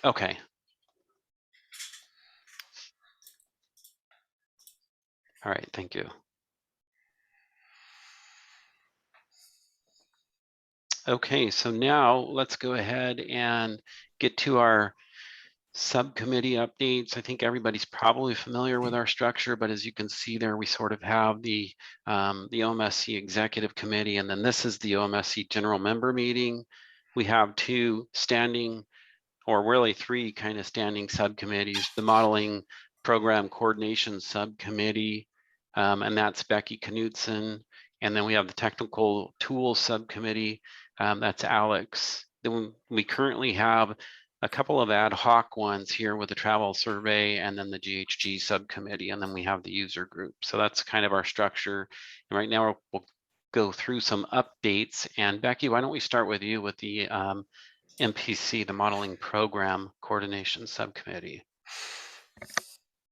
Okay. All right, thank you. Okay, so now let's go ahead and get to our subcommittee updates. I think everybody's probably familiar with our structure, but as you can see there, we sort of have the OMSC Executive Committee, and then this is the OMSC General Member Meeting. We have two standing, or really three kind of standing subcommittees, the Modeling Program Coordination Subcommittee, and that's Becky Knudsen. And then we have the Technical Tools Subcommittee, that's Alex. Then we currently have a couple of ad hoc ones here with the travel survey and then the GHG subcommittee, and then we have the user group. So that's kind of our structure. And right now we'll go through some updates. And Becky, why don't we start with you with the MPC, the Modeling Program Coordination Subcommittee.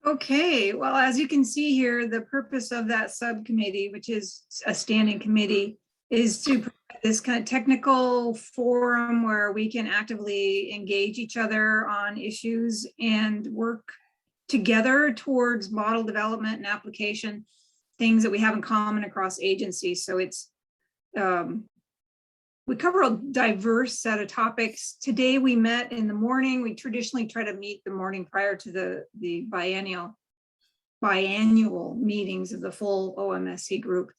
Okay, well, as you can see here, the purpose of that subcommittee, which is a standing committee, is to provide this kind of technical forum where we can actively engage each other on issues and work together towards model development and application, things that we have in common across agencies. So it's we cover a diverse set of topics. Today we met in the morning. We traditionally try to meet the morning prior to the biannual meetings of the full OMSC group.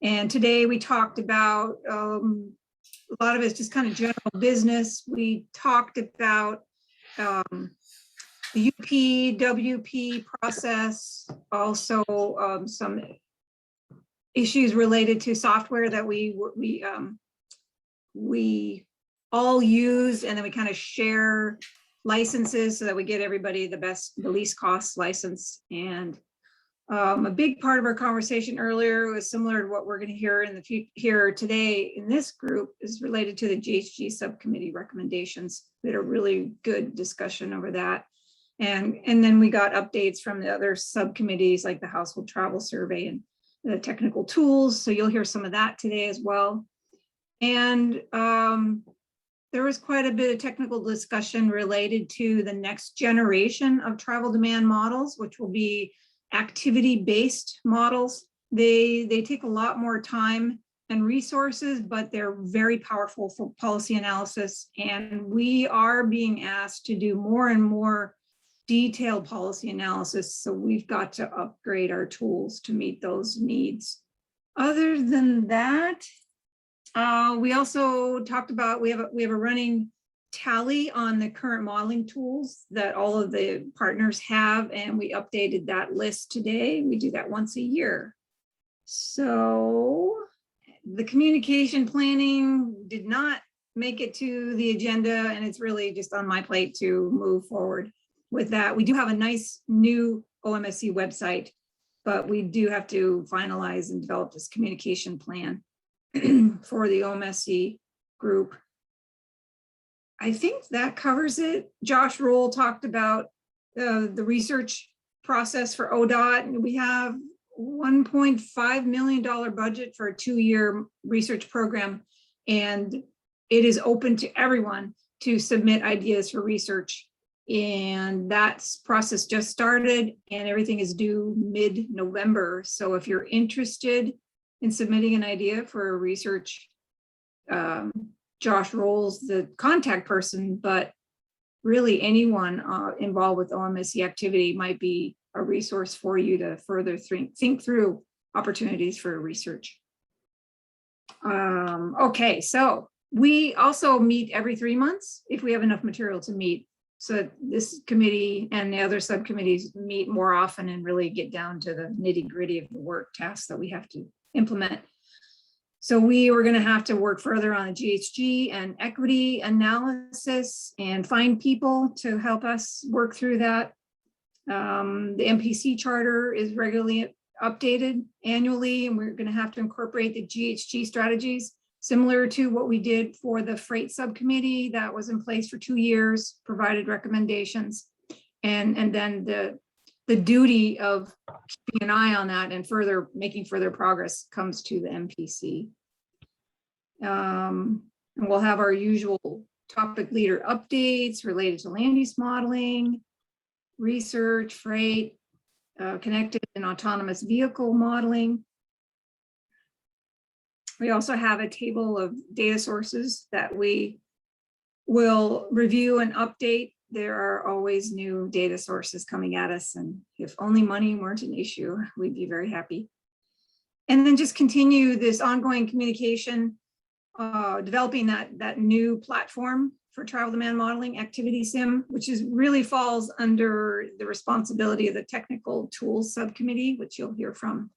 And today we talked about, a lot of it's just kind of general business. We talked about the UP-WP process, also some issues related to software that we all use, and then we kind of share licenses so that we get everybody the least cost license. And a big part of our conversation earlier was similar to what we're going to hear in here today in this group, is related to the GHG subcommittee recommendations. We had a really good discussion over that. And then we got updates from the other subcommittees like the Household Travel Survey and the technical tools. So you'll hear some of that today as well. And there was quite a bit of technical discussion related to the next generation of travel demand models, which will be activity-based models. They take a lot more time and resources, but they're very powerful for policy analysis. And we are being asked to do more and more detailed policy analysis. So we've got to upgrade our tools to meet those needs. Other than that, we also talked about, we have a running tally on the current modeling tools that all of the partners have, and we updated that list today. We do that once a year. So the communication planning did not make it to the agenda, and it's really just on my plate to move forward with that. We do have a nice new OMSC website, but we do have to finalize and develop this communication plan for the OMSC group. I think that covers it. Josh Roll talked about the research process for ODOT. We have $1.5 million budget for a 2-year research program, and it is open to everyone to submit ideas for research. And that process just started, and everything is due mid-November. So if you're interested in submitting an idea for a research, Josh Roll's the contact person, but really anyone involved with OMSC activity might be a resource for you to further think through opportunities for research. Okay, so we also meet every 3 months if we have enough material to meet. So this committee and the other subcommittees meet more often and really get down to the nitty-gritty of the work tasks that we have to implement. So we were going to have to work further on the GHG and equity analysis and find people to help us work through that. The MPC charter is regularly updated annually, and we're going to have to incorporate the GHG strategies, similar to what we did for the freight subcommittee that was in place for 2 years, provided recommendations. And then the duty of keeping an eye on that and making further progress comes to the MPC. And we'll have our usual topic leader updates related to land use modeling, research, freight, connected and autonomous vehicle modeling. We also have a table of data sources that we will review and update. There are always new data sources coming at us, and if only money weren't an issue, we'd be very happy. And then just continue this ongoing communication, developing that new platform for travel demand modeling, Activity Sim, which really falls under the responsibility of the Technical Tools Subcommittee, which you'll hear from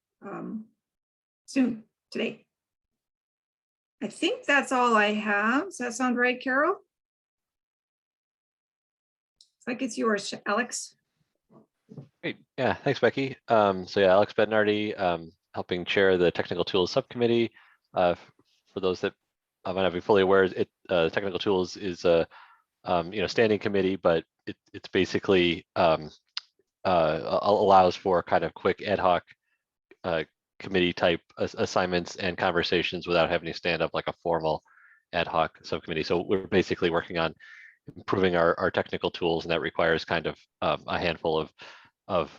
soon today. I think that's all I have. Does that sound right, Carol? It's like it's yours, Alex. Great. Yeah, thanks, Becky. So yeah, Alex Bednardi, helping chair the Technical Tools Subcommittee. For those that might not be fully aware, Technical Tools is a standing committee, but it's basically allows for kind of quick ad hoc committee type assignments and conversations without having to stand up like a formal ad hoc subcommittee. So we're basically working on improving our technical tools, and that requires kind of a handful of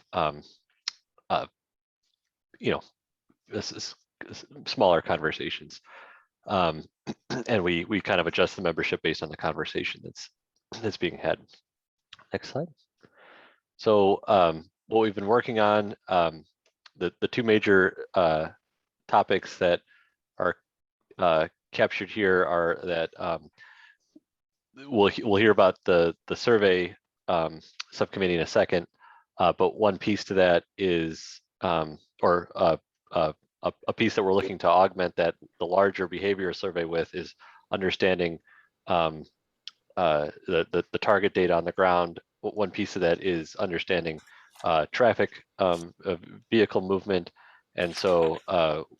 smaller conversations. And we kind of adjust the membership based on the conversation that's being had. Next slide. So what we've been working on, the two major topics that are captured here are that we'll hear about the survey subcommittee in a second, but one piece to that is a piece that we're looking to augment that the larger behavior survey with is understanding the target data on the ground. One piece of that is understanding traffic, vehicle movement, and so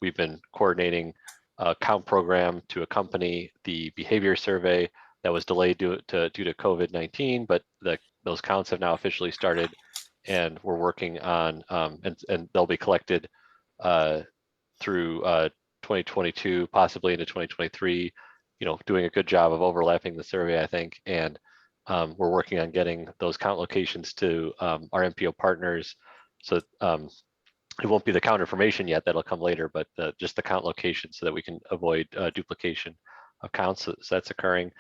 we've been coordinating a count program to accompany the behavior survey that was delayed due to COVID-19, but those counts have now officially started, and we're working on and they'll be collected through 2022, possibly into 2023. Doing a good job of overlapping the survey, I think, and we're working on getting those count locations to our MPO partners. So it won't be the count information yet, that'll come later, but just the count location so that we can avoid duplication of counts. So that's occurring.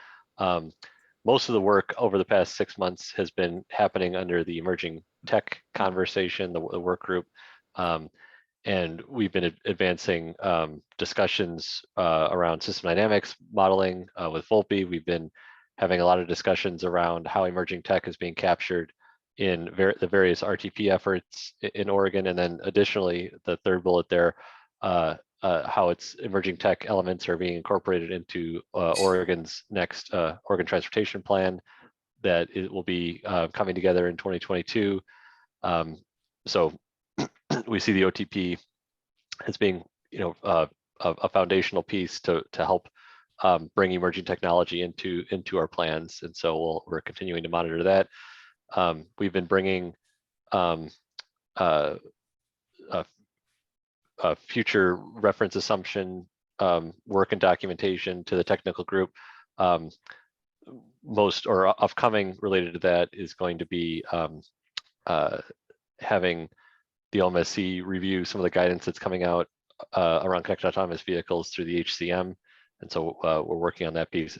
Most of the work over the past 6 months has been happening under the emerging tech conversation, the work group. And we've been advancing discussions around system dynamics modeling with Volpe. We've been having a lot of discussions around how emerging tech is being captured in the various RTP efforts in Oregon. And then additionally, the third bullet there, how its emerging tech elements are being incorporated into Oregon's next Oregon Transportation Plan that it will be coming together in 2022. So we see the OTP as being, a foundational piece to help bring emerging technology into our plans, and so we're continuing to monitor that. We've been bringing a future reference assumption work and documentation to the technical group. Most or upcoming related to that is going to be having the OMSC review some of the guidance that's coming out around connected autonomous vehicles through the HCM. And so we're working on that piece.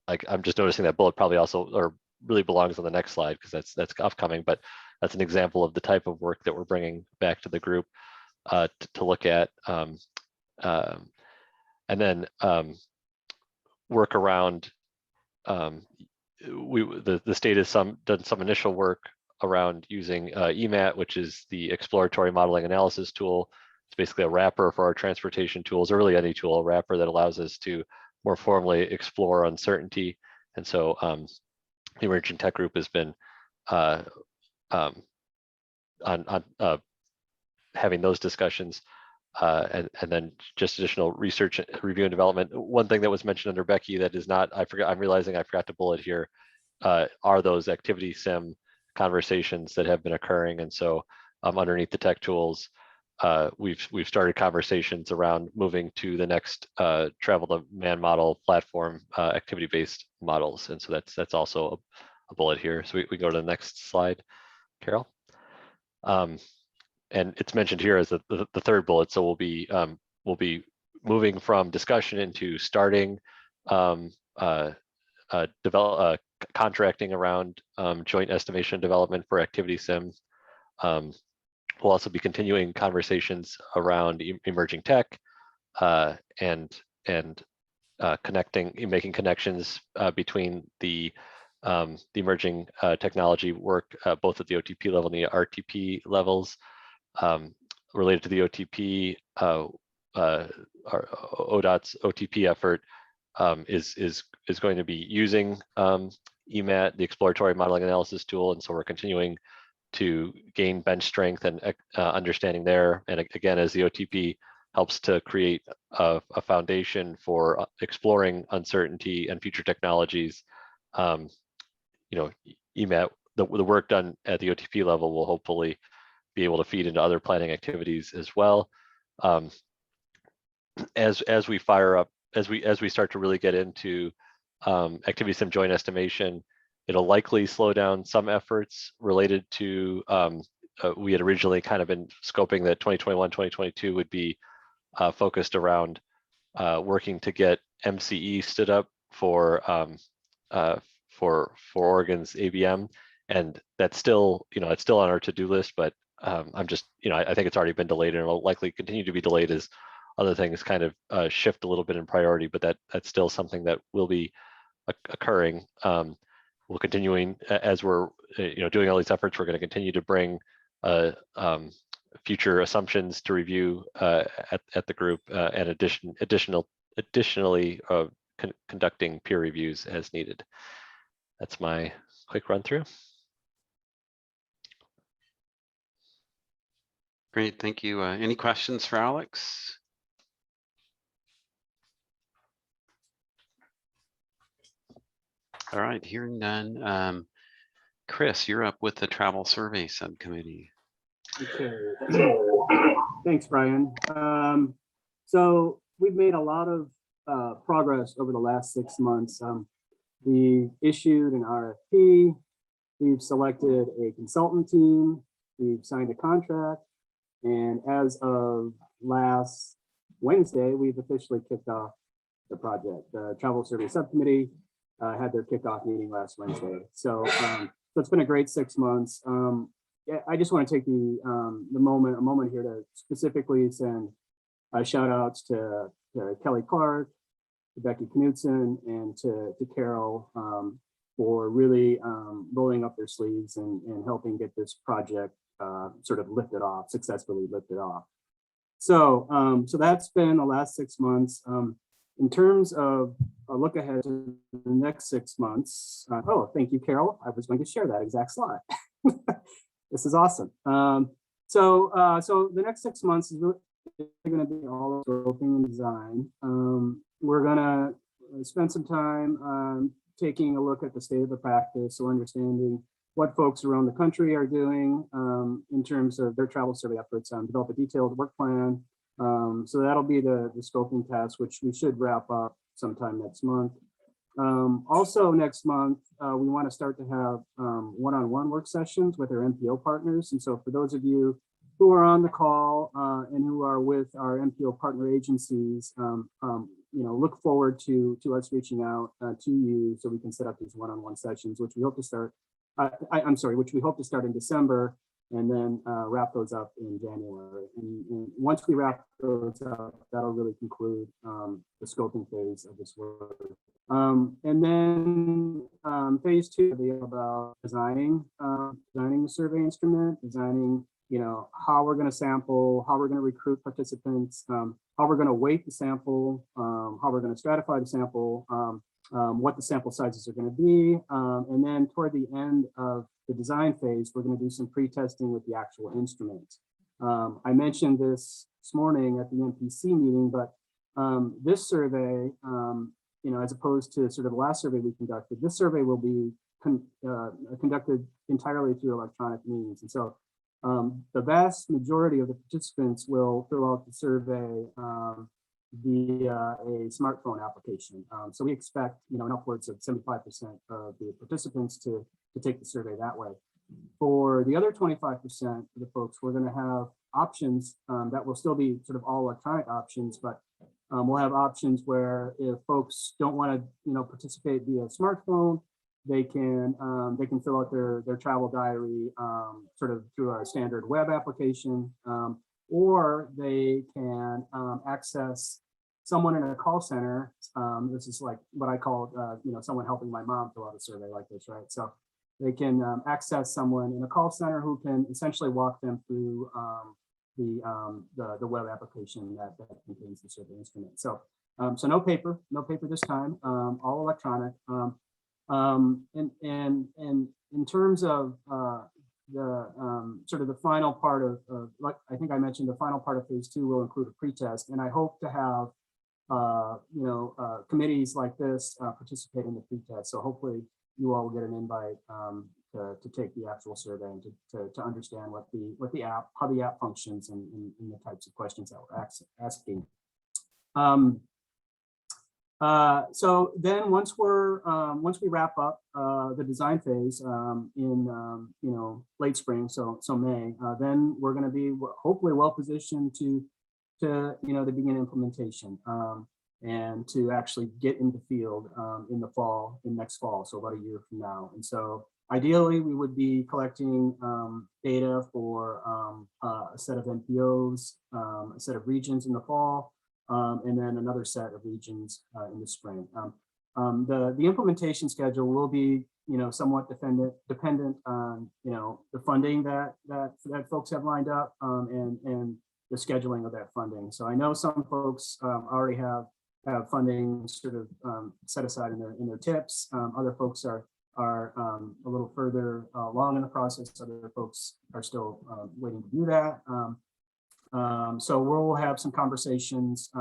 I'm just noticing that bullet probably also or really belongs on the next slide because that's upcoming, but that's an example of the type of work that we're bringing back to the group to look at. And then work around, the state has done some initial work around using EMAT, which is the exploratory modeling analysis tool. It's basically a wrapper for our transportation tools, or really any tool, a wrapper that allows us to more formally explore uncertainty. And so the emerging tech group has been on having those discussions, and then just additional research, review and development. One thing that was mentioned under Becky that is not, I'm realizing I forgot to bullet here, are those activity sim conversations that have been occurring. And so underneath the tech tools, we've started conversations around moving to the next travel to man model platform, activity-based models, and so that's also a bullet here. So we go to the next slide, Carol. And it's mentioned here as the third bullet. So we'll be moving from discussion into starting contracting around joint estimation development for activity sim. We'll also be continuing conversations around emerging tech and making connections between the emerging technology work, both at the OTP level and the RTP levels. Related to the OTP, our ODOT's OTP effort is going to be using EMAT, the exploratory modeling analysis tool, and so we're continuing to gain bench strength and understanding there. And again, as the OTP helps to create a foundation for exploring uncertainty and future technologies, EMAT, the work done at the OTP level will hopefully be able to feed into other planning activities as well. As we fire up, as we start to really get into activity sim joint estimation, it'll likely slow down some efforts related to, we had originally kind of been scoping that 2021, 2022 would be focused around working to get MCE stood up for Oregon's ABM, and that's still, it's still on our to-do list, but I'm just, I think it's already been delayed and it'll likely continue to be delayed as other things kind of shift a little bit in priority, but that's still something that will be occurring. We're continuing, as we're doing all these efforts, we're going to continue to bring future assumptions to review at the group, and additionally conducting peer reviews as needed. That's my quick run through. Great, thank you. Any questions for Alex? All right, hearing none. Chris, you're up with the travel survey subcommittee. Okay. Thanks, Brian. So we've made a lot of progress over the last 6 months. We issued an RFP. We've selected a consultant team. We've signed a contract. And as of last Wednesday, we've officially kicked off the project. The travel survey subcommittee had their kickoff meeting last Wednesday. So it's been a great 6 months. Yeah, I just want to take a moment here to specifically send shout outs to Kelly Clark, to Becky Knudsen, and to Carol for really rolling up their sleeves and helping get this project sort of successfully lifted off. So that's been the last 6 months. In terms of a look ahead to the next 6 months. Oh, thank you, Carol. I was going to share that exact slide. This is awesome. So the next 6 months is really going to be all scoping and design. We're going to spend some time taking a look at the state of the practice, so understanding what folks around the country are doing in terms of their travel survey efforts, develop a detailed work plan. So that'll be the scoping task, which we should wrap up sometime next month. Also next month, we want to start to have one-on-one work sessions with our MPO partners. And so for those of you who are on the call and who are with our MPO partner agencies, look forward to us reaching out to you so we can set up these one-on-one sessions, which we hope to start. Which we hope to start in December, and then wrap those up in January. And once we wrap those up, that'll really conclude the scoping phase of this work. And then phase 2 will be about designing the survey instrument, designing how we're going to sample, how we're going to recruit participants, how we're going to weight the sample, how we're going to stratify the sample, what the sample sizes are going to be. And then toward the end of the design phase, we're going to do some pre-testing with the actual instrument. I mentioned this morning at the MPC meeting, but this survey, as opposed to sort of the last survey we conducted, this survey will be conducted entirely through electronic means. And so The vast majority of the participants will fill out the survey via a smartphone application. So we expect, you know, upwards of 75% of the participants to take the survey that way. For the other 25% of the folks, we're going to have options that will still be sort of all electronic options, but we'll have options where if folks don't want to, you know, participate via smartphone, they can fill out their travel diary sort of through a standard web application, or they can access someone in a call center. This is like what I call, you know, someone helping my mom fill out a survey like this, right? So they can access someone in a call center who can essentially walk them through the web application that contains the survey instrument. So so no paper this time, all electronic. And in terms of the sort of the final part of like I think I mentioned, the final part of phase 2 will include a pretest, and I hope to have you know, committees like this participate in the pretest. So hopefully you all will get an invite to take the actual survey and to understand what the app, how the app functions, and the types of questions that we're asking. So then once we wrap up the design phase in you know, late spring, so May, then we're going to be hopefully well positioned to you know, to begin implementation and to actually get into field in the fall, next fall, so about a year from now. And so ideally we would be collecting data for a set of MPOs, a set of regions in the fall, and then another set of regions in the spring. The implementation schedule will be, you know, somewhat dependent on, you know, the funding that folks have lined up and the scheduling of that funding. So I know some folks already have funding sort of set aside in their tips. Other folks are a little further along in the process. Other folks are still waiting to do that. So we'll have some conversations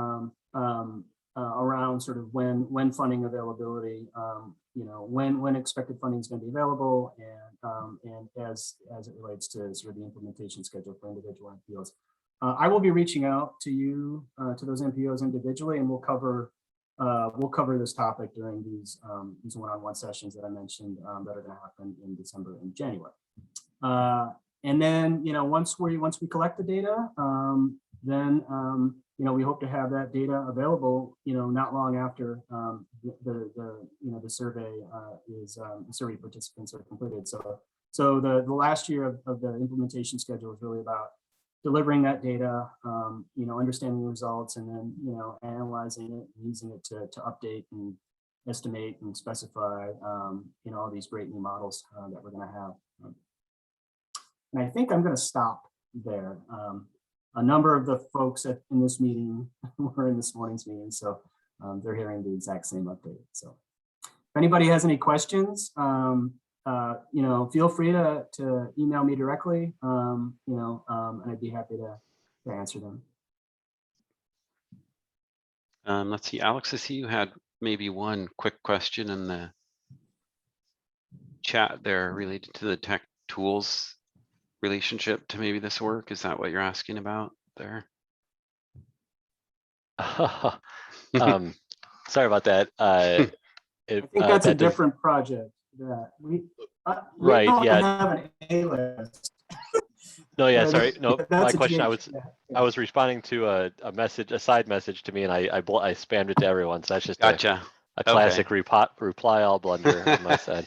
around sort of when funding availability, you know, when expected funding is going to be available, and as it relates to sort of the implementation schedule for individual MPOs. I will be reaching out to you, to those MPOs individually, and we'll cover this topic during these one-on-one sessions that I mentioned that are going to happen in December and January. And then, you know, once we collect the data, then you know, we hope to have that data available, you know, not long after the survey survey participants are completed. So the last year of the implementation schedule is really about delivering that data, you know, understanding the results, and then, you know, analyzing it, using it to update and estimate and specify, you know, all these great new models that we're going to have. And I think I'm going to stop there. A number of the folks in this meeting were in this morning's meeting, so they're hearing the exact same update. So if anybody has any questions, you know, feel free to email me directly, you know, and I'd be happy to answer them. Let's see, Alex, I see you had maybe one quick question in the chat there related to the tech tools relationship to maybe this work. Is that what you're asking about there? Sorry about that. I think that's a different project that we right, don't yeah. have an A-list. No, yeah, sorry. No, my question, I was yeah. responding to a side message to me, and I spammed it to everyone. So that's just Gotcha. a classic reply all blunder on my side.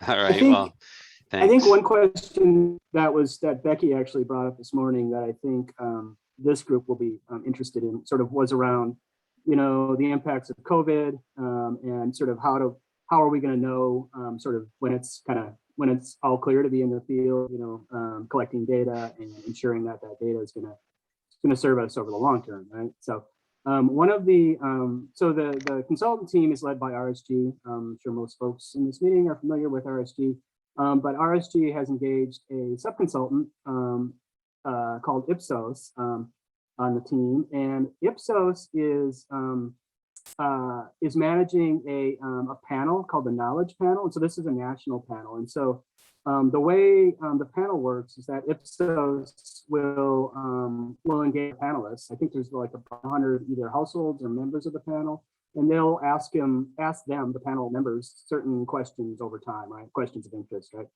All right, well, thanks. I think one question that Becky actually brought up this morning that I think this group will be interested in sort of was around, you know, the impacts of COVID and sort of how are we going to know sort of when it's all clear to be in the field, you know, collecting data and ensuring that data is going to serve us over the long term, right? So one of the the consultant team is led by RSG. I'm sure most folks in this meeting are familiar with RSG, but RSG has engaged a subconsultant called Ipsos on the team, and Ipsos is managing a panel called the Knowledge Panel, and so this is a national panel, and so The way the panel works is that Ipsos will engage panelists. I think there's like 100 either households or members of the panel, and they'll ask them, the panel members, certain questions over time, right? Questions of interest, right?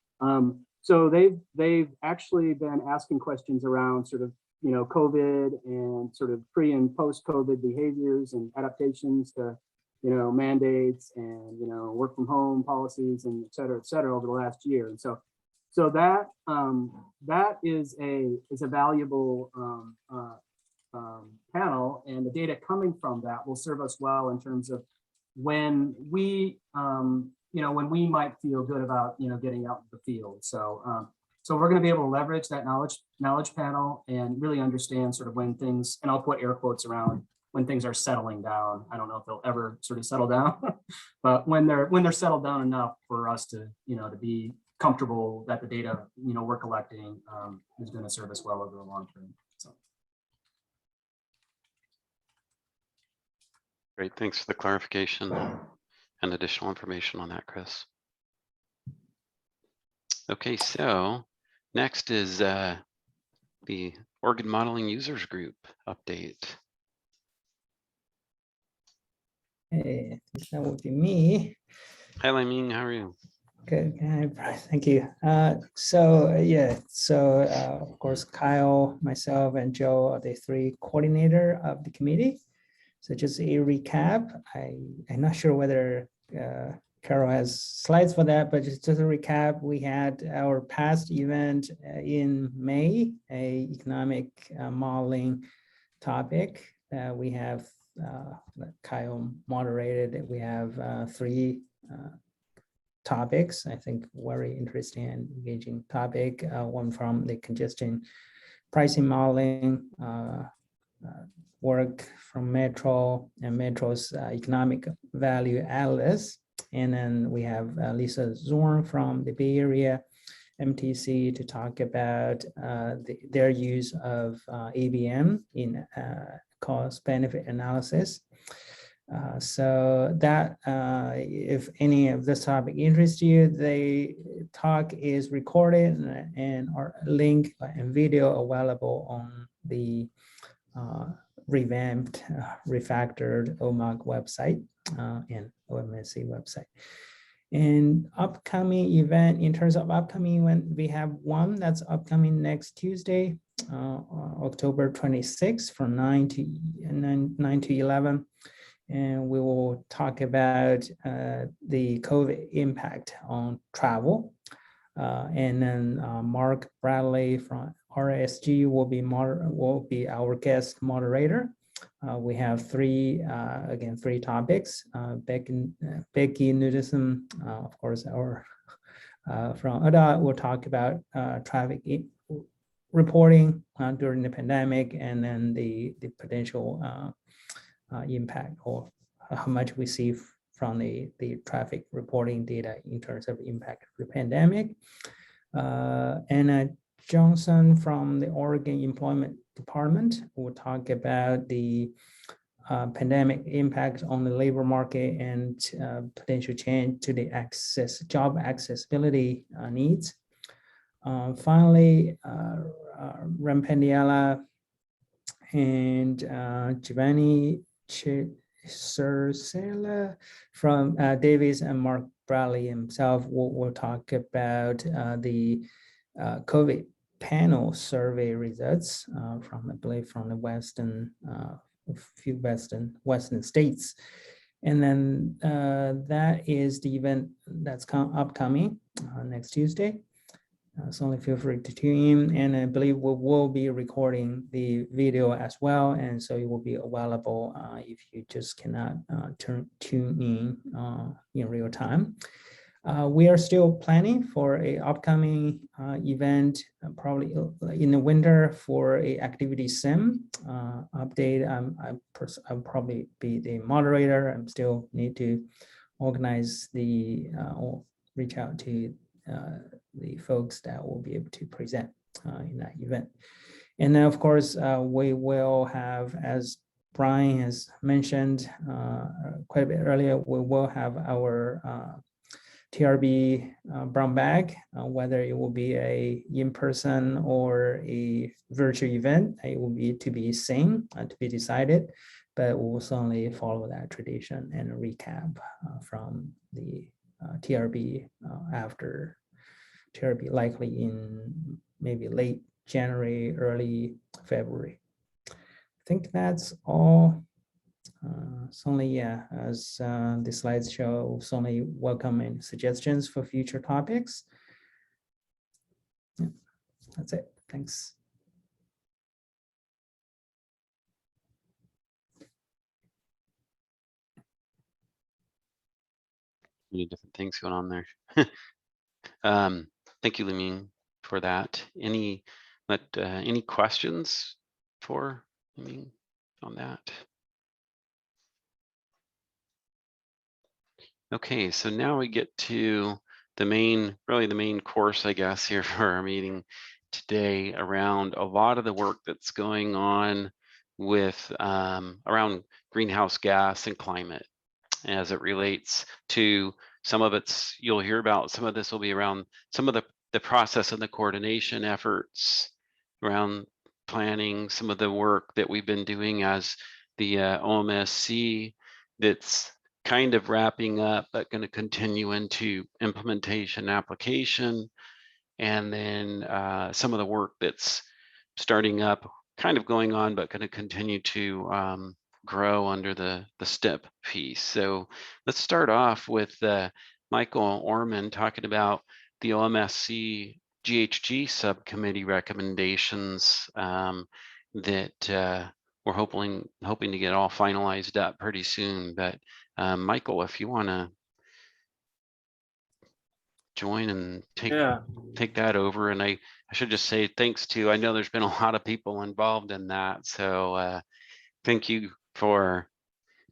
So they've actually been asking questions around sort of, you know, COVID and sort of pre and post COVID behaviors and adaptations to, you know, mandates and, you know, work from home policies and et cetera over the last year. And so that that is a valuable panel, and the data coming from that will serve us well in terms of when we, you know, when we might feel good about, you know, getting out in the field. So we're going to be able to leverage that knowledge panel and really understand sort of when things, and I'll put air quotes around, when things are settling down. I don't know if they'll ever sort of settle down, but when they're settled down enough for us to, you know, to be comfortable that the data, you know, we're collecting is going to serve us well over the long term. So. Great, thanks for the clarification and additional information on that, Chris. Okay, so next is the organ modeling users group update. Hey, that would be me. Hi, Lamine, how are you? Good, thank you. Of course, Kyle, myself, and Joe are the three coordinator of the committee. So just a recap. I'm not sure whether Carol has slides for that, but just a recap, we had our past event in May, a economic modeling topic. We have Kyle moderated. We have three topics, I think very interesting and engaging topic. One from the congestion pricing modeling, work from Metro and Metro's economic value analyst. And then we have Lisa Zorn from the Bay Area MTC to talk about their use of ABM in cost benefit analysis. So that if any of this topic interests you, the talk is recorded and our link and video available on the revamped, refactored OMAG website and OMSC website. And upcoming event, in terms of upcoming event, we have one that's upcoming next Tuesday, October 26th from 9 to 11. And we will talk about the COVID impact on travel. And then Mark Bradley from RSG will be our guest moderator. We have three topics. Becky Nudism, of course, our from ADA will talk about traffic reporting during the pandemic, and then the potential impact or how much we see from the traffic reporting data in terms of impact of the pandemic. Anna Johnson from the Oregon Employment Department will talk about the pandemic impact on the labor market and potential change to the job accessibility needs. Finally, Rampendiala and Giovanni Cersella from Davis and Mark Bradley himself will talk about the COVID panel survey results from, I believe, from the a few Western states. And then that is the event that's upcoming next Tuesday. So only feel free to tune in, and I believe we will be recording the video as well, and so it will be available if you just cannot tune in real time. We are still planning for a upcoming event, probably in the winter, for a activity sim update. I'll probably be the moderator. I still need to organize or reach out to the folks that will be able to present in that event. And then, of course, we will have, as Brian has mentioned quite a bit earlier, we will have our TRB brown bag, whether it will be a in-person or a virtual event, it will be to be seen and to be decided, but we will certainly follow that tradition and recap from the TRB after TRB, likely in maybe late January, early February. I think that's all. Certainly, yeah, as the slides show, certainly welcome any suggestions for future topics. Yeah, that's it. Thanks. Many different things going on there. Thank you, Liming, for that. Any questions for Liming on that? Okay, so now we get to the main, really the main course, I guess, here for our meeting today, around a lot of the work that's going on with around greenhouse gas and climate as it relates to some of it's, you'll hear about, some of this will be around some of the process and the coordination efforts around planning, some of the work that we've been doing as the OMSC that's kind of wrapping up, but going to continue into implementation application. And then some of the work that's starting up, kind of going on, but going to continue to grow under the STEP piece. So let's start off with Michael Orman talking about the OMSC GHG subcommittee recommendations that we're hoping to get all finalized up pretty soon. But Michael, if you want to join and take that over. And I should just say thanks to, I know there's been a lot of people involved in that. So thank you for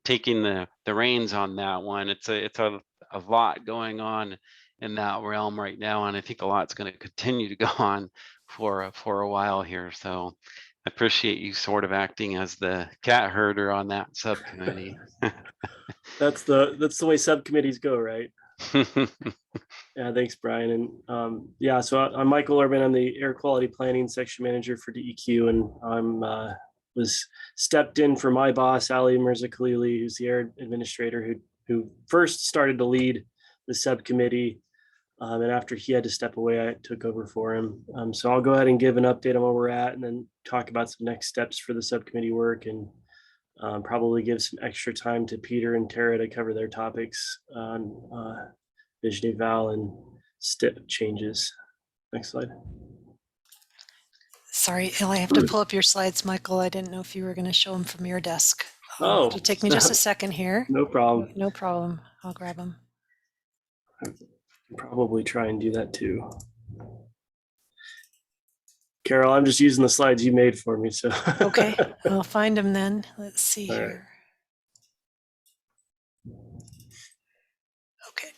taking the reins on that one. It's a lot going on in that realm right now, and I think a lot's going to continue to go on for a while here. So I appreciate you sort of acting as the cat herder on that subcommittee. That's the way subcommittees go, right? Yeah, thanks, Brian. And yeah, so I'm Michael Urban. I'm the Air Quality Planning Section Manager for DEQ, and I'm was stepped in for my boss, Ali Mirza-Khalili, who's the Air Administrator, who first started to lead the subcommittee. And after he had to step away, I took over for him. So I'll go ahead and give an update on where we're at, and then talk about some next steps for the subcommittee work, and probably give some extra time to Peter and Tara to cover their topics on Vision Eval and STEP changes. Next slide. Sorry, I have to pull up your slides, Michael. I didn't know if you were going to show them from your desk. Oh, It'll take me just a second here. No problem. No problem. I'll grab them. Probably try and do that too. Carol, I'm just using the slides you made for me. So Okay, I'll find them then. Let's see All right. here. Okay.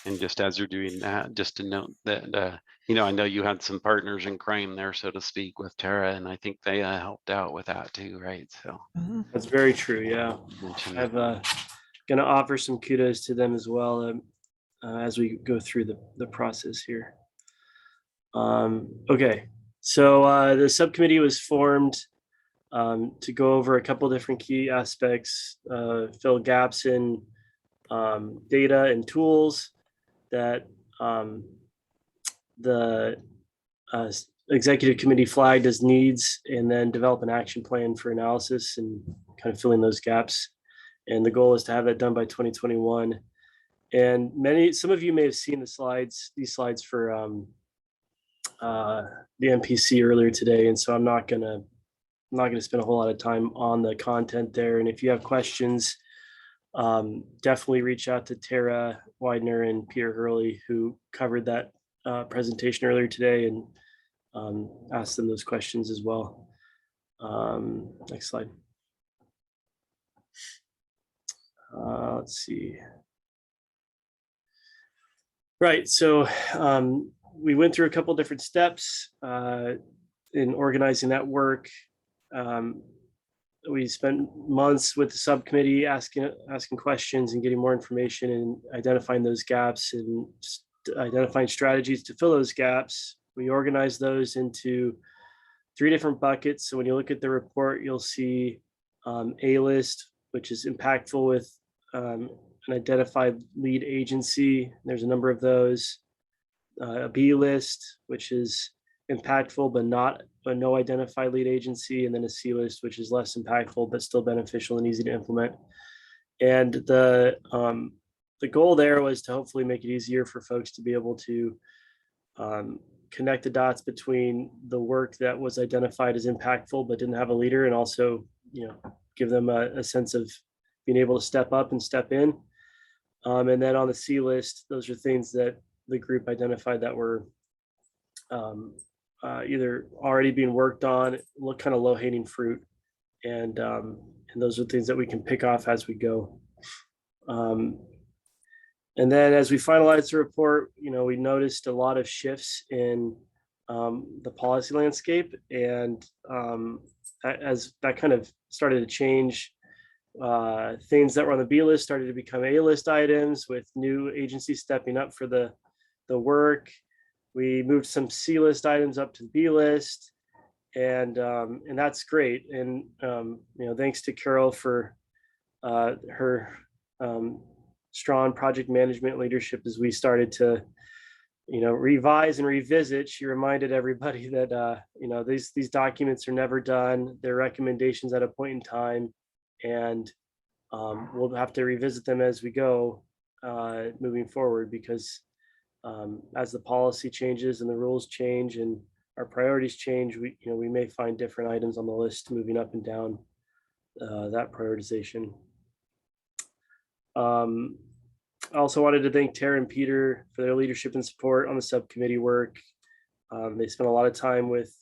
And just as you're doing that, just to note that, I know you had some partners in crime there, so to speak, with Tara, and I think they helped out with that too, right? So That's very true. Yeah, I'm going to offer some kudos to them as well as we go through the process here. Okay, so the subcommittee was formed to go over a couple different key aspects, fill gaps in data and tools that the executive committee flagged as needs, and then develop an action plan for analysis and kind of filling those gaps. And the goal is to have that done by 2021. And some of you may have seen these slides for the MPC earlier today. And so I'm not gonna spend a whole lot of time on the content there. And if you have questions, definitely reach out to Tara Widener and Peter Hurley, who covered that presentation earlier today, and ask them those questions as well. Next slide. Let's see. Right, so we went through a couple different steps in organizing that work. we spent months with the subcommittee asking questions and getting more information and identifying those gaps and identifying strategies to fill those gaps. We organized those into 3 different buckets. So when you look at the report, you'll see A list, which is impactful with an identified lead agency. There's a number of those. A B list, which is impactful but no identified lead agency, and then a C list, which is less impactful but still beneficial and easy to implement. And the goal there was to hopefully make it easier for folks to be able to connect the dots between the work that was identified as impactful but didn't have a leader, and also, you know, give them a sense of being able to step up and step in. And then on the C list, those are things that the group identified that were either already being worked on, look kind of low hanging fruit, and those are things that we can pick off as we go. And then as we finalized the report, you know, we noticed a lot of shifts in the policy landscape, and as that kind of started to change, things that were on the B list started to become A list items, with new agencies stepping up for the work. We moved some C list items up to the B list, and that's great. And you know, thanks to Carol for her strong project management leadership as we started to, you know, revise and revisit. She reminded everybody that you know, these documents are never done. They're recommendations at a point in time, and we'll have to revisit them as we go moving forward, because as the policy changes and the rules change and our priorities change, we may find different items on the list moving up and down that prioritization. I also wanted to thank Tara and Peter for their leadership and support on the subcommittee work. They spent a lot of time with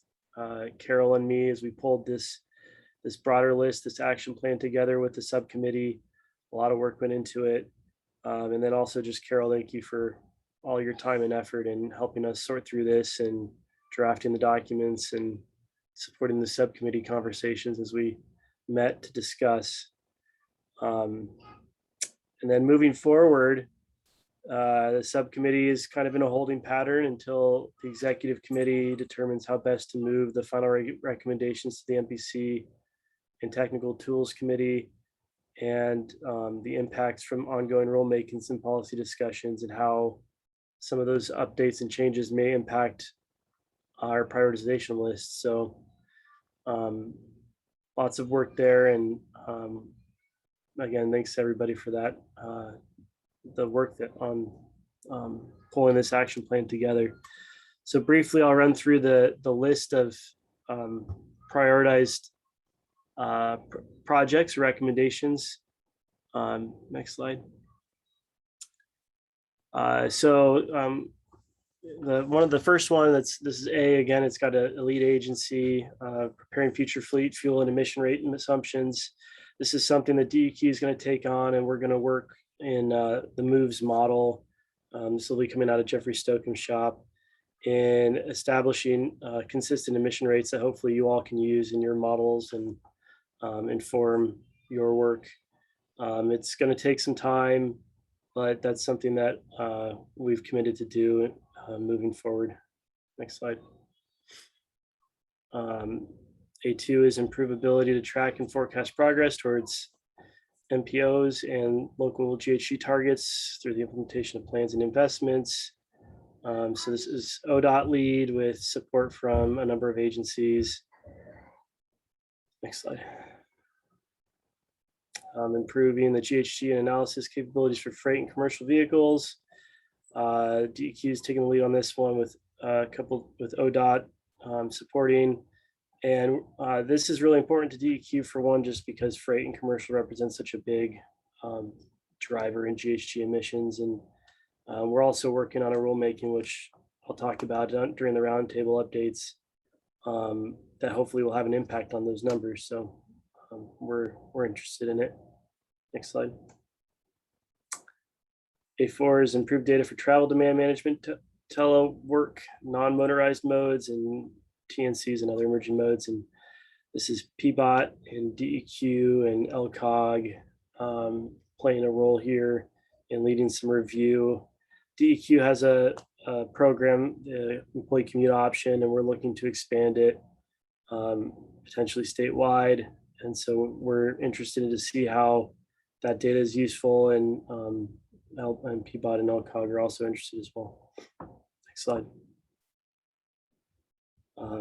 Carol and me as we pulled this broader list, this action plan together with the subcommittee. A lot of work went into it. And then also just Carol, thank you for all your time and effort in helping us sort through this and drafting the documents and supporting the subcommittee conversations as we met to discuss. And then moving forward, the subcommittee is kind of in a holding pattern until the executive committee determines how best to move the final recommendations to the MPC and technical tools committee, and the impacts from ongoing rulemakings and policy discussions, and how some of those updates and changes may impact our prioritization list. So lots of work there. And again, thanks to everybody for that, the work that on pulling this action plan together. So briefly, I'll run through the list of prioritized projects, recommendations. Next slide. One of the first one, this is A again. It's got a lead agency, preparing future fleet fuel and emission rate and assumptions. This is something that DEQ is going to take on, and we're going to work in the MOVES model. This will be coming out of Jeffrey Stokam's shop, in establishing consistent emission rates that hopefully you all can use in your models and inform your work. It's going to take some time, but that's something that we've committed to do moving forward. Next slide. A2 is improve ability to track and forecast progress towards MPOs and local GHG targets through the implementation of plans and investments. So this is ODOT lead with support from a number of agencies. Next slide. Improving the GHG and analysis capabilities for freight and commercial vehicles. DEQ is taking the lead on this one with a couple with ODOT supporting. And this is really important to DEQ, for one, just because freight and commercial represents such a big driver in GHG emissions. And we're also working on a rulemaking, which I'll talk about during the roundtable updates, that hopefully will have an impact on those numbers. So we're interested in it. Next slide. A4 is improved data for travel demand management, telework, non-motorized modes, and TNCs and other emerging modes. And This is PBOT and DEQ and LCOG playing a role here and leading some review. DEQ has a program, the employee commute option, and we're looking to expand it potentially statewide. And so we're interested to see how that data is useful, and PBOT and LCOG are also interested as well. Next slide.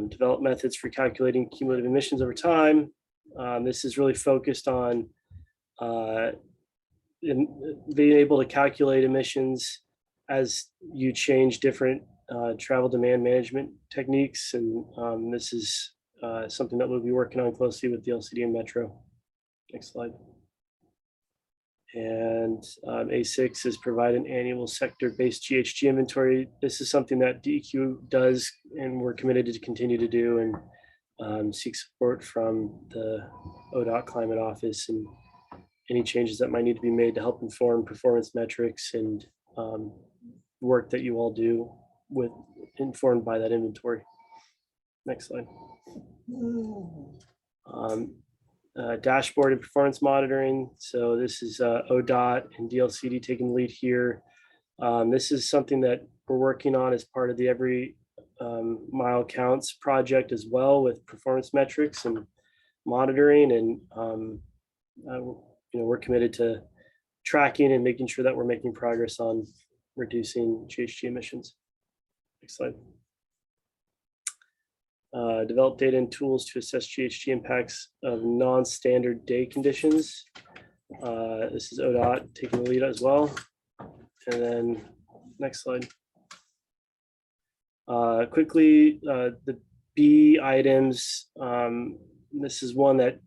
Develop methods for calculating cumulative emissions over time. This is really focused on being able to calculate emissions as you change different travel demand management techniques. And this is something that we'll be working on closely with the LCD and Metro. Next slide. And A6 is provide an annual sector-based GHG inventory. This is something that DEQ does, and we're committed to continue to do, and seek support from the ODOT Climate Office and any changes that might need to be made to help inform performance metrics and work that you all do with informed by that inventory. Next slide. Dashboard and performance monitoring. So this is ODOT and DLCD taking the lead here. This is something that we're working on as part of the Every Mile Counts project as well, with performance metrics and monitoring. And we're committed to tracking and making sure that we're making progress on reducing GHG emissions. Next slide. Develop data and tools to assess GHG impacts of non-standard day conditions. This is ODOT taking the lead as well. And then next slide. Quickly, the B items. This is one that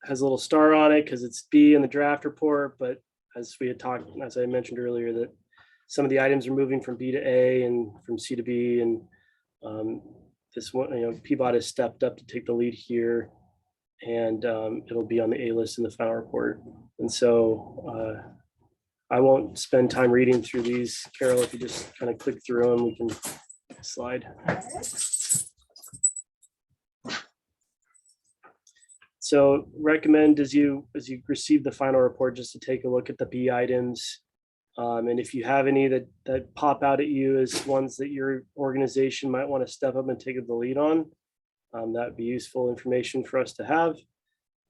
has a little star on it because it's B in the draft report, but as we had talked, as I mentioned earlier, that some of the items are moving from B to A and from C to B, and this one, PBOT has stepped up to take the lead here, and it'll be on the A list in the final report. And so I won't spend time reading through these. Carol, if you just kind of click through them, we can slide. So recommend as you receive the final report, just to take a look at the B items. And if you have any that pop out at you as ones that your organization might want to step up and take the lead on, that would be useful information for us to have.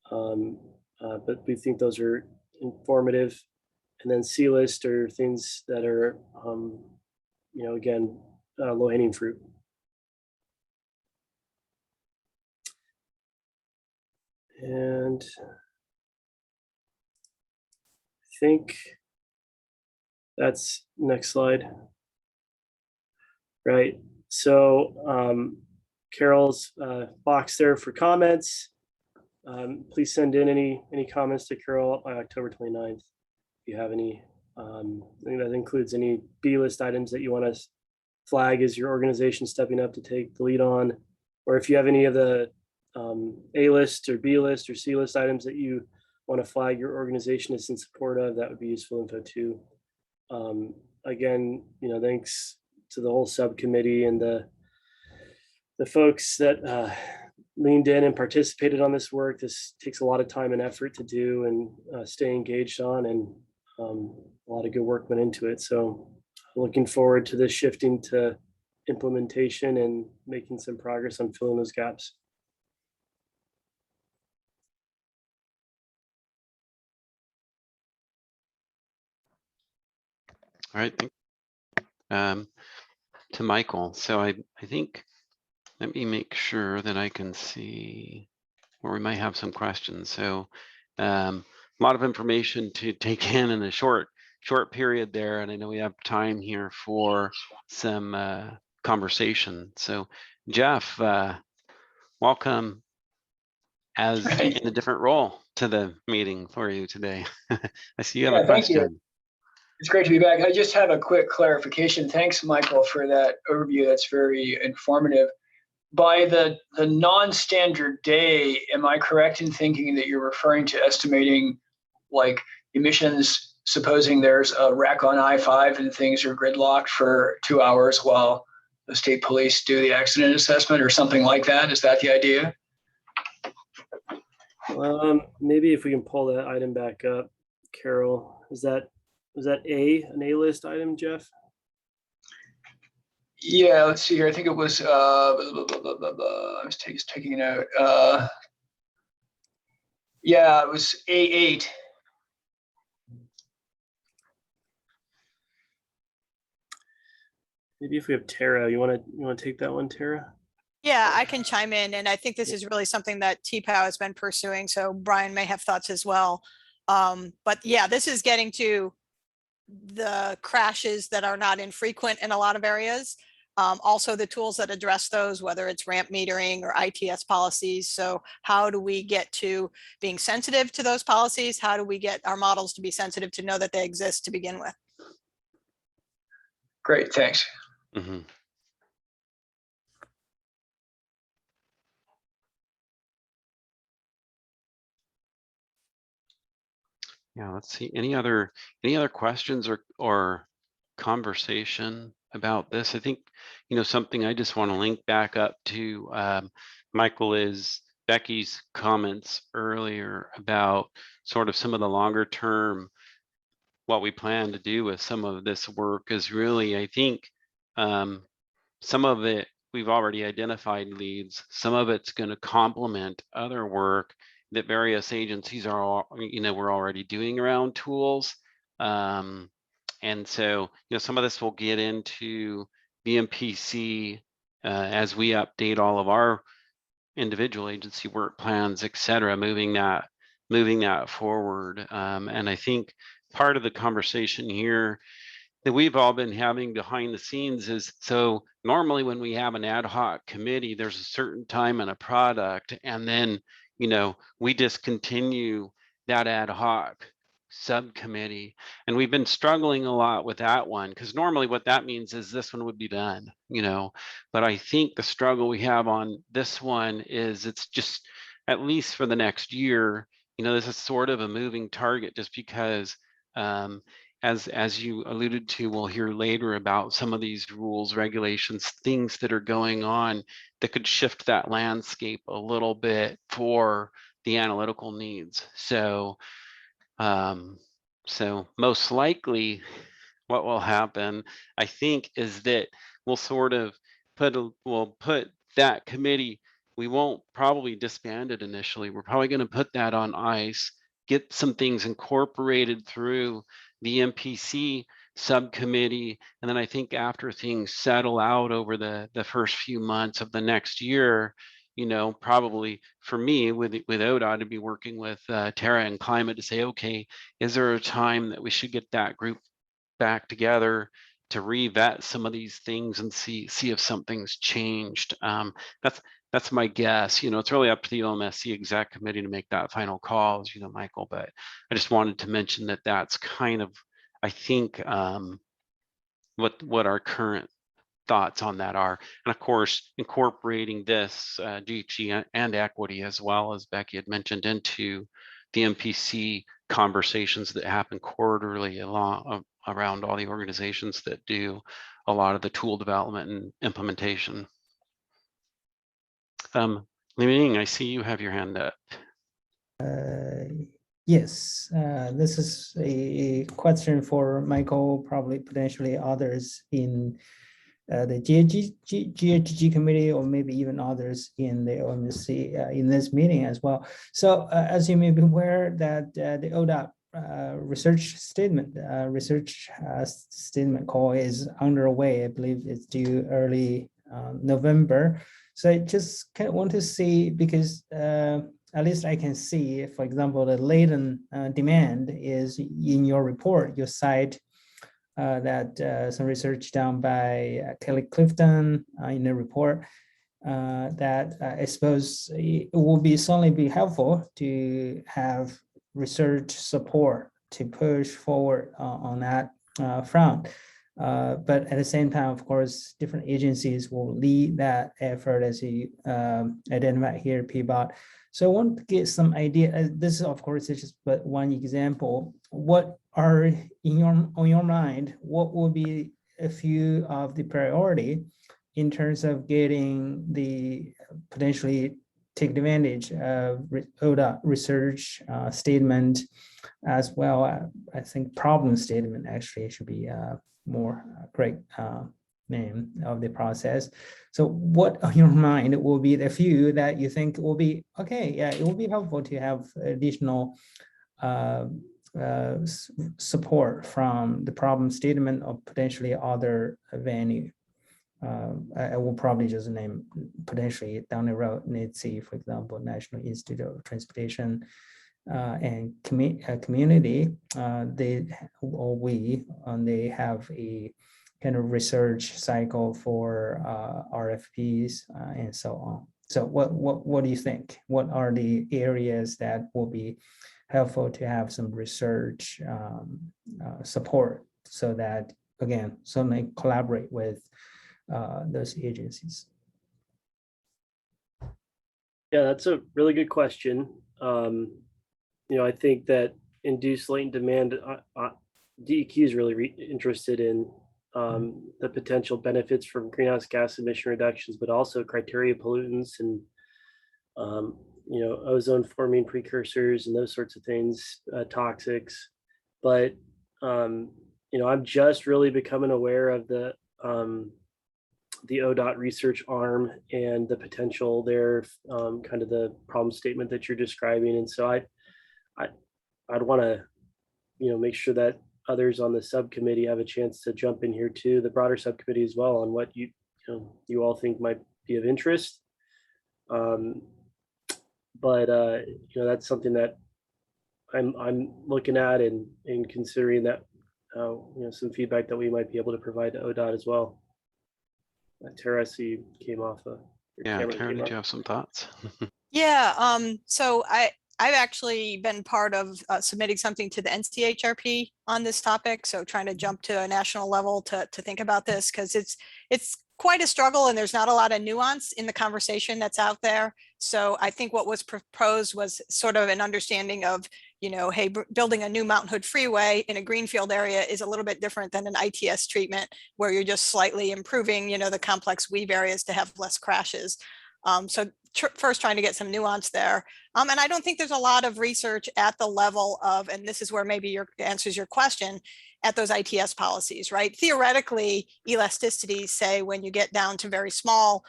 But we think those are informative. And then C list are things that are, again, low-hanging fruit. And I think that's next slide. Right. So Carol's box there for comments. Please send in any comments to Carol by October 29th. If you have any, I think that includes any B list items that you want to flag as your organization stepping up to take the lead on, or if you have any of the A list or B list or C list items that you want to flag your organization is in support of, that would be useful info too. Again, thanks to the whole subcommittee and the folks that leaned in and participated on this work. This takes a lot of time and effort to do and stay engaged on, and a lot of good work went into it. So looking forward to this shifting to implementation and making some progress on filling those gaps. All right, to Michael. So I think, let me make sure that I can see where we might have some questions. So a lot of information to take in a short period there, and I know we have time here for some conversation. So Jeff, welcome as in a different role to the meeting for you today. I see you have a question. Thank you. It's great to be back. I just have a quick clarification. Thanks, Michael, for that overview. That's very informative. By the non-standard day, am I correct in thinking that you're referring to estimating like emissions, supposing there's a wreck on I-5 and things are gridlocked for 2 hours while the state police do the accident assessment or something like that? Is that the idea? Maybe if we can pull that item back up, Carol, was that an A list item, Jeff? Yeah, let's see here. I think it was, blah, blah, blah. I was taking it out. Yeah, it was A8. Maybe if we have Tara, you want to take that one, Tara? Yeah, I can chime in, and I think this is really something that TPOW has been pursuing, so Brian may have thoughts as well. But yeah, this is getting to the crashes that are not infrequent in a lot of areas. Also the tools that address those, whether it's ramp metering or ITS policies. So how do we get to being sensitive to those policies? How do we get our models to be sensitive to know that they exist to begin with? Great, thanks. Mhm. Yeah, let's see. Any other questions or conversation about this? I think, something I just want to link back up to Michael is Becky's comments earlier about sort of some of the longer term, what we plan to do with some of this work is really, I think, some of it we've already identified leads. Some of it's going to complement other work that various agencies are, we're already doing around tools. And so, some of this will get into the MPC as we update all of our individual agency work plans, et cetera, moving that forward. And I think part of the conversation here that we've all been having behind the scenes is, so normally when we have an ad hoc committee, there's a certain time and a product, and then, we discontinue that ad hoc subcommittee. And we've been struggling a lot with that one, because normally what that means is this one would be done, but I think the struggle we have on this one is it's just, at least for the next year, this is sort of a moving target, just because as you alluded to, we'll hear later about some of these rules, regulations, things that are going on that could shift that landscape a little bit for the analytical needs. So, so most likely what will happen, I think, is that we'll sort of we'll put that committee, we won't probably disband it initially. We're probably going to put that on ice, get some things incorporated through the MPC subcommittee. And then I think after things settle out over the first few months of the next year, probably for me with ODOT to be working with Tara and Climate to say, okay, is there a time that we should get that group back together to revet some of these things and see if something's changed? That's my guess. It's really up to the OMSC exec committee to make that final call, as Michael, but I just wanted to mention that that's kind of, I think, what our current thoughts on that are. And of course, incorporating this GHG and equity, as well as Becky had mentioned, into the MPC conversations that happen quarterly around all the organizations that do a lot of the tool development and implementation. Ling, I see you have your hand up. Yes, this is a question for Michael, probably potentially others in the GHG committee, or maybe even others in the OMSC in this meeting as well. So as you may be aware, that the ODOT research statement call is underway. I believe it's due early November. So I just kind of want to see, because at least I can see, for example, the latent demand is in your report. You cite that some research done by Kelly Clifton in the report that I suppose it will certainly be helpful to have research support to push forward on that front. But at the same time, of course, different agencies will lead that effort, as you identified here, PBOT. So I want to get some idea. This, of course, is just but one example. What are on your mind? What will be a few of the priority in terms of getting the potentially take advantage of ODOT research statement as well. I think problem statement actually should be more great name of the process. So what on your mind will be the few that you think will be, okay, yeah, it will be helpful to have additional support from the problem statement or potentially other venue. I will probably just name potentially down the road, NITSE, for example, National Institute of Transportation and community, they have a kind of research cycle for RFPs and so on. So what do you think? What are the areas that will be helpful to have some research support so that, again, they collaborate with those agencies? Yeah, that's a really good question. I think that induced latent demand, DEQ is really interested in the potential benefits from greenhouse gas emission reductions, but also criteria pollutants and ozone forming precursors and those sorts of things, toxics. But I'm just really becoming aware of the ODOT research arm and the potential there, kind of the problem statement that you're describing. And so I'd want to, make sure that others on the subcommittee have a chance to jump in here too, the broader subcommittee as well, on what you all think might be of interest. But that's something that I'm looking at and considering that, some feedback that we might be able to provide to ODOT as well. Tara, I see you came off. Yeah, Tara, did you have some thoughts? Yeah, so I've actually been part of submitting something to the NCHRP on this topic. So trying to jump to a national level to think about this, because it's quite a struggle and there's not a lot of nuance in the conversation that's out there. So I think what was proposed was sort of an understanding of, hey, building a new Mountain Hood freeway in a greenfield area is a little bit different than an ITS treatment where you're just slightly improving, the complex weave areas to have less crashes. So first trying to get some nuance there. And I don't think there's a lot of research at the level of, and this is where maybe answers your question, at those ITS policies, right? Theoretically, elasticities say when you get down to very small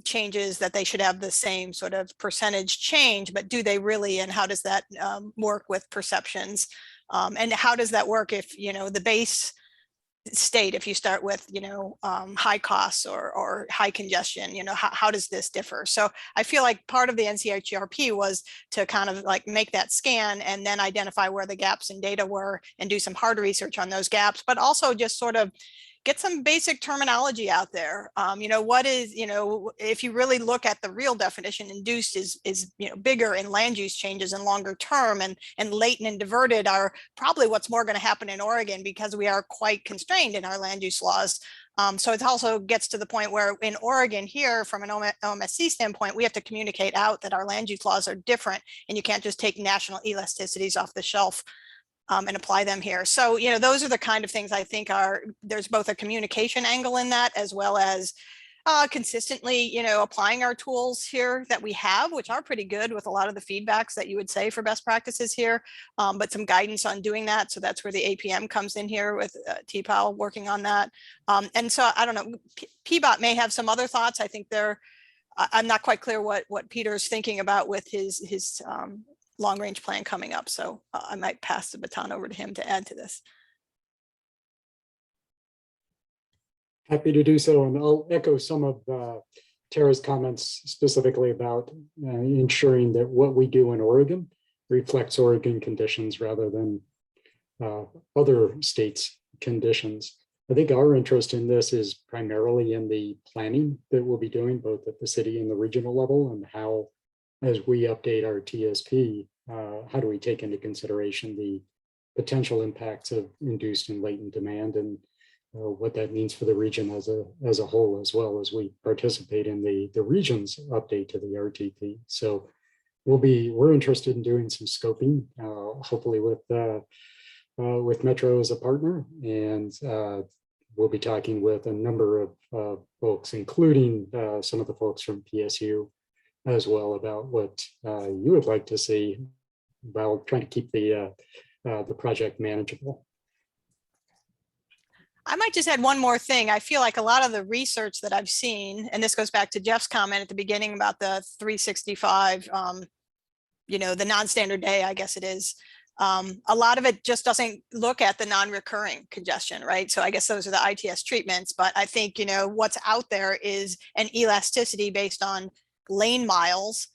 changes that they should have the same sort of percentage change, but do they really? And how does that work with perceptions? And how does that work if, the base state, if you start with, high costs or high congestion, how does this differ? So I feel like part of the NCHRP was to kind of like make that scan and then identify where the gaps in data were and do some hard research on those gaps, but also just sort of get some basic terminology out there. What is, if you really look at the real definition, induced is bigger in land use changes and longer term, and latent and diverted are probably what's more going to happen in Oregon because we are quite constrained in our land use laws. So it also gets to the point where in Oregon here, from an OMSC standpoint, we have to communicate out that our land use laws are different and you can't just take national elasticities off the shelf and apply them here. So, those are the kind of things I think there's both a communication angle in that, as well as consistently, applying our tools here that we have, which are pretty good with a lot of the feedbacks that you would say for best practices here, but some guidance on doing that. So that's where the APM comes in here with TPAL working on that. And so I don't know, PBOT may have some other thoughts. I think I'm not quite clear what Peter's thinking about with his long-range plan coming up. So I might pass the baton over to him to add to this. Happy to do so. And I'll echo some of Tara's comments specifically about ensuring that what we do in Oregon reflects Oregon conditions rather than other states' conditions. I think our interest in this is primarily in the planning that we'll be doing both at the city and the regional level, and how, as we update our TSP, how do we take into consideration the potential impacts of induced and latent demand, and what that means for the region as a whole, as well as we participate in the region's update to the RTP. So we're interested in doing some scoping, hopefully with Metro as a partner, and we'll be talking with a number of folks, including some of the folks from PSU, as well about what you would like to see while trying to keep the project manageable. I might just add one more thing. I feel like a lot of the research that I've seen, and this goes back to Jeff's comment at the beginning about the 365, you know, the non-standard day, I guess it is. A lot of it just doesn't look at the non-recurring congestion, right? So I guess those are the ITS treatments, but I think, you know, what's out there is an elasticity based on lane miles,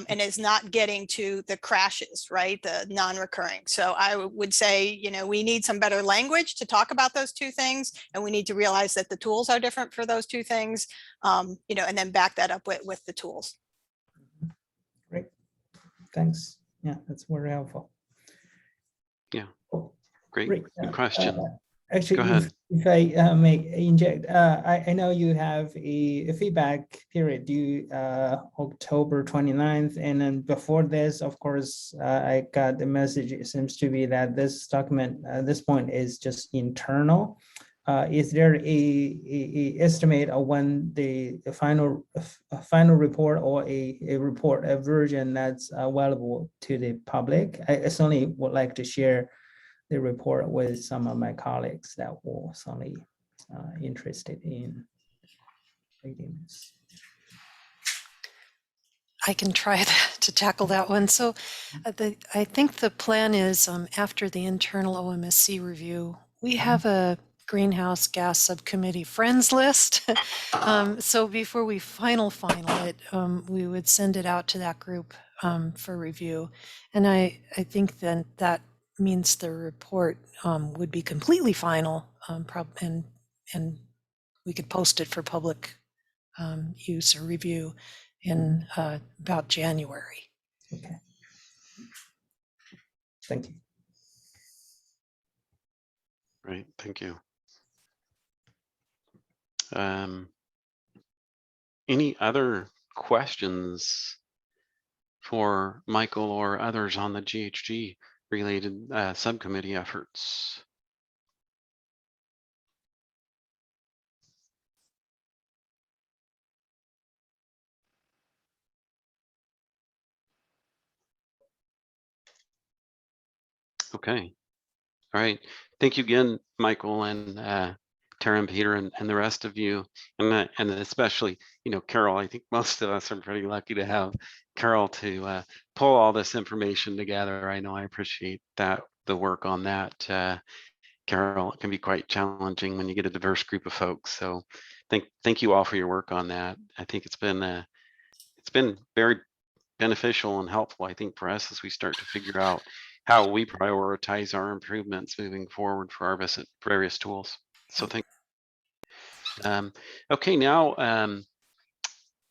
and is not getting to the crashes, right? The non-recurring. So I would say, you know, we need some better language to talk about those two things. And we need to realize that the tools are different for those two things, you know, and then back that up with the tools. Great, thanks. Yeah, that's very helpful. Yeah, Oh, great, great. good question. Actually, Go ahead. if I may inject, I know you have a feedback period due October 29th. And then before this, of course, I got the message. It seems to be that this document at this point is just internal. Is there a estimate of when the final report or a report, a version that's available to the public? I certainly would like to share the report with some of my colleagues that were certainly interested in reading this. I can try to tackle that one. So I think the plan is after the internal OMSC review, we have a greenhouse gas subcommittee friends list. So before we final it, we would send it out to that group for review. And I think then that means the report would be completely final, and we could post it for public use or review in about January. Okay. Thank you. Right, thank you. Any other questions for Michael or others on the GHG related subcommittee efforts? Okay, all right. Thank you again, Michael and Tara and Peter and the rest of you, and especially, you know, Carol. I think most of us are pretty lucky to have Carol to pull all this information together. I know I appreciate that, the work on that. Carol, it can be quite challenging when you get a diverse group of folks. So thank you all for your work on that. I think it's been very beneficial and helpful, I think, for us as we start to figure out how we prioritize our improvements moving forward for our various tools. So thank you. Okay, now,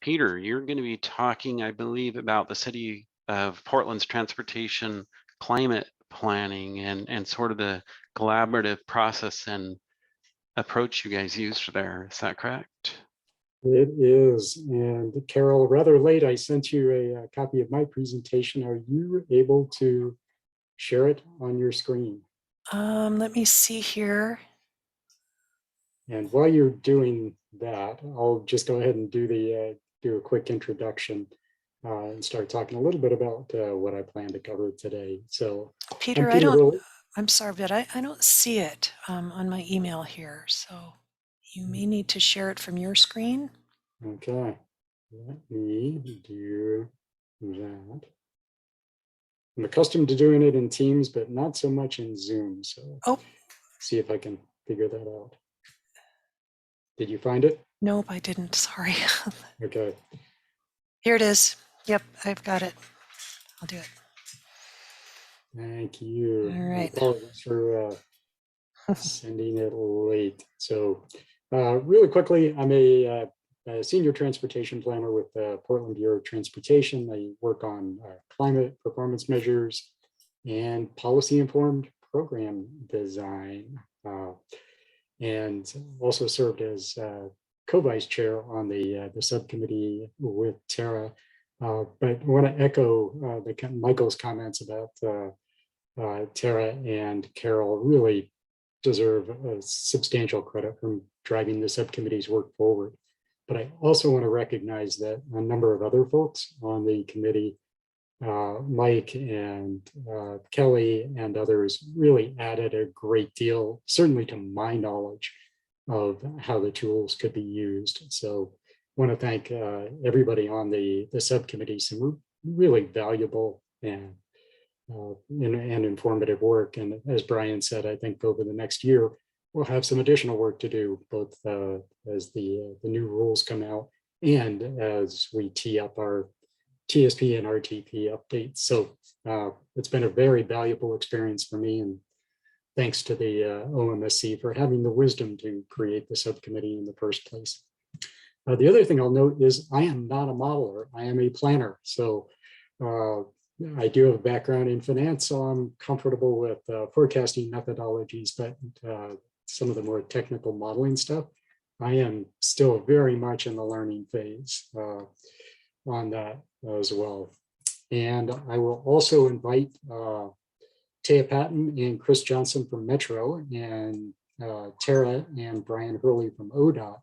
Peter, you're going to be talking, I believe, about the city of Portland's transportation climate planning and sort of the collaborative process and approach you guys used there. Is that correct? It is. And Carol, rather late, I sent you a copy of my presentation. Are you able to share it on your screen? Let me see here. And while you're doing that, I'll just go ahead and do a quick introduction and start talking a little bit about what I plan to cover today. So, Peter, I'm sorry, but I don't see it on my email here. So you may need to share it from your screen. Okay, let me do that. I'm accustomed to doing it in Teams, but not so much in Zoom. So see if I can figure that out. Did you find it? Nope, I didn't. Sorry. Okay. Here it is. Yep, I've got it. I'll do it. Thank you. All right. Apologies for sending it late. So really quickly, I'm a senior transportation planner with the Portland Bureau of Transportation. I work on climate performance measures and policy-informed program design, and also served as co-vice chair on the subcommittee with Tara. But I want to echo Michael's comments about Tara and Carol. Really deserve substantial credit from driving the subcommittee's work forward. But I also want to recognize that a number of other folks on the committee, Mike and Kelly and others, really added a great deal, certainly to my knowledge of how the tools could be used. So I want to thank everybody on the subcommittee. Some really valuable and informative work. And as Brian said, I think over the next year, we'll have some additional work to do, both as the new rules come out and as we tee up our TSP and RTP updates. So it's been a very valuable experience for me, and thanks to the OMSC for having the wisdom to create the subcommittee in the first place. The other thing I'll note is I am not a modeler, I am a planner. So I do have a background in finance, so I'm comfortable with forecasting methodologies, but some of the more technical modeling stuff, I am still very much in the learning phase on that as well. And I will also invite Taya Patton and Chris Johnson from Metro, and Tara and Brian Hurley from ODOT,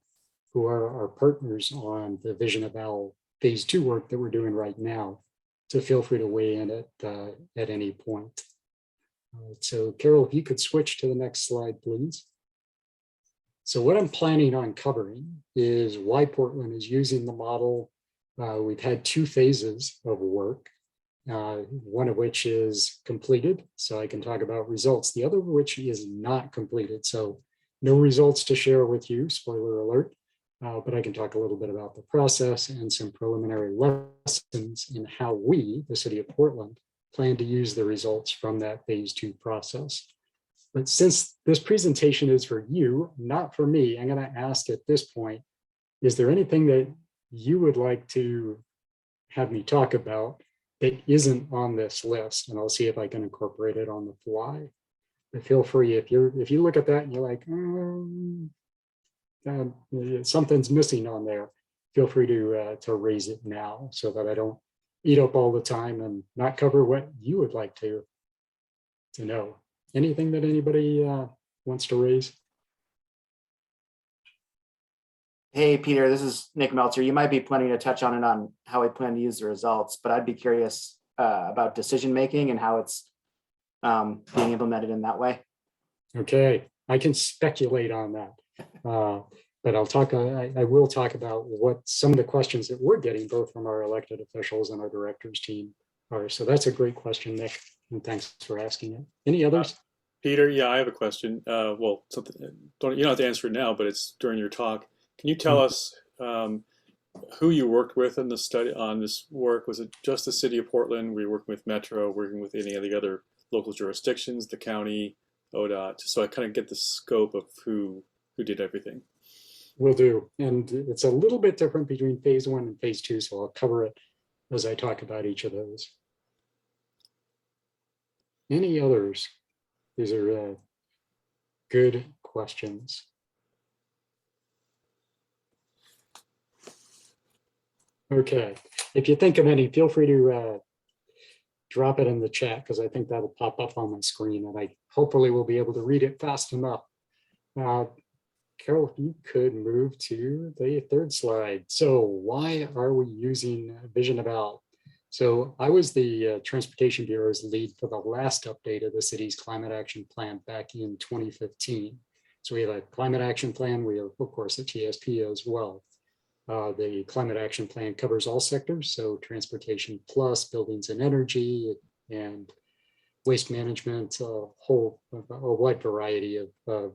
who are our partners on the Vision of Owl phase 2 work that we're doing right now, to feel free to weigh in at any point. So Carol, if you could switch to the next slide, please. So what I'm planning on covering is why Portland is using the model. We've had 2 phases of work, one of which is completed, so I can talk about results. The other of which is not completed, so no results to share with you, spoiler alert, but I can talk a little bit about the process and some preliminary lessons in how we, the city of Portland, plan to use the results from that phase 2 process. But since this presentation is for you, not for me, I'm going to ask at this point, is there anything that you would like to have me talk about that isn't on this list? And I'll see if I can incorporate it on the fly. But feel free, if you look at that and you're like, something's missing on there, feel free to raise it now so that I don't eat up all the time and not cover what you would like to know. Anything that anybody wants to raise? Hey, Peter, this is Nick Meltzer. You might be planning to touch on it on how we plan to use the results, but I'd be curious about decision-making and how it's being implemented in that way. Okay, I can speculate on that, but I will talk about what some of the questions that we're getting both from our elected officials and our directors team are. So that's a great question, Nick, and thanks for asking it. Any others? Peter, yeah, I have a question. Well, something you don't have to answer it now, but it's during your talk. Can you tell us who you worked with in the study on this work? Was it just the city of Portland? Were you working with Metro, working with any of the other local jurisdictions, the county, ODOT, just so I kind of get the scope of who did everything? Will do. And it's a little bit different between phase 1 and phase 2, so I'll cover it as I talk about each of those. Any others? These are good questions. Okay, if you think of any, feel free to drop it in the chat, because I think that'll pop up on my screen and I hopefully will be able to read it fast enough. Carol, if you could move to the 3rd slide. So why are we using Vision of Owl? So I was the Transportation Bureau's lead for the last update of the city's climate action plan back in 2015. So we have a climate action plan. We have, of course, a TSP as well. The climate action plan covers all sectors, so transportation plus buildings and energy and waste management, a wide variety of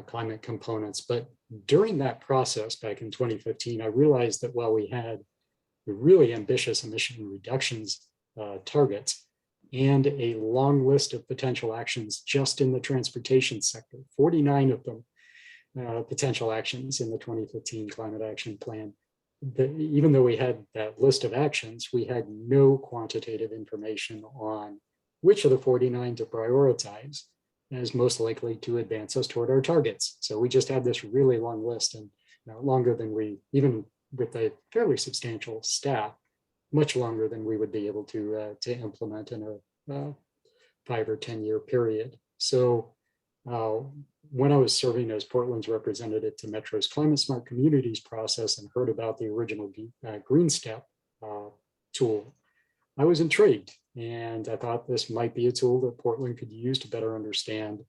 climate components. But during that process back in 2015, I realized that while we had really ambitious emission reductions targets and a long list of potential actions just in the transportation sector, 49 of them, potential actions in the 2015 climate action plan. Even though we had that list of actions, we had no quantitative information on which of the 49 to prioritize as most likely to advance us toward our targets. So we just had this really long list, and longer than we, even with a fairly substantial staff, much longer than we would be able to implement in a 5 or 10 year period. So when I was serving as Portland's representative to Metro's Climate Smart Communities process and heard about the original Green Step tool, I was intrigued, and I thought this might be a tool that Portland could use to better understand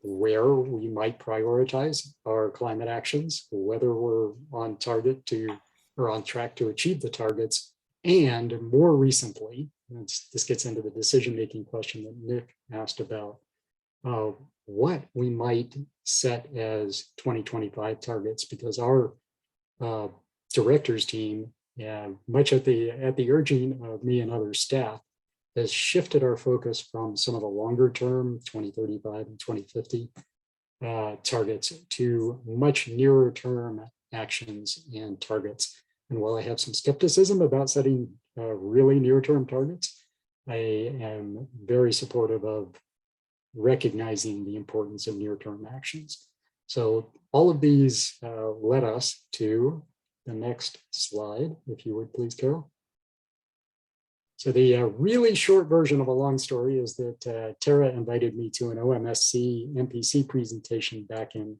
where we might prioritize our climate actions, whether we're on target to or on track to achieve the targets, and more recently, this gets into the decision-making question that Nick asked about, what we might set as 2025 targets, because our directors team, much at the urging of me and other staff, has shifted our focus from some of the longer term 2035 and 2050 targets to much nearer term actions and targets. And while I have some skepticism about setting really near term targets, I am very supportive of recognizing the importance of near term actions. So all of these led us to the next slide, if you would please, Carol. So the really short version of a long story is that Tara invited me to an OMSC MPC presentation back in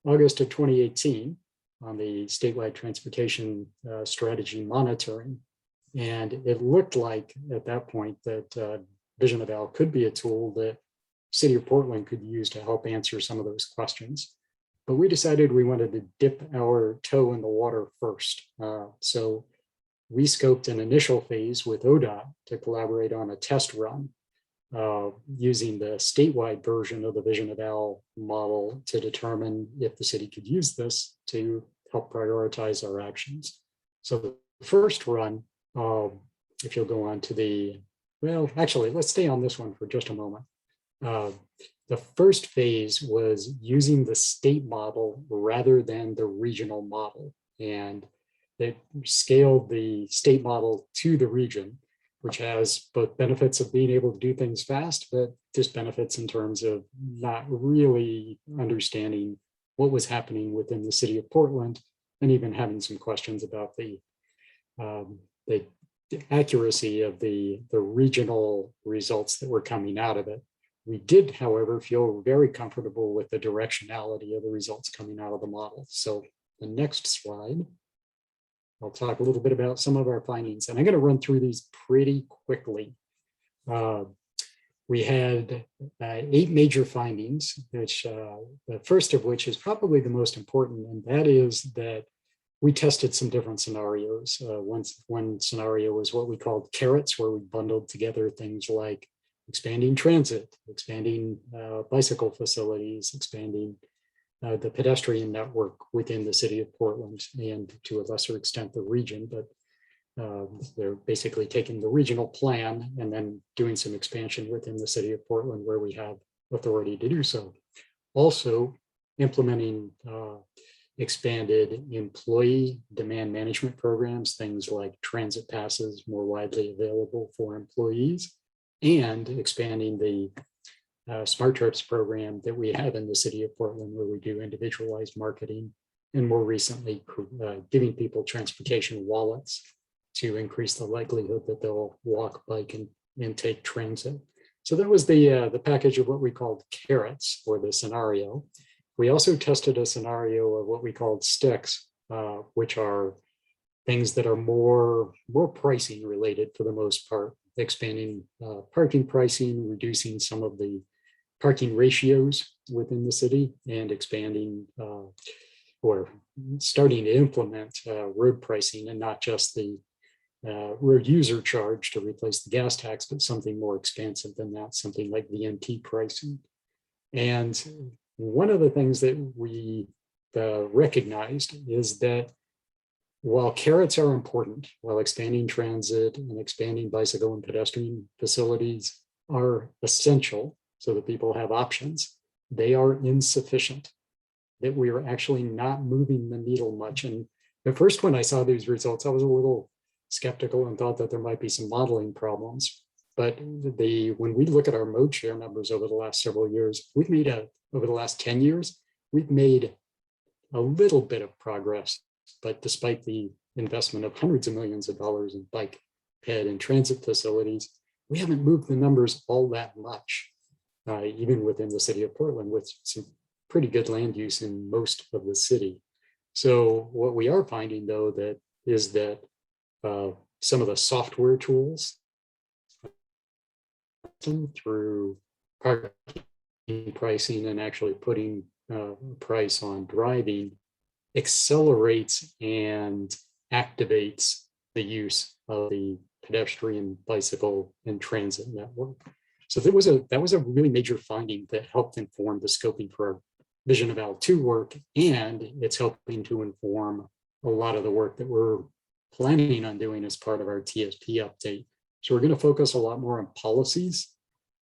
August of 2018 on the statewide transportation strategy monitoring. And it looked like at that point that Vision of Al could be a tool that City of Portland could use to help answer some of those questions. But we decided we wanted to dip our toe in the water first. So we scoped an initial phase with ODOT to collaborate on a test run using the statewide version of the Vision of Al model to determine if the city could use this to help prioritize our actions. So the first run, if you'll go on to the, well, actually, let's stay on this one for just a moment. The first phase was using the state model rather than the regional model. And they scaled the state model to the region, which has both benefits of being able to do things fast, but disbenefits in terms of not really understanding what was happening within the city of Portland, and even having some questions about the accuracy of the regional results that were coming out of it. We did, however, feel very comfortable with the directionality of the results coming out of the model. So the next slide, I'll talk a little bit about some of our findings, and I'm going to run through these pretty quickly. We had 8 major findings, which the first of which is probably the most important, and that is that we tested some different scenarios. One scenario was what we called carrots, where we bundled together things like expanding transit, expanding bicycle facilities, expanding the pedestrian network within the city of Portland, and to a lesser extent the region, but they're basically taking the regional plan and then doing some expansion within the city of Portland where we have authority to do so. Also implementing expanded employee demand management programs, things like transit passes more widely available for employees, and expanding the Smart Trips program that we have in the city of Portland, where we do individualized marketing, and more recently giving people transportation wallets to increase the likelihood that they'll walk, bike, and take transit. So that was the package of what we called carrots, or the scenario. We also tested a scenario of what we called sticks, which are things that are more pricing related for the most part, expanding parking pricing, reducing some of the parking ratios within the city, and expanding or starting to implement road pricing, and not just the road user charge to replace the gas tax, but something more expansive than that, something like VMT pricing. And one of the things that we recognized is that while carrots are important, while expanding transit and expanding bicycle and pedestrian facilities are essential so that people have options, they are insufficient, that we are actually not moving the needle much. And at first, when I saw these results, I was a little skeptical and thought that there might be some modeling problems. But when we look at our mode share numbers over the last several years, we've made over the last 10 years, we've made a little bit of progress. But despite the investment of hundreds of millions of dollars in bike, ped, and transit facilities, we haven't moved the numbers all that much. even within the city of Portland, with some pretty good land use in most of the city. So what we are finding, though, that is that some of the software tools through parking pricing and actually putting price on driving accelerates and activates the use of the pedestrian, bicycle, and transit network. So that was a really major finding that helped inform the scoping for our Vision of L2 work, and it's helping to inform a lot of the work that we're planning on doing as part of our TSP update. So we're going to focus a lot more on policies.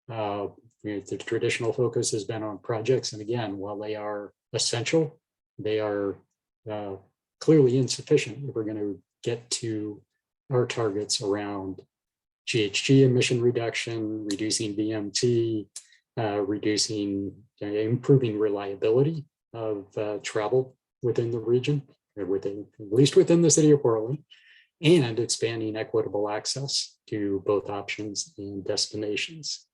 The traditional focus has been on projects, and again, while they are essential, they are clearly insufficient if we're going to get to our targets around GHG emission reduction, reducing VMT, improving reliability of travel within the region, or at least within the city of Portland, and expanding equitable access to both options and destinations.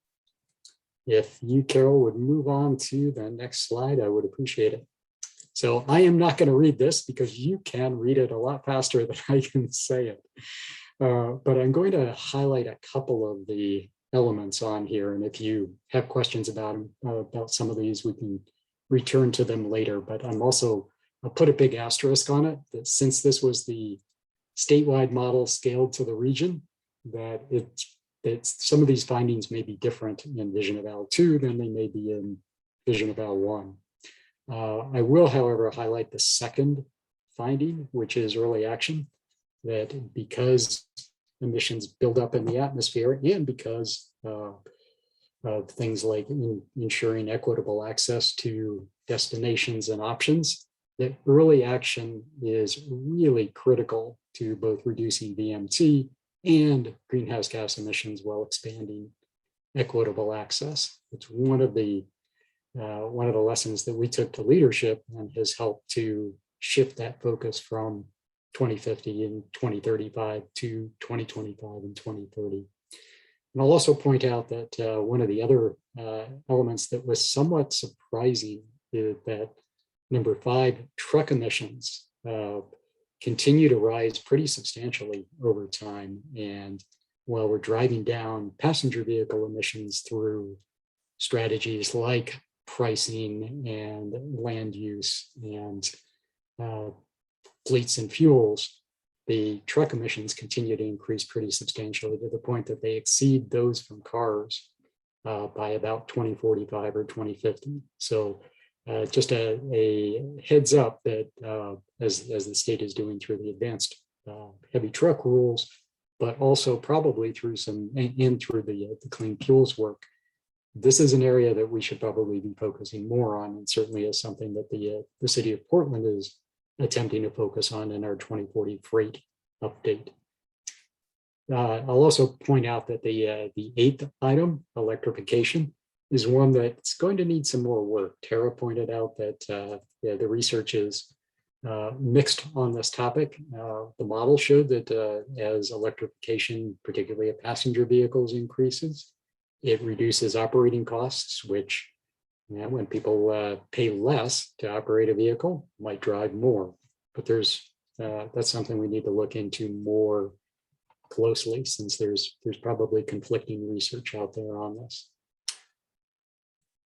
If you, Carol, would move on to the next slide, I would appreciate it. So I am not going to read this because you can read it a lot faster than I can say it. But I'm going to highlight a couple of the elements on here. And if you have questions about some of these, we can return to them later. But I'll put a big asterisk on it, that since this was the statewide model scaled to the region, that some of these findings may be different in Vision of L2 than they may be in Vision of L1. I will, however, highlight the second finding, which is early action, that because emissions build up in the atmosphere and because of things like ensuring equitable access to destinations and options, that early action is really critical to both reducing VMT and greenhouse gas emissions while expanding equitable access. It's one of the lessons that we took to leadership and has helped to shift that focus from 2050 and 2035 to 2025 and 2030. And I'll also point out that one of the other elements that was somewhat surprising is that number 5, truck emissions continue to rise pretty substantially over time. And while we're driving down passenger vehicle emissions through strategies like pricing and land use and fleets and fuels, the truck emissions continue to increase pretty substantially to the point that they exceed those from cars by about 2045 or 2050. So just a heads up that as the state is doing through the advanced heavy truck rules, but also probably through through the clean fuels work, this is an area that we should probably be focusing more on, and certainly is something that the city of Portland is attempting to focus on in our 2040 freight update. I'll also point out that the 8th item, electrification, is one that's going to need some more work. Tara pointed out that the research is mixed on this topic. The model showed that as electrification, particularly of passenger vehicles, increases, it reduces operating costs, which when people pay less to operate a vehicle, might drive more. But that's something we need to look into more closely, since there's probably conflicting research out there on this.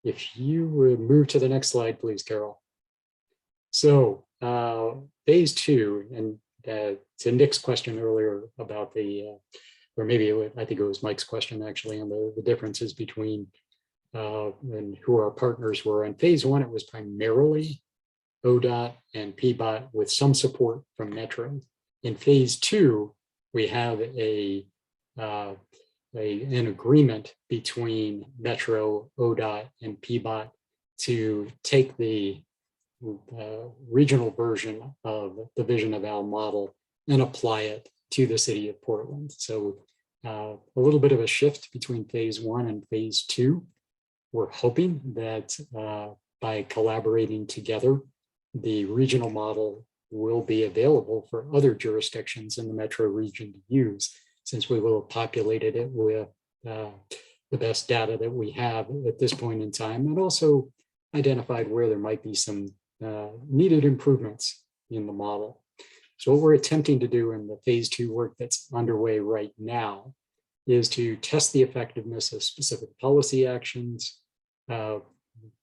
If you would move to the next slide, please, Carol. So phase 2, and to Nick's question earlier about or maybe I think it was Mike's question actually, on the differences between and who our partners were. In phase 1, it was primarily ODOT and PBOT with some support from Metro. In phase 2, we have an agreement between Metro, ODOT, and PBOT to take the regional version of the Vision of Al model and apply it to the city of Portland. So a little bit of a shift between phase 1 and phase 2. We're hoping that by collaborating together, the regional model will be available for other jurisdictions in the metro region to use, since we will have populated it with the best data that we have at this point in time, and also identified where there might be some needed improvements in the model. So what we're attempting to do in the phase 2 work that's underway right now is to test the effectiveness of specific policy actions.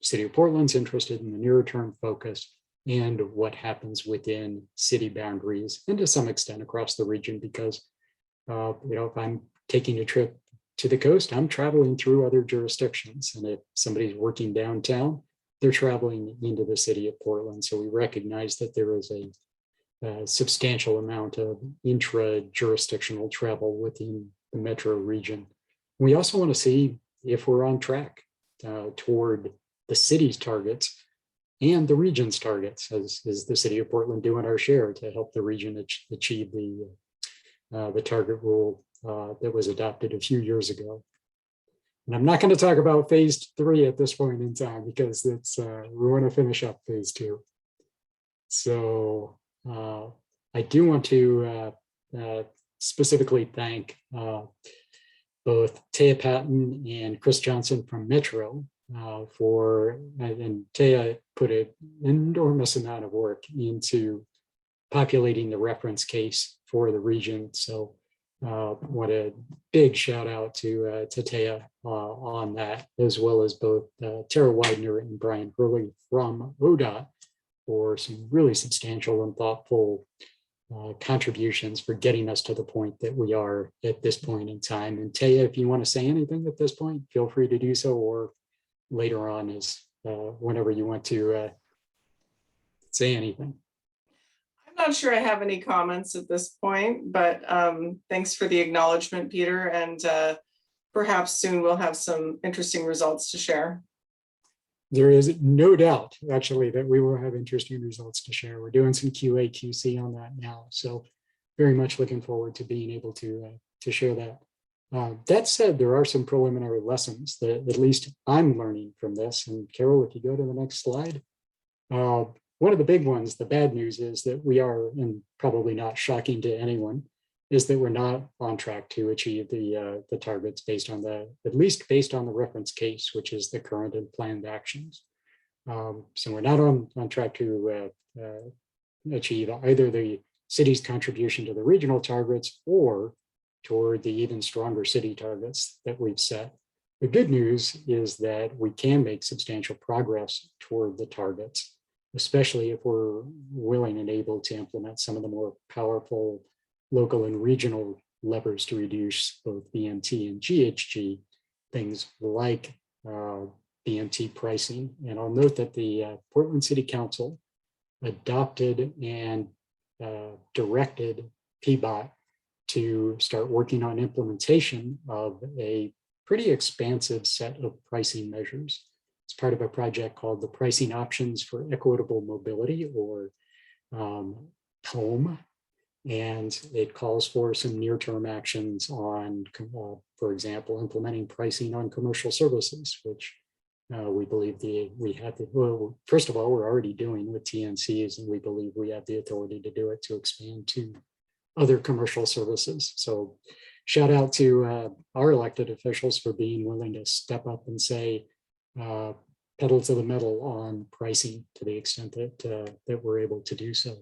City of Portland's interested in the nearer term focus and what happens within city boundaries and to some extent across the region, because if I'm taking a trip to the coast, I'm traveling through other jurisdictions, and if somebody's working downtown, they're traveling into the city of Portland. So we recognize that there is a substantial amount of intra-jurisdictional travel within the metro region. We also want to see if we're on track toward the city's targets and the region's targets, as the city of Portland doing our share to help the region achieve the target rule that was adopted a few years ago. And I'm not going to talk about phase 3 at this point in time, because it's we want to finish up phase 2. So I do want to specifically thank both Taya Patton and Chris Johnson from Metro and Taya put an enormous amount of work into populating the reference case for the region. So what a big shout out to Taya on that, as well as both Tara Widener and Brian Hurley from ODOT for some really substantial and thoughtful contributions for getting us to the point that we are at this point in time. And Taya, if you want to say anything at this point, feel free to do so, or later on is whenever you want to say anything. I'm not sure I have any comments at this point, but thanks for the acknowledgement, Peter, and perhaps soon we'll have some interesting results to share. There is no doubt, actually, that we will have interesting results to share. We're doing some QA, QC on that now, so very much looking forward to being able to share that. That said, there are some preliminary lessons that at least I'm learning from this. And Carol, if you go to the next slide, one of the big ones, the bad news is that we are, and probably not shocking to anyone, is that we're not on track to achieve the targets at least based on the reference case, which is the current and planned actions. So we're not on track to achieve either the city's contribution to the regional targets or toward the even stronger city targets that we've set. The good news is that we can make substantial progress toward the targets, especially if we're willing and able to implement some of the more powerful local and regional levers to reduce both BMT and GHG, things like BMT pricing. And I'll note that the Portland City Council adopted and directed PBOT to start working on implementation of a pretty expansive set of pricing measures. It's part of a project called the Pricing Options for Equitable Mobility, or POEM. And it calls for some near-term actions on, for example, implementing pricing on commercial services, which we believe well, first of all, we're already doing with TNCs, and we believe we have the authority to do it to expand to other commercial services. So shout out to our elected officials for being willing to step up and say pedal to the metal on pricing to the extent that we're able to do so.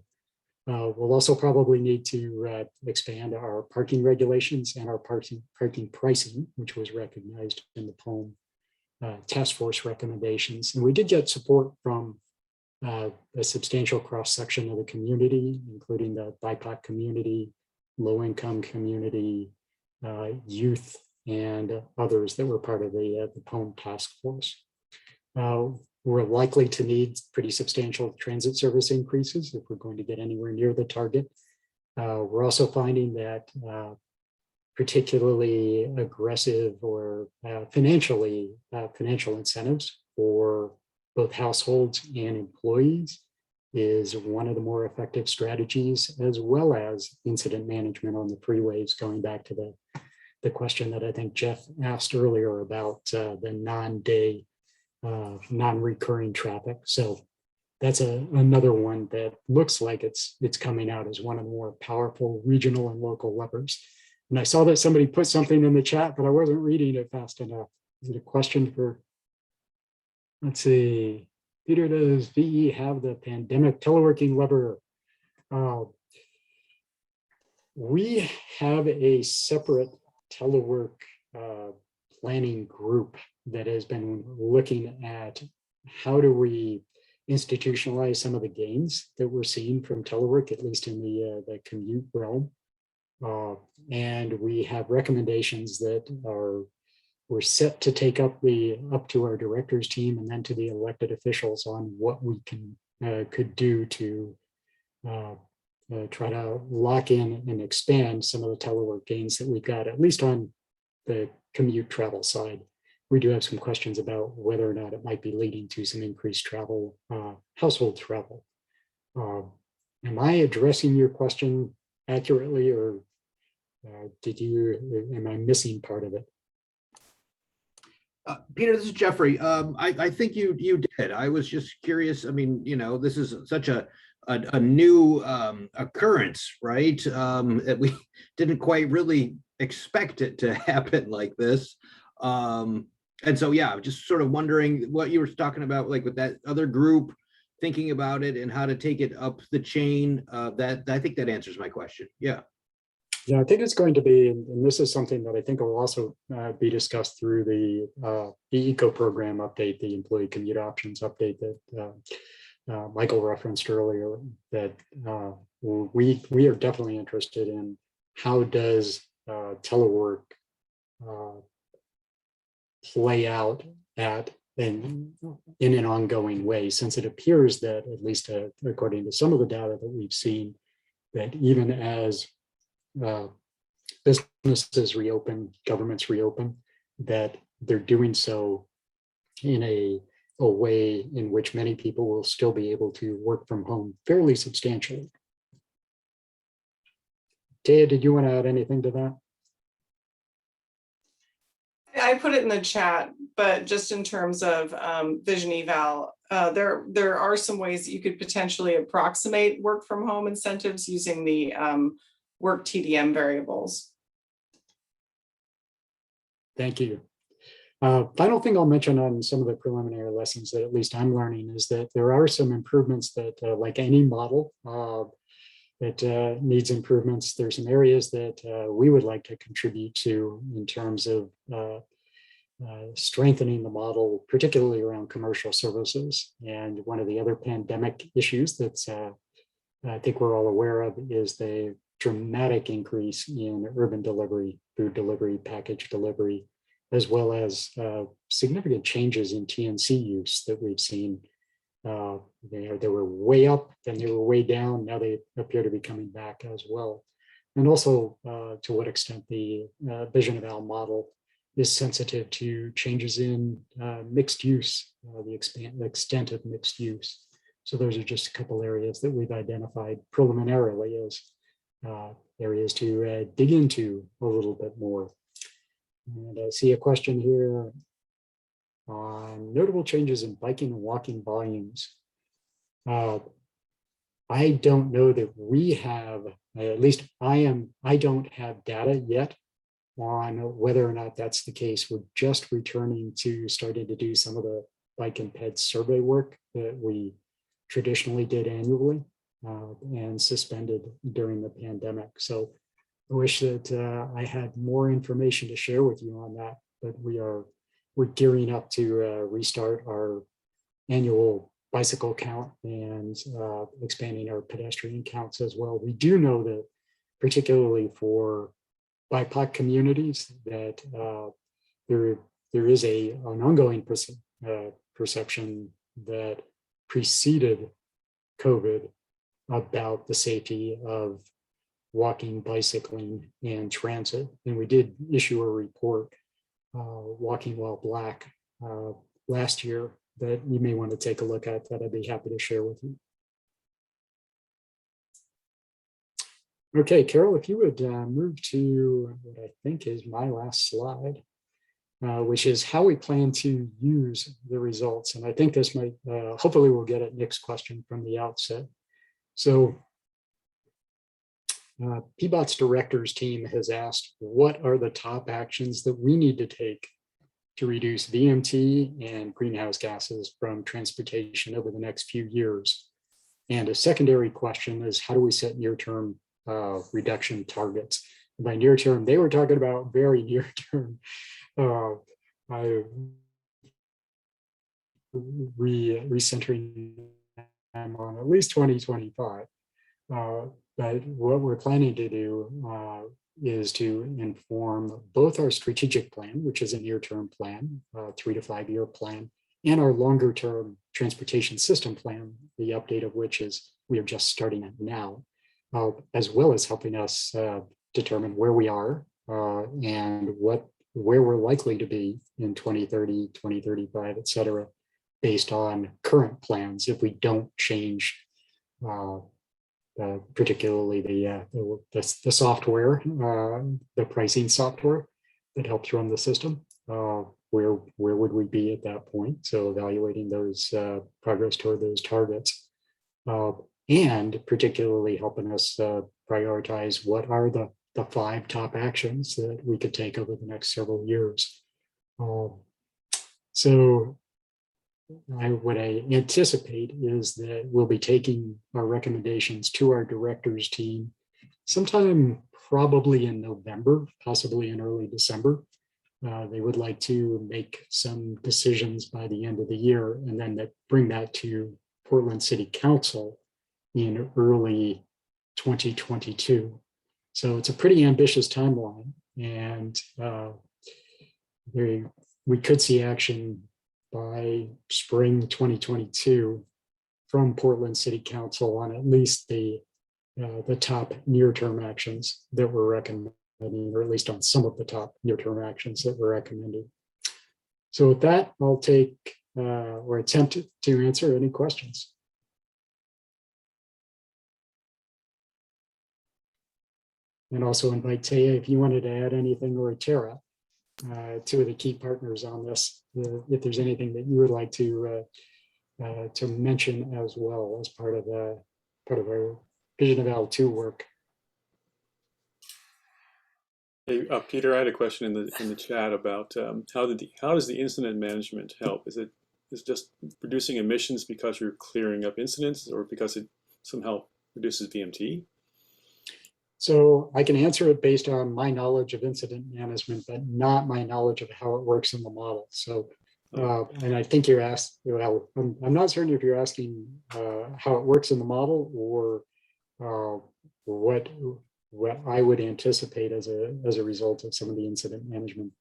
We'll also probably need to expand our parking regulations and our parking pricing, which was recognized in the POEM task force recommendations. And we did get support from a substantial cross-section of the community, including the BIPOC community, low-income community, youth, and others that were part of the POEM task force. We're likely to need pretty substantial transit service increases if we're going to get anywhere near the target. We're also finding that particularly aggressive or financial incentives for both households and employees is one of the more effective strategies, as well as incident management on the freeways, going back to the question that I think Jeff asked earlier about the non-day, non-recurring traffic. So that's another one that looks like it's coming out as one of the more powerful regional and local levers. And I saw that somebody put something in the chat, but I wasn't reading it fast enough. Is it a question for, let's see, Peter, does VE have the pandemic teleworking lever? We have a separate telework planning group that has been looking at how do we institutionalize some of the gains that we're seeing from telework, at least in the commute realm. And we have recommendations that we're set to take up to our directors team and then to the elected officials on what we could do to try to lock in and expand some of the telework gains that we've got, at least on the commute travel side. We do have some questions about whether or not it might be leading to some increased travel, household travel. Am I addressing your question accurately, or am I missing part of it? Peter, this is Jeffrey. I think you did. I was just curious. I mean, you know, this is such a new occurrence, right? That we didn't quite really expect it to happen like this. And so, yeah, just sort of wondering what you were talking about, like with that other group, thinking about it and how to take it up the chain. That I think that answers my question. Yeah. Yeah, I think it's going to be, and this is something that I think will also be discussed through the ECO program update, the employee commute options update that Michael referenced earlier, that we are definitely interested in how does telework play out in an ongoing way, since it appears that, at least according to some of the data that we've seen, that even as businesses reopen, governments reopen, that they're doing so in a way in which many people will still be able to work from home fairly substantially. Taya, did you want to add anything to that? I put it in the chat, but just in terms of vision eval, there are some ways that you could potentially approximate work from home incentives using the work TDM variables. Thank you. Final thing I'll mention on some of the preliminary lessons that at least I'm learning is that there are some improvements that, like any model that needs improvements, there's some areas that we would like to contribute to in terms of strengthening the model, particularly around commercial services. And one of the other pandemic issues that's I think we're all aware of is the dramatic increase in urban delivery, food delivery, package delivery, as well as significant changes in TNC use that we've seen. They were way up, then they were way down. Now they appear to be coming back as well. And also to what extent the vision eval model is sensitive to changes in mixed use, the extent of mixed use. So those are just a couple areas that we've identified preliminarily as areas to dig into a little bit more. And I see a question here on notable changes in biking and walking volumes. I don't know that we have, at least I don't have data yet on whether or not that's the case. We're just returning to starting to do some of the bike and ped survey work that we traditionally did annually and suspended during the pandemic. So I wish that I had more information to share with you on that, but we're gearing up to restart our annual bicycle count and expanding our pedestrian counts as well. We do know that, particularly for BIPOC communities, that there is an ongoing perception that preceded COVID about the safety of walking, bicycling, and transit. And we did issue a report, Walking While Black, last year that you may want to take a look at, that I'd be happy to share with you. Okay, Carol, if you would move to what I think is my last slide, which is how we plan to use the results. And I think this might, hopefully we'll get at Nick's question from the outset. So PBOT's directors team has asked, what are the top actions that we need to take to reduce VMT and greenhouse gases from transportation over the next few years. And a secondary question is, how do we set near-term reduction targets? By near-term, they were talking about very near-term. Recentering them on at least 2025. But what we're planning to do is to inform both our strategic plan, which is a near-term plan, 3 to 5 year plan, and our longer-term transportation system plan, the update of which is we are just starting it now, as well as helping us determine where we are and where we're likely to be in 2030, 2035, et cetera, based on current plans if we don't change particularly the software, the pricing software that helps run the system. Where would we be at that point? So evaluating those progress toward those targets, and particularly helping us prioritize what are the 5 top actions that we could take over the next several years. So what I anticipate is that we'll be taking our recommendations to our directors team sometime probably in November, possibly in early December. They would like to make some decisions by the end of the year and then bring that to Portland City Council in early 2022. So it's a pretty ambitious timeline, and we could see action by spring 2022 from Portland City Council on at least the top near-term actions that we're recommending, or at least on some of the top near-term actions that we're recommending. So with that, I'll take or attempt to answer any questions. And also invite Taya if you wanted to add anything, or Tara, 2 of the key partners on this, if there's anything that you would like to mention as well as part of our Vision Eval 2 work. Hey, Peter, I had a question in the chat about how does the incident management help? Is it just reducing emissions because you're clearing up incidents, or because it somehow reduces VMT? So I can answer it based on my knowledge of incident management, but not my knowledge of how it works in the model. So, and I think you're asked, well, I'm not certain if you're asking how it works in the model, or what I would anticipate as a result of some of the incident management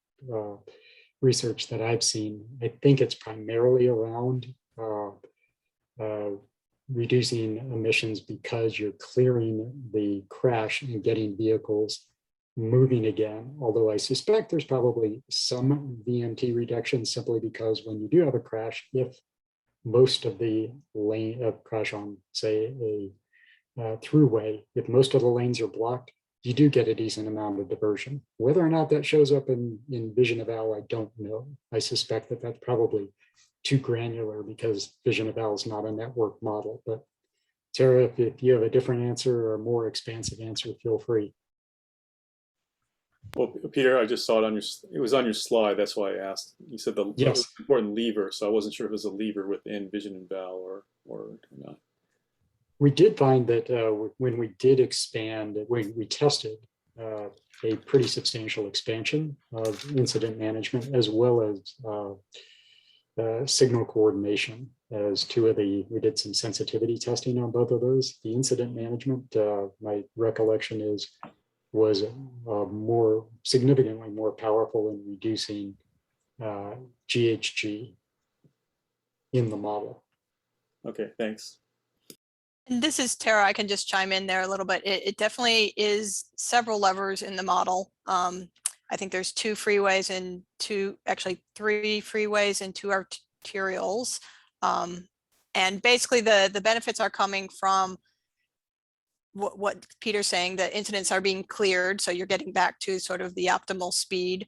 research that I've seen. I think it's primarily around reducing emissions because you're clearing the crash and getting vehicles moving again. Although I suspect there's probably some VMT reduction simply because when you do have a crash, if most of the lane crash on, say, a throughway, if most of the lanes are blocked, you do get a decent amount of diversion. Whether or not that shows up in Vision Eval, I don't know. I suspect that that's probably too granular because Vision Eval is not a network model. But Tara, if you have a different answer or a more expansive answer, feel free. Well, Peter, I just saw it it was on your slide. That's why I asked. You said the yes. important lever, so I wasn't sure if it was a lever within Vision Eval or not. We did find that when we did expand, when we tested a pretty substantial expansion of incident management, as well as signal coordination, as 2 of we did some sensitivity testing on both of those. The incident management, my recollection was significantly more powerful in reducing GHG in the model. Okay, thanks. And this is Tara. I can just chime in there a little bit. It definitely is several levers in the model. I think there's 2 freeways and 3 freeways and 2 arterials. And basically the benefits are coming from what Peter's saying, that incidents are being cleared. So you're getting back to sort of the optimal speed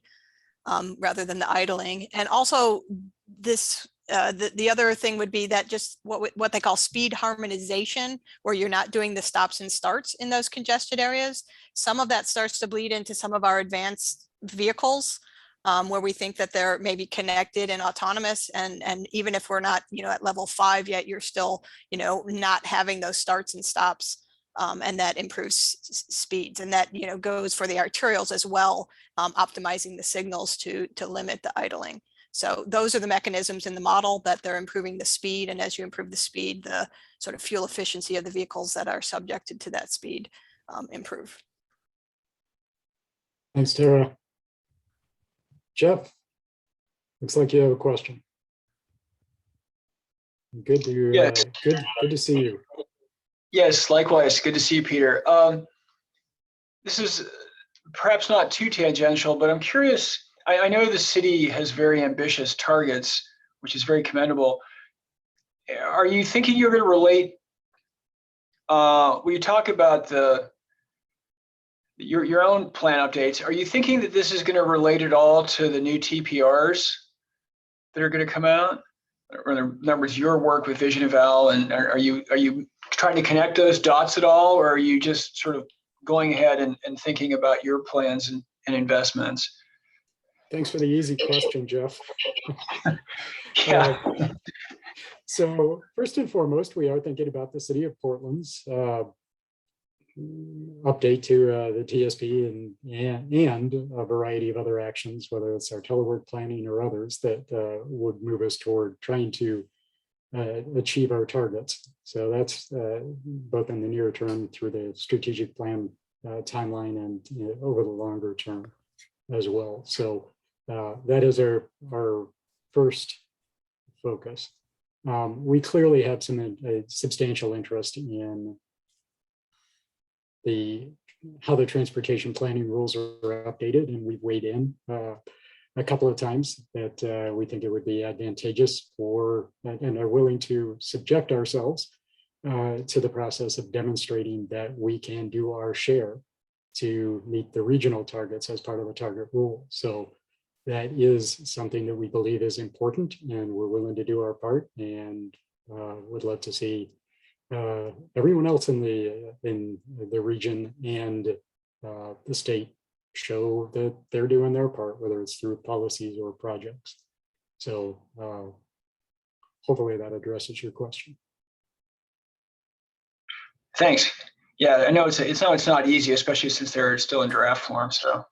rather than the idling. And also this, the other thing would be that just what they call speed harmonization, where you're not doing the stops and starts in those congested areas. Some of that starts to bleed into some of our advanced vehicles. where we think that they're maybe connected and autonomous. And even if we're not, at level 5 yet, you're still, not having those starts and stops. And that improves speeds, and that goes for the arterials as well, optimizing the signals to limit the idling. So those are the mechanisms in the model that they're improving the speed, and as you improve the speed, the sort of fuel efficiency of the vehicles that are subjected to that speed improve. Thanks, Tara. Jeff, looks like you have a question. Good to Yes. good to see you. Yes, likewise. Good to see you, Peter. This is perhaps not too tangential, but I'm curious. I know the city has very ambitious targets, which is very commendable. Are you thinking you're going to relate, when you talk about your own plan updates, are you thinking that this is going to relate at all to the new TPRs that are going to come out? Or in other words, your work with Vision Eval, and are you trying to connect those dots at all, or are you just sort of going ahead and thinking about your plans and investments? Thanks for the easy question, Jeff. Yeah. So first and foremost, we are thinking about the city of Portland's update to the TSP and a variety of other actions, whether it's our telework planning or others that would move us toward trying to achieve our targets. So that's both in the near term through the strategic plan timeline and over the longer term as well. So that is our first focus. We clearly have some substantial interest in how the transportation planning rules are updated, and we've weighed in a couple of times that we think it would be advantageous and are willing to subject ourselves to the process of demonstrating that we can do our share to meet the regional targets as part of the target rule. So that is something that we believe is important, and we're willing to do our part, and would love to see everyone else in the region and the state show that they're doing their part, whether it's through policies or projects. So hopefully that addresses your question. Thanks. Yeah, I know it's not easy, especially since they're still in draft form. So.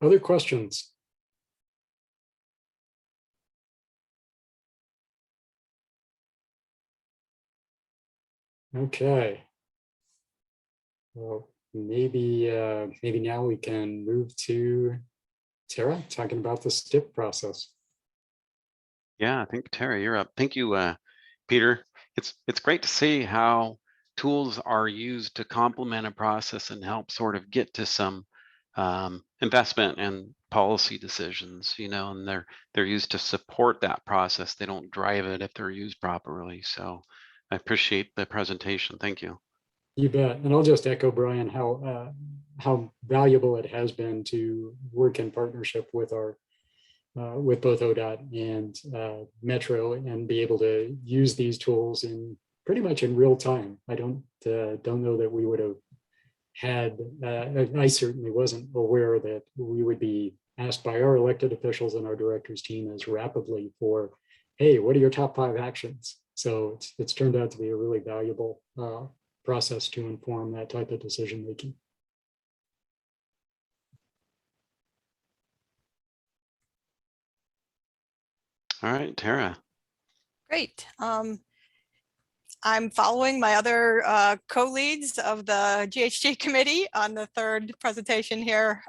Other questions? Okay. Well, maybe now we can move to Tara talking about the STIP process. Yeah, I think Tara, you're up. Thank you, Peter. It's great to see how tools are used to complement a process and help sort of get to some investment and policy decisions, and they're used to support that process. They don't drive it if they're used properly. So I appreciate the presentation. Thank you. You bet. And I'll just echo Brian how valuable it has been to work in partnership with with both ODOT and Metro, and be able to use these tools in pretty much in real time. I don't know that we would have had. I certainly wasn't aware that we would be asked by our elected officials and our directors team as rapidly for, hey, what are your top 5 actions? So it's turned out to be a really valuable process to inform that type of decision making. All right, Tara. Great. I'm following my other co-leads of the GHG committee on the third presentation here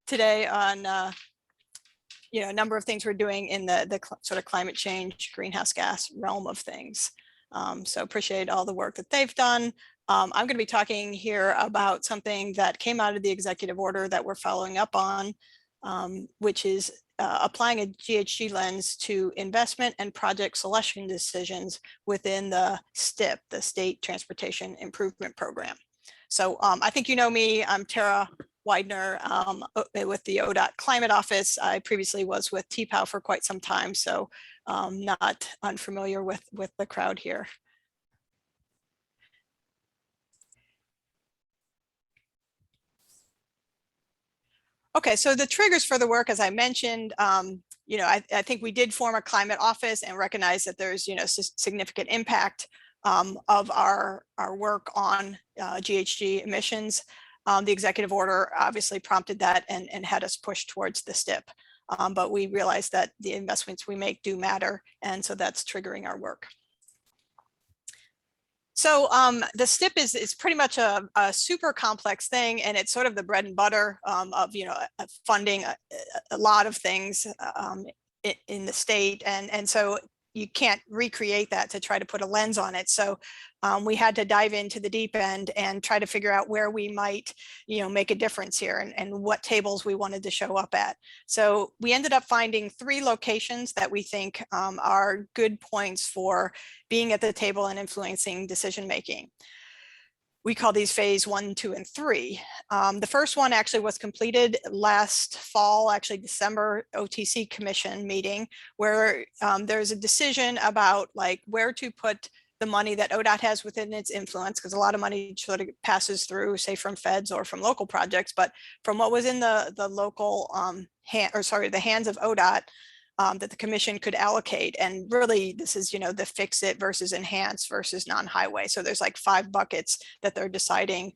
today on a number of things we're doing in the sort of climate change greenhouse gas realm of things. So appreciate all the work that they've done. I'm going to be talking here about something that came out of the executive order that we're following up on, which is applying a GHG lens to investment and project selection decisions within the STIP, the State Transportation Improvement Program. So I think you know me, I'm Tara Widener with the ODOT Climate Office. I previously was with TPOW for quite some time, so not unfamiliar with the crowd here. Okay, so the triggers for the work, as I mentioned, you know, I think we did form a climate office and recognize that there's, you know, significant impact of our work on GHG emissions. The executive order obviously prompted that and had us push towards the STIP. But we realized that the investments we make do matter, and so that's triggering our work. So the STIP is pretty much a super complex thing, and it's sort of the bread and butter of, you know, funding a lot of things in the state, and so you can't recreate that to try to put a lens on it. So we had to dive into the deep end and try to figure out where we might, you know, make a difference here, and what tables we wanted to show up at. So we ended up finding 3 locations that we think are good points for being at the table and influencing decision making. We call these phase 1, 2, and 3. The first one actually was completed last fall, actually December OTC Commission meeting, where there's a decision about like where to put the money that ODOT has within its influence, because a lot of money sort of passes through, say, from feds or from local projects, but from what was in the local the hands of ODOT, that the commission could allocate. And really, this is, you know, the fix it versus enhance versus non-highway. So there's like 5 buckets that they're deciding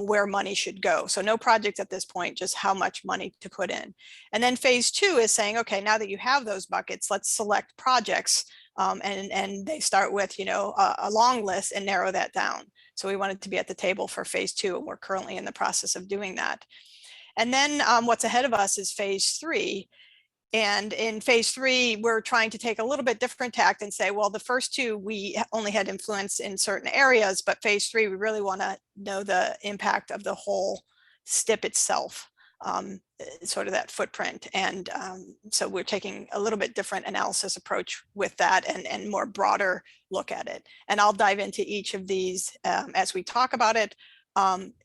where money should go. So no projects at this point, just how much money to put in. And then phase 2 is saying, okay, now that you have those buckets, let's select projects. And they start with, you know, a long list and narrow that down. So we wanted to be at the table for phase 2, and we're currently in the process of doing that. And then what's ahead of us is phase 3. And in phase 3, we're trying to take a little bit different tact and say, well, the first 2, we only had influence in certain areas, but phase 3, we really want to know the impact of the whole STIP itself, sort of that footprint. And so we're taking a little bit different analysis approach with that, and more broader look at it. And I'll dive into each of these as we talk about it.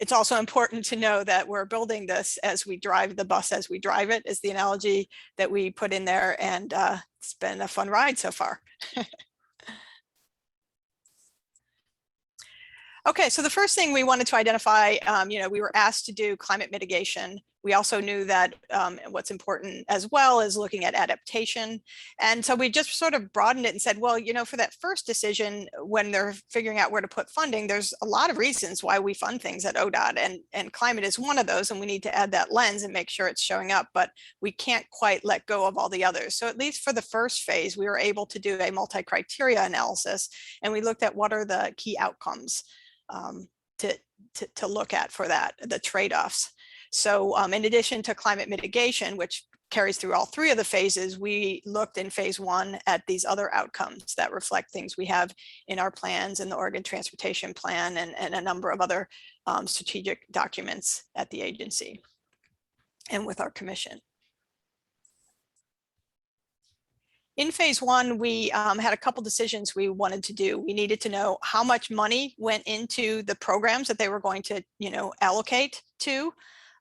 It's also important to know that we're building this as we drive the bus, as we drive it, is the analogy that we put in there. And it's been a fun ride so far. Okay, so the first thing we wanted to identify, you know, we were asked to do climate mitigation. We also knew that what's important as well is looking at adaptation. And so we just sort of broadened it and said, well, you know, for that first decision, when they're figuring out where to put funding, there's a lot of reasons why we fund things at ODOT, and climate is one of those, and we need to add that lens and make sure it's showing up, but we can't quite let go of all the others. So at least for the first phase, we were able to do a multi-criteria analysis, and we looked at what are the key outcomes to look at for that, the trade-offs. So in addition to climate mitigation, which carries through all 3 of the phases, we looked in phase 1 at these other outcomes that reflect things we have in our plans and the Oregon Transportation Plan, and a number of other strategic documents at the agency and with our commission. In phase 1, we had a couple decisions we wanted to do. We needed to know how much money went into the programs that they were going to, you know, allocate to.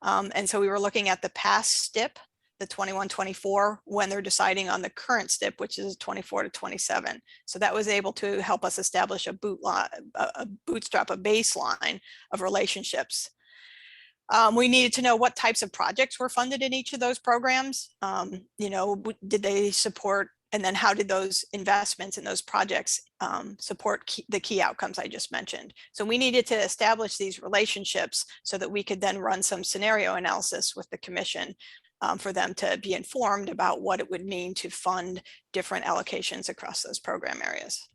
And so we were looking at the past STIP, the 21-24, when they're deciding on the current STIP, which is 24-27. So that was able to help us establish a bootstrap, a baseline of relationships. We needed to know what types of projects were funded in each of those programs. You know, did they support, and then how did those investments in those projects support the key outcomes I just mentioned? So we needed to establish these relationships so that we could then run some scenario analysis with the commission for them to be informed about what it would mean to fund different allocations across those program areas.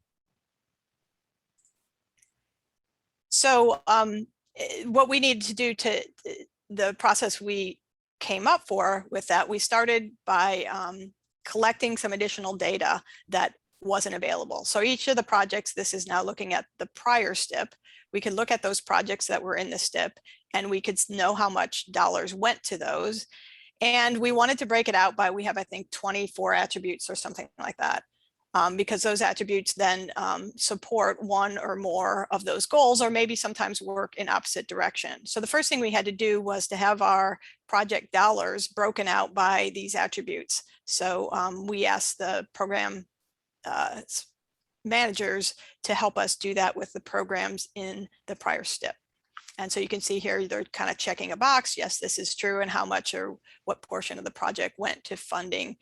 So what we needed to do to the process we came up for with that, we started by collecting some additional data that wasn't available. So each of the projects, this is now looking at the prior STIP, we could look at those projects that were in the STIP, and we could know how much dollars went to those. And we wanted to break it out by, we have, I think, 24 attributes or something like that. Because those attributes then support one or more of those goals, or maybe sometimes work in opposite direction. So the first thing we had to do was to have our project dollars broken out by these attributes. So we asked the program managers to help us do that with the programs in the prior STIP. And so you can see here, they're kind of checking a box. Yes, this is true. And how much or what portion of the project went to funding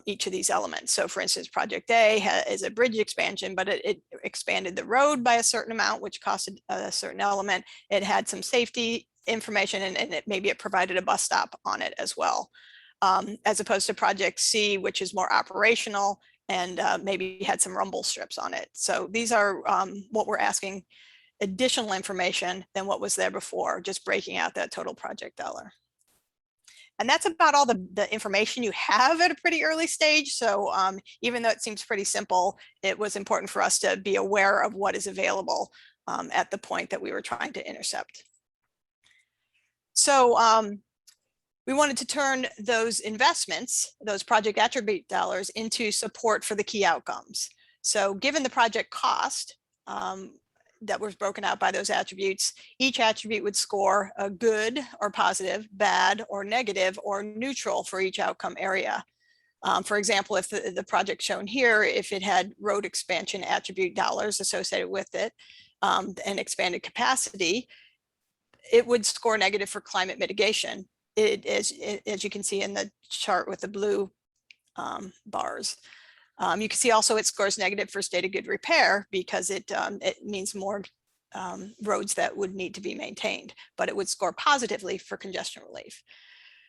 each of these elements. So for instance, project A is a bridge expansion, but it expanded the road by a certain amount, which costed a certain element. It had some safety information and maybe it provided a bus stop on it as well. As opposed to project C, which is more operational and maybe had some rumble strips on it. So these are what we're asking, additional information than what was there before, just breaking out that total project dollar. And that's about all the information you have at a pretty early stage. So even though it seems pretty simple, it was important for us to be aware of what is available at the point that we were trying to intercept. So we wanted to turn those investments, those project attribute dollars, into support for the key outcomes. So given the project cost, that was broken out by those attributes, each attribute would score a good or positive, bad or negative or neutral for each outcome area. For example, if the project shown here, if it had road expansion attribute dollars associated with it and expanded capacity, it would score negative for climate mitigation. As you can see in the chart with the blue bars. You can see also it scores negative for state of good repair because it means more roads that would need to be maintained, but it would score positively for congestion relief.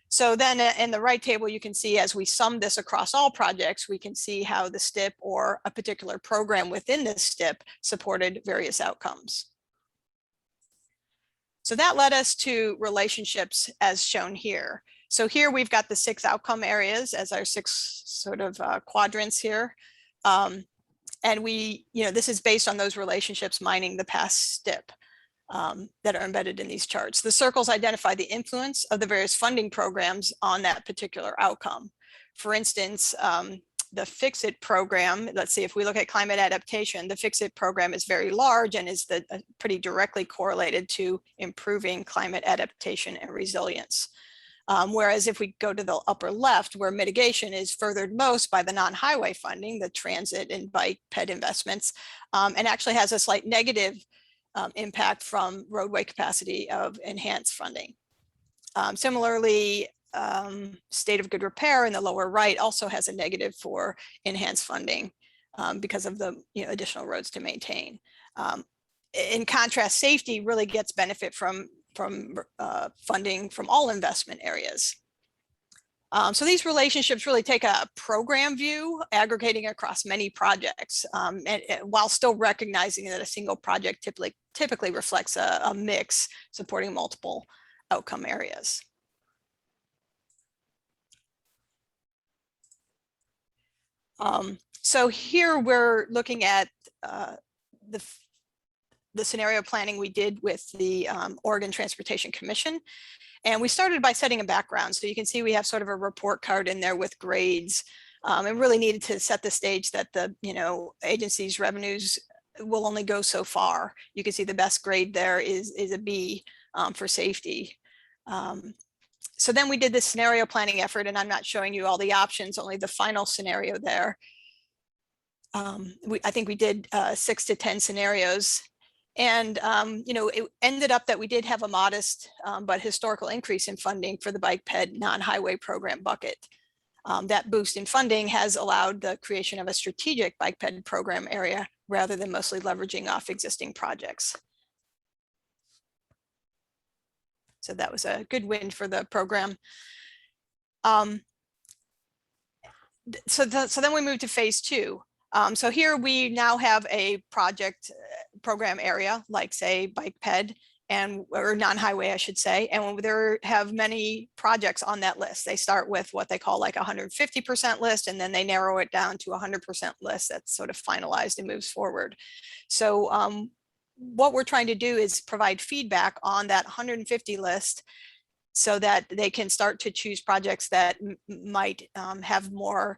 So then in the right table, you can see as we sum this across all projects, we can see how the STIP or a particular program within this STIP supported various outcomes. So that led us to relationships as shown here. So here we've got the 6 outcome areas as our 6 sort of quadrants here. And this is based on those relationships mining the past STIP that are embedded in these charts. The circles identify the influence of the various funding programs on that particular outcome. For instance, the Fix-It program, let's see, if we look at climate adaptation, the Fix-It program is very large and is pretty directly correlated to improving climate adaptation and resilience. Whereas if we go to the upper left, where mitigation is furthered most by the non-highway funding, the transit and bike ped investments, and actually has a slight negative impact from roadway capacity of enhanced funding. Similarly, state of good repair in the lower right also has a negative for enhanced funding because of the additional roads to maintain. In contrast, safety really gets benefit from funding from all investment areas. So these relationships really take a program view, aggregating across many projects, and while still recognizing that a single project typically reflects a mix supporting multiple outcome areas. So here we're looking at the scenario planning we did with the Oregon Transportation Commission. And we started by setting a background. So you can see we have sort of a report card in there with grades. And really needed to set the stage that the agency's revenues will only go so far. You can see the best grade there is a B for safety. So then we did this scenario planning effort, and I'm not showing you all the options, only the final scenario there. I think we did 6 to 10 scenarios. And, it ended up that we did have a modest but historical increase in funding for the bike ped non-highway program bucket. That boost in funding has allowed the creation of a strategic bike ped program area rather than mostly leveraging off existing projects. So that was a good win for the program. So then we moved to phase 2. So here we now have a project program area, like say bike ped or non-highway, I should say, and there have many projects on that list. They start with what they call like 150% list, and then they narrow it down to 100% list that's sort of finalized and moves forward. So what we're trying to do is provide feedback on that 150 list so that they can start to choose projects that might have more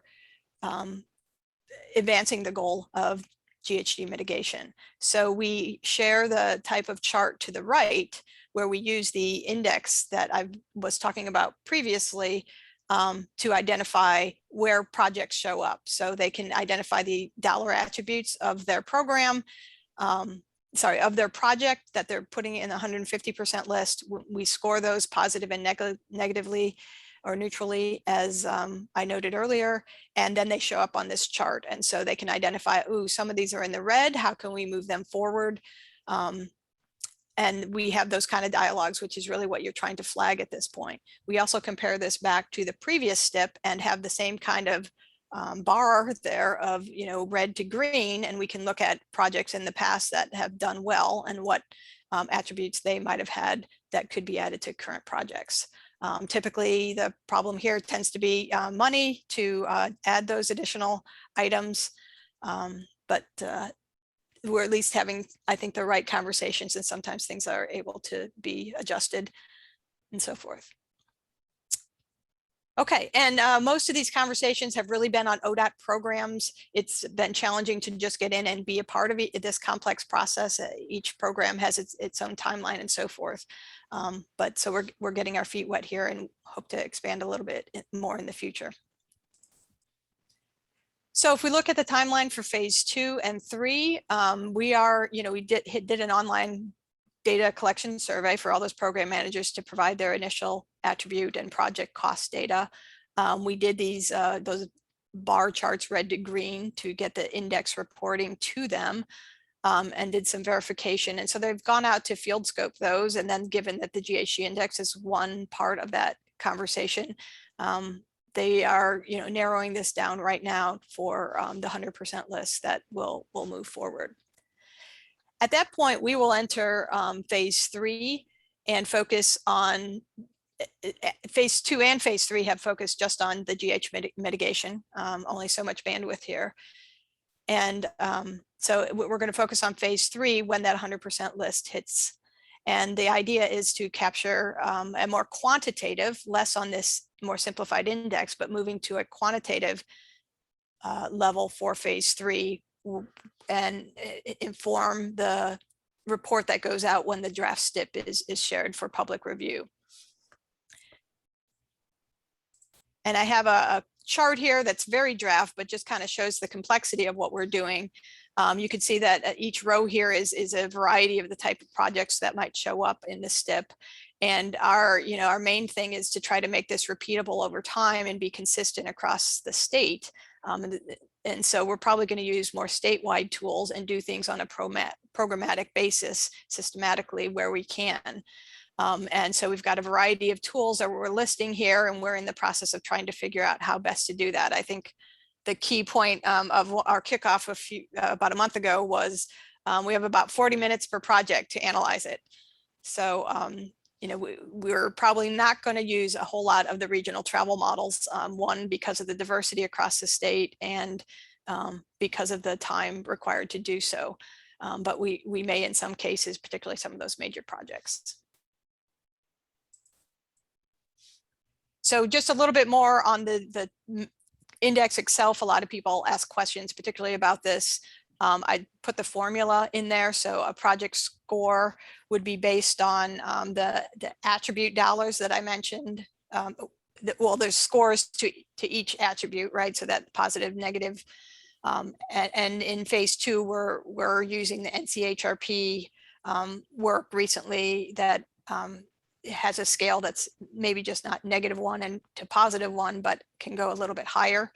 advancing the goal of GHG mitigation. So we share the type of chart to the right where we use the index that I was talking about previously to identify where projects show up. So they can identify the dollar attributes of their program, of their project that they're putting in the 150% list. We score those positive and negatively or neutrally, as I noted earlier, and then they show up on this chart. And so they can identify, ooh, some of these are in the red, how can we move them forward? And we have those kind of dialogues, which is really what you're trying to flag at this point. We also compare this back to the previous STIP and have the same kind of bar there of, you know, red to green, and we can look at projects in the past that have done well and what attributes they might have had that could be added to current projects. Typically, the problem here tends to be money to add those additional items, but we're at least having, I think, the right conversations, and sometimes things are able to be adjusted and so forth. Okay, and most of these conversations have really been on ODOT programs. It's been challenging to just get in and be a part of this complex process. Each program has its own timeline and so forth. But so we're getting our feet wet here and hope to expand a little bit more in the future. So if we look at the timeline for phase 2 and 3, we are, you know, we did an online data collection survey for all those program managers to provide their initial attribute and project cost data. We did those bar charts red to green to get the index reporting to them, and did some verification. And so they've gone out to field scope those, and then given that the GHG index is one part of that conversation, they are, you know, narrowing this down right now for the 100% list that will move forward. At that point, we will enter phase 3 and focus on phase 2 and phase 3 have focused just on the GH mitigation, only so much bandwidth here. And so we're going to focus on phase 3 when that 100% list hits. And the idea is to capture a more quantitative, less on this more simplified index, but moving to a quantitative level for phase 3 and inform the report that goes out when the draft STIP is shared for public review. And I have a chart here that's very draft, but just kind of shows the complexity of what we're doing. You can see that each row here is a variety of the type of projects that might show up in the STIP. And our main thing is to try to make this repeatable over time and be consistent across the state. And so we're probably going to use more statewide tools and do things on a programmatic basis systematically where we can. And so we've got a variety of tools that we're listing here, and we're in the process of trying to figure out how best to do that. I think the key point of our kickoff about a month ago was we have about 40 minutes per project to analyze it. So, you know, we're probably not going to use a whole lot of the regional travel models, one, because of the diversity across the state, and because of the time required to do so. But we may in some cases, particularly some of those major projects. So just a little bit more on the index itself. A lot of people ask questions, particularly about this. I put the formula in there. So a project score would be based on the attribute dollars that I mentioned. Well, there's scores to each attribute, right? So that positive, negative. And in phase 2, we're using the NCHRP work recently that has a scale that's maybe just not -1 and to +1, but can go a little bit higher.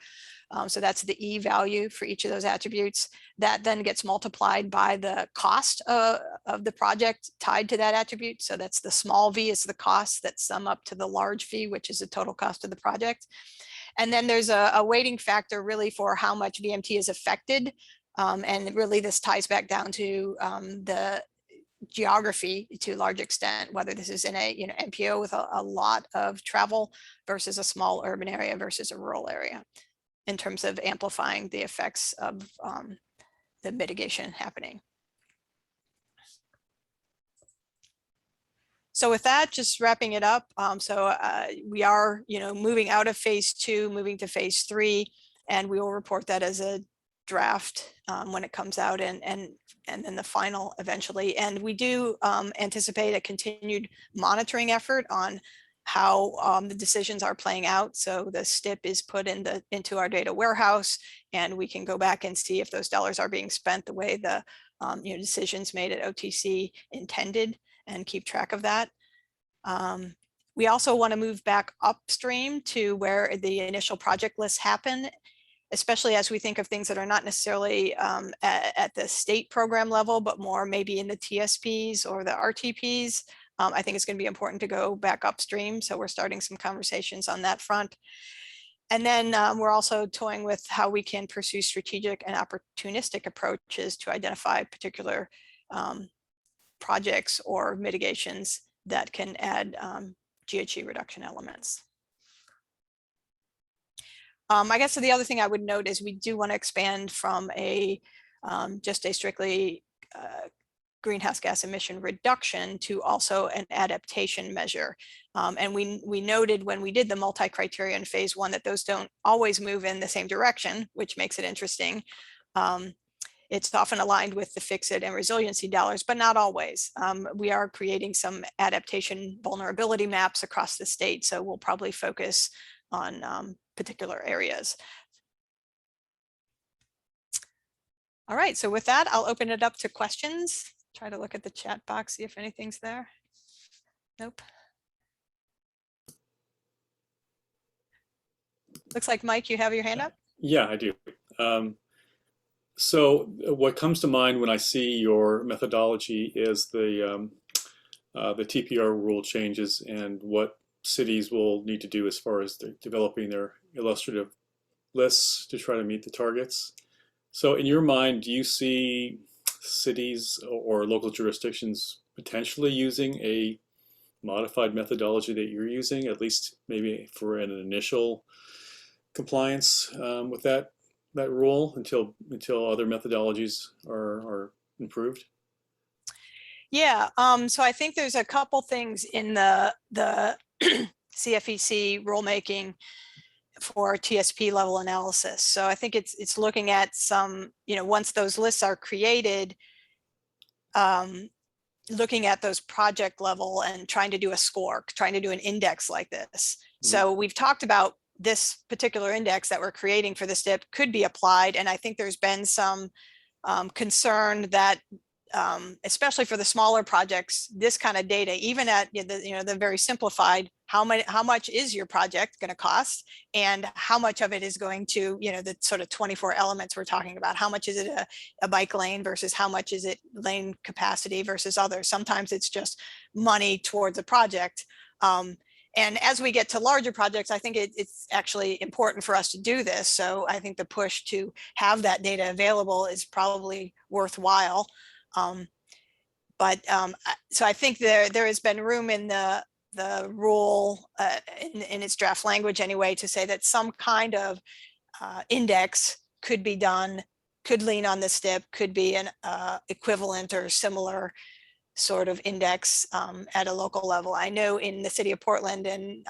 So that's the E value for each of those attributes. That then gets multiplied by the cost of the project tied to that attribute. So that's the small v is the cost that sum up to the large V, which is the total cost of the project. And then there's a weighting factor really for how much VMT is affected. And really this ties back down to the geography to a large extent, whether this is in a MPO with a lot of travel versus a small urban area versus a rural area, in terms of amplifying the effects of the mitigation happening. So with that, just wrapping it up. We are, moving out of phase 2, moving to phase 3, and we will report that as a draft when it comes out, and then the final eventually. And we do anticipate a continued monitoring effort on how the decisions are playing out. So the STIP is put into our data warehouse, and we can go back and see if those dollars are being spent the way the decisions made at OTC intended, and keep track of that. We also want to move back upstream to where the initial project lists happen, especially as we think of things that are not necessarily at the state program level, but more maybe in the TSPs or the RTPs. I think it's going to be important to go back upstream. So we're starting some conversations on that front. And then we're also toying with how we can pursue strategic and opportunistic approaches to identify particular projects or mitigations that can add GHG reduction elements. I guess the other thing I would note is we do want to expand from just a strictly greenhouse gas emission reduction to also an adaptation measure. And we noted when we did the multi-criteria in phase 1 that those don't always move in the same direction, which makes it interesting. It's often aligned with the fix-it and resiliency dollars, but not always. We are creating some adaptation vulnerability maps across the state, so we'll probably focus on particular areas. All right, so with that, I'll open it up to questions. Try to look at the chat box, see if anything's there. Nope. Looks like Mike, you have your hand up. Yeah, I do. So what comes to mind when I see your methodology is the TPR rule changes and what cities will need to do as far as developing their illustrative lists to try to meet the targets. So in your mind, do you see cities or local jurisdictions potentially using a modified methodology that you're using, at least maybe for an initial compliance with that rule until other methodologies are improved? Yeah, so I think there's a couple things in the CFEC rulemaking for TSP level analysis. So I think it's looking at some, once those lists are created, looking at those project level and trying to do a score, trying to do an index like this. Mm-hmm. So we've talked about this particular index that we're creating for the STIP could be applied. And I think there's been some concern that especially for the smaller projects, this kind of data, even at the very simplified, how much is your project going to cost, and how much of it is going to, the sort of 24 elements we're talking about. How much is it a bike lane versus how much is it lane capacity versus others? Sometimes it's just money towards a project. And as we get to larger projects, I think it's actually important for us to do this. So I think the push to have that data available is probably worthwhile. So I think there has been room in the rule in its draft language anyway to say that some kind of index could be done, could lean on the STIP, could be an equivalent or similar sort of index at a local level. I know in the city of Portland and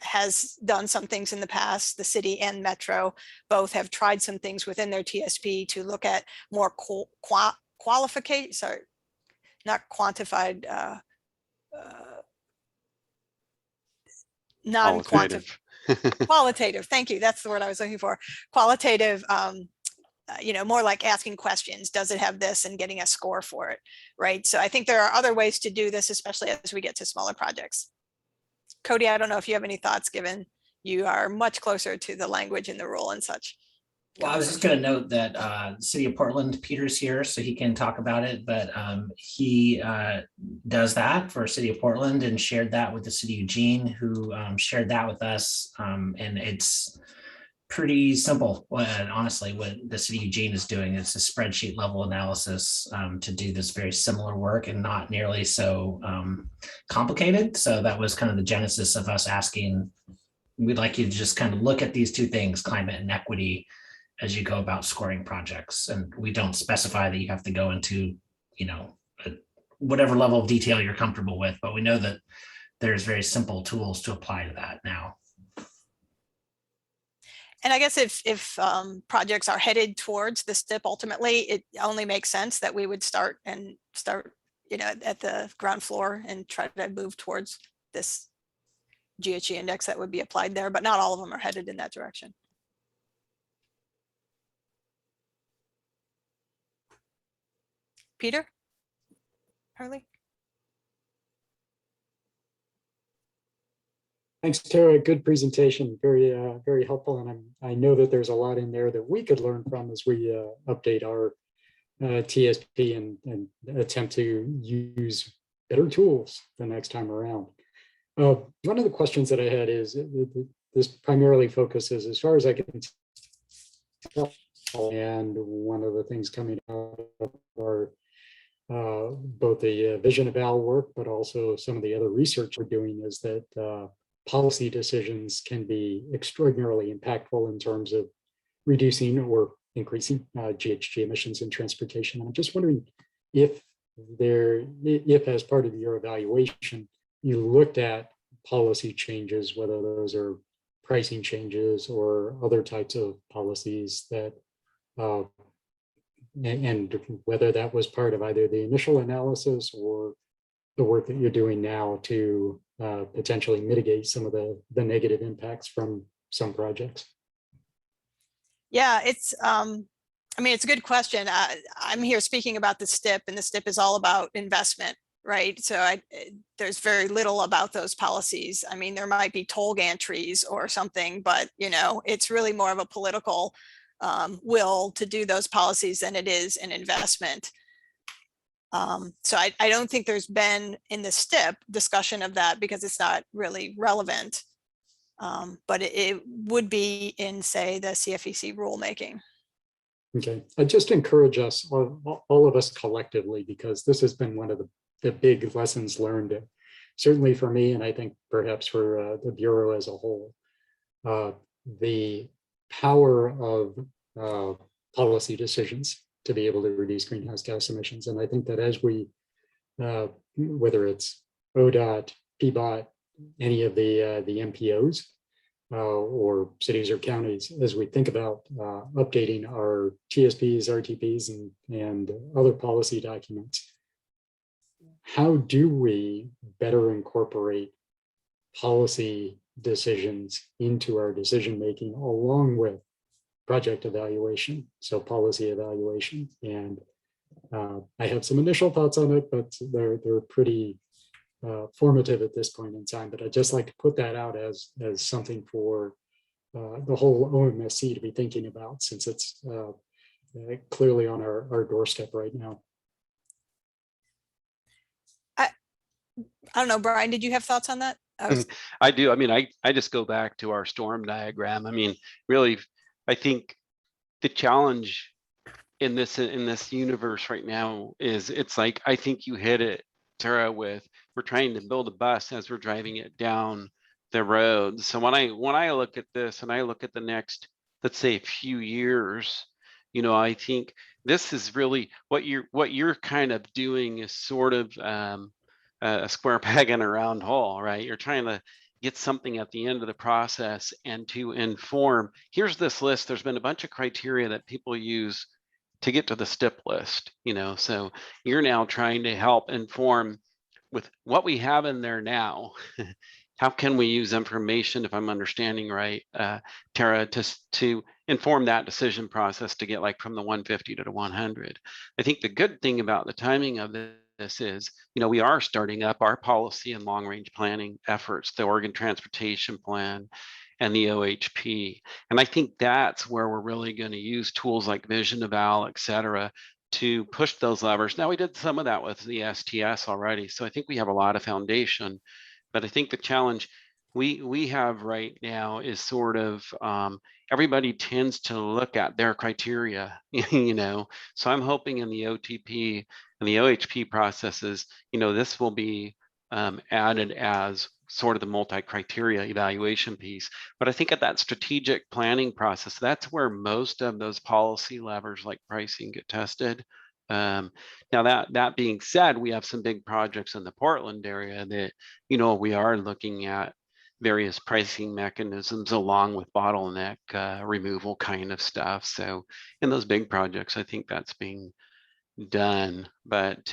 has done some things in the past. The city and Metro both have tried some things within their TSP to look at more qualification, sorry, not quantified, non-quantified, qualitative. Thank you. That's the word I was looking for. Qualitative, more like asking questions. Does it have this, and getting a score for it, right? So I think there are other ways to do this, especially as we get to smaller projects. Cody, I don't know if you have any thoughts, given you are much closer to the language in the rule and such. Well, I was just going to note that the City of Portland, Peter's here, so he can talk about it, but he does that for City of Portland and shared that with the City of Eugene, who shared that with us, and it's pretty simple. Honestly, what the City of Eugene is doing, it's a spreadsheet level analysis to do this very similar work and not nearly so complicated. So that was kind of the genesis of us asking, we'd like you to just kind of look at these two things, climate and equity, as you go about scoring projects. And we don't specify that you have to go into, whatever level of detail you're comfortable with, but we know that there's very simple tools to apply to that now. And I guess if projects are headed towards the STIP, ultimately, it only makes sense that we would start at the ground floor and try to move towards this GHG index that would be applied there, but not all of them are headed in that direction. Peter? Harley? Thanks, Tara. Good presentation. Very helpful. And I know that there's a lot in there that we could learn from as we update our TSP and attempt to use better tools the next time around. One of the questions that I had is this primarily focuses, as far as I can tell, and one of the things coming out of our both the vision eval work, but also some of the other research we're doing is that policy decisions can be extraordinarily impactful in terms of reducing or increasing GHG emissions in transportation. I'm just wondering if as part of your evaluation, you looked at policy changes, whether those are pricing changes or other types of policies that, and whether that was part of either the initial analysis or the work that you're doing now to potentially mitigate some of the negative impacts from some projects. Yeah, it's, I mean, it's a good question. I'm here speaking about the STIP, and the STIP is all about investment, right? So there's very little about those policies. I mean, there might be toll gantries or something, but you know, it's really more of a political will to do those policies than it is an investment. So I don't think there's been in the STIP discussion of that because it's not really relevant. But it would be in, say, the CFEC rulemaking. Okay, I just encourage us, all of us collectively, because this has been one of the big lessons learned, certainly for me, and I think perhaps for the Bureau as a whole. The power of policy decisions to be able to reduce greenhouse gas emissions. And I think that as we, whether it's ODOT, PBOT, any of the MPOs, or cities or counties, as we think about updating our TSPs, RTPs, and other policy documents, how do we better incorporate policy decisions into our decision-making along with project evaluation, so policy evaluation? And I have some initial thoughts on it, but they're pretty formative at this point in time. But I'd just like to put that out as something for the whole OMSC to be thinking about, since it's clearly on our doorstep right now. I don't know, Brian, did you have thoughts on that? I do. I mean, I just go back to our storm diagram. I mean, really, I think the challenge in this universe right now is, it's like, I think you hit it, Tara, with we're trying to build a bus as we're driving it down the road. So when I look at this and I look at the next, let's say, few years, you know, I think this is really what you're kind of doing is sort of a square peg in a round hole, right? You're trying to get something at the end of the process and to inform. Here's this list. There's been a bunch of criteria that people use to get to the STIP list, you know, so you're now trying to help inform with what we have in there now. How can we use information, if I'm understanding right, Tara, to inform that decision process to get like from the 150 to the 100? I think the good thing about the timing of this is, you know, we are starting up our policy and long range planning efforts, the Oregon Transportation Plan and the OHP. And I think that's where we're really going to use tools like Vision Eval, et cetera, to push those levers. Now, we did some of that with the STS already, so I think we have a lot of foundation. But I think the challenge we have right now is sort of everybody tends to look at their criteria, you know. So I'm hoping in the OTP and the OHP processes, you know, this will be added as sort of the multi-criteria evaluation piece. But I think at that strategic planning process, that's where most of those policy levers like pricing get tested. Now that being said, we have some big projects in the Portland area that, you know, we are looking at various pricing mechanisms along with bottleneck removal kind of stuff. So in those big projects, I think that's being done. But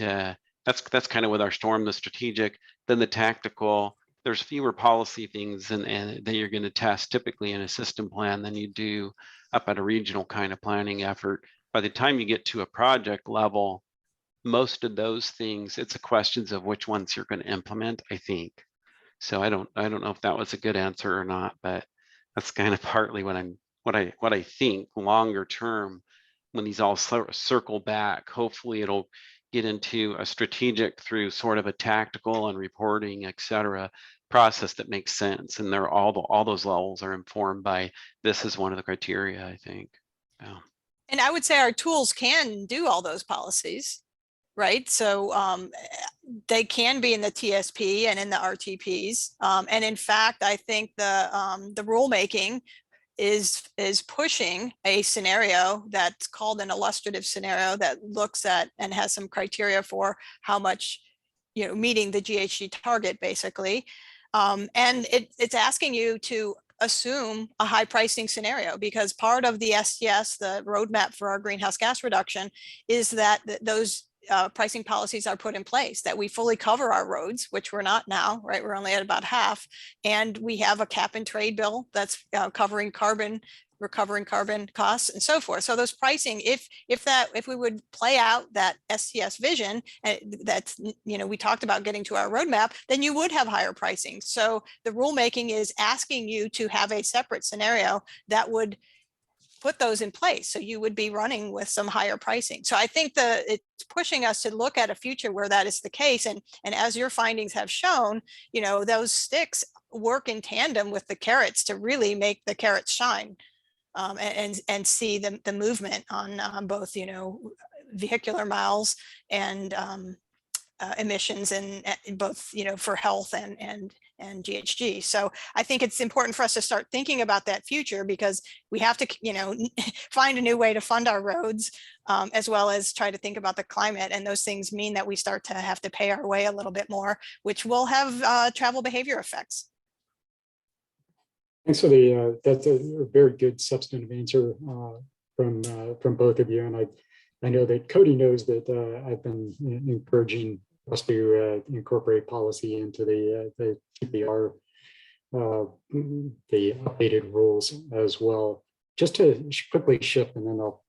that's kind of with our storm, the strategic, then the tactical. There's fewer policy things and that you're going to test typically in a system plan than you do up at a regional kind of planning effort. By the time you get to a project level, most of those things, it's a questions of which ones you're going to implement, I think. So I don't know if that was a good answer or not, but that's kind of partly what I think longer term, when these all circle back, hopefully it'll get into a strategic through sort of a tactical and reporting, et cetera, process that makes sense. And they're all those levels are informed by this is one of the criteria, I think. Yeah. And I would say our tools can do all those policies, right? So they can be in the TSP and in the RTPs. And in fact, I think the rulemaking is pushing a scenario that's called an illustrative scenario that looks at and has some criteria for how much, meeting the GHG target, basically. And it's asking you to assume a high pricing scenario, because part of the STS, the roadmap for our greenhouse gas reduction, is that those pricing policies are put in place, that we fully cover our roads, which we're not now, right? We're only at about half. And we have a cap and trade bill that's covering carbon, recovering carbon costs and so forth. So those pricing, if we would play out that STS vision, and that's, we talked about getting to our roadmap, then you would have higher pricing. So the rulemaking is asking you to have a separate scenario that would put those in place. So you would be running with some higher pricing. So I think it's pushing us to look at a future where that is the case. And as your findings have shown, those sticks work in tandem with the carrots to really make the carrots shine, and see the movement on both, vehicular miles and emissions, and both, for health and GHG. So I think it's important for us to start thinking about that future, because we have to, find a new way to fund our roads, as well as try to think about the climate. And those things mean that we start to have to pay our way a little bit more, which will have travel behavior effects. Thanks for that's a very good substantive answer from both of you. And I know that Cody knows that I've been encouraging us to incorporate policy into the TPR, the updated rules as well. Just to quickly shift, and then I'll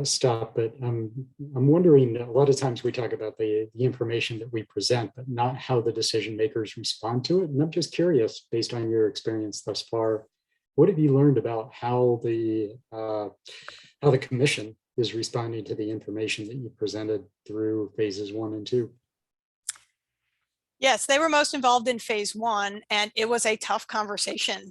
stop. But I'm wondering, a lot of times we talk about the information that we present, but not how the decision makers respond to it. And I'm just curious, based on your experience thus far, what have you learned about how the commission is responding to the information that you presented through phases 1 and 2? Yes, they were most involved in phase 1, and it was a tough conversation.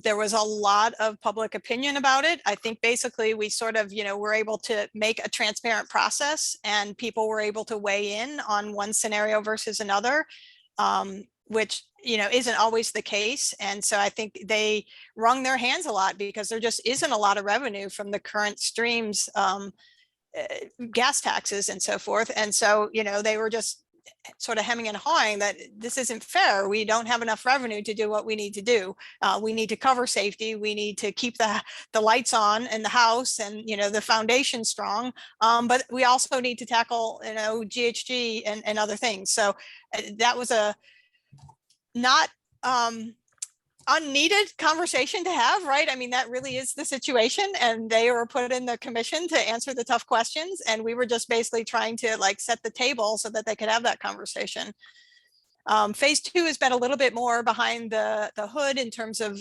There was a lot of public opinion about it. I think basically we sort of, were able to make a transparent process, and people were able to weigh in on one scenario versus another, which, isn't always the case. And so I think they wrung their hands a lot, because there just isn't a lot of revenue from the current streams, gas taxes and so forth. And so, they were just sort of hemming and hawing that this isn't fair. We don't have enough revenue to do what we need to do. We need to cover safety. We need to keep the lights on in the house, and the foundation strong. But we also need to tackle GHG and other things. So that was a not unneeded conversation to have, right? I mean, that really is the situation, and they were put in the commission to answer the tough questions, and we were just basically trying to set the table so that they could have that conversation. Phase 2 has been a little bit more behind the hood in terms of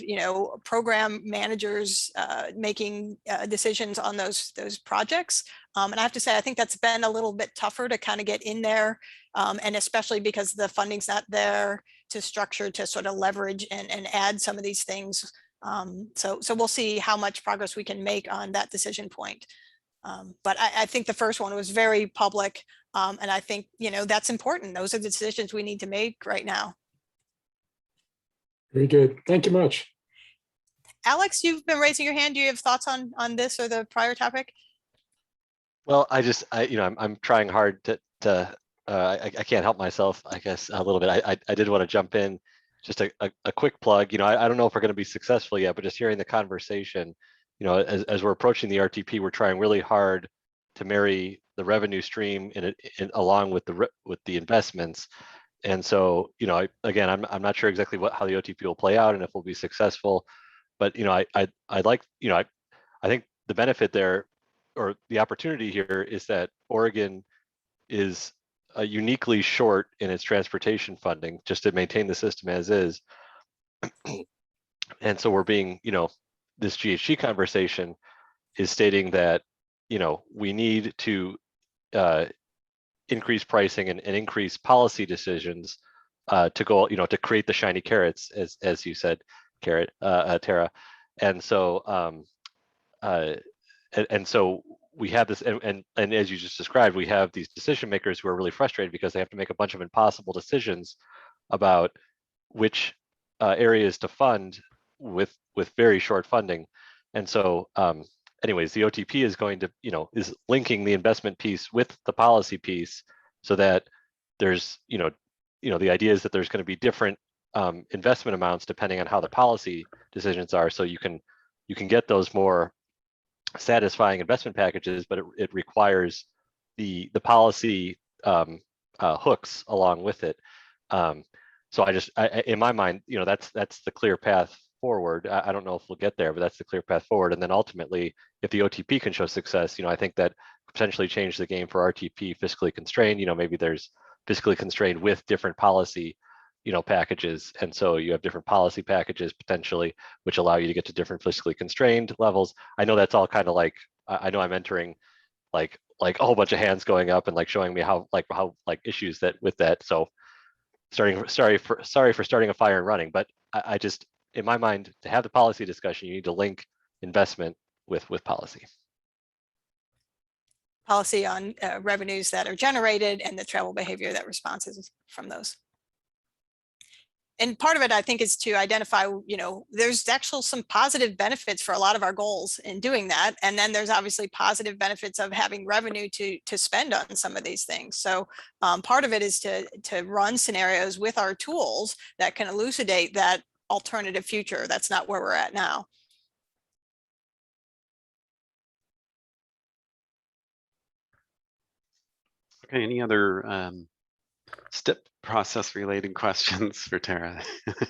program managers making decisions on those projects, and I have to say I think that's been a little bit tougher to kind of get in there, and especially because the funding's not there to structure to sort of leverage and add some of these things. So we'll see how much progress we can make on that decision point. But I think the first one was very public, and I think that's important. Those are the decisions we need to make right now. Very good. Thank you much. Alex, you've been raising your hand. Do you have thoughts on this or the prior topic? Well, I'm trying hard to I can't help myself, I guess, a little bit. I did want to jump in, just a quick plug. I don't know if we're going to be successful yet, but just hearing the conversation, as we're approaching the RTP, we're trying really hard to marry the revenue stream along with the investments. And so, again, I'm not sure exactly how the OTP will play out and if we'll be successful, but I'd like, I think the benefit there, or the opportunity here, is that Oregon is uniquely short in its transportation funding just to maintain the system as is. And so we're being, this GHG conversation is stating that, we need to increase pricing and increase policy decisions to go, to create the shiny carrots, as you said, Tara. And so, and so we have this, and as you just described, we have these decision makers who are really frustrated because they have to make a bunch of impossible decisions about which areas to fund with very short funding. And so anyways, the OTP is going to, is linking the investment piece with the policy piece so that there's, the idea is that there's going to be different investment amounts depending on how the policy decisions are. So you can get those more satisfying investment packages, but it requires the policy hooks along with it. So in my mind, that's the clear path forward. I don't know if we'll get there, but that's the clear path forward. And then ultimately, if the OTP can show success, I think that potentially change the game for RTP fiscally constrained. Maybe there's fiscally constrained with different policy, packages. And so you have different policy packages potentially, which allow you to get to different fiscally constrained levels. I know that's all kind of like, I know I'm entering like a whole bunch of hands going up and like showing me how issues that with that. So sorry for starting a fire and running, but I just, in my mind, to have the policy discussion, you need to link investment with policy. Policy on revenues that are generated and the travel behavior that responds from those. And part of it, I think, is to identify, there's actually some positive benefits for a lot of our goals in doing that. And then there's obviously positive benefits of having revenue to spend on some of these things. So part of it is to run scenarios with our tools that can elucidate that alternative future. That's not where we're at now. Okay, any other step process related questions for Tara? To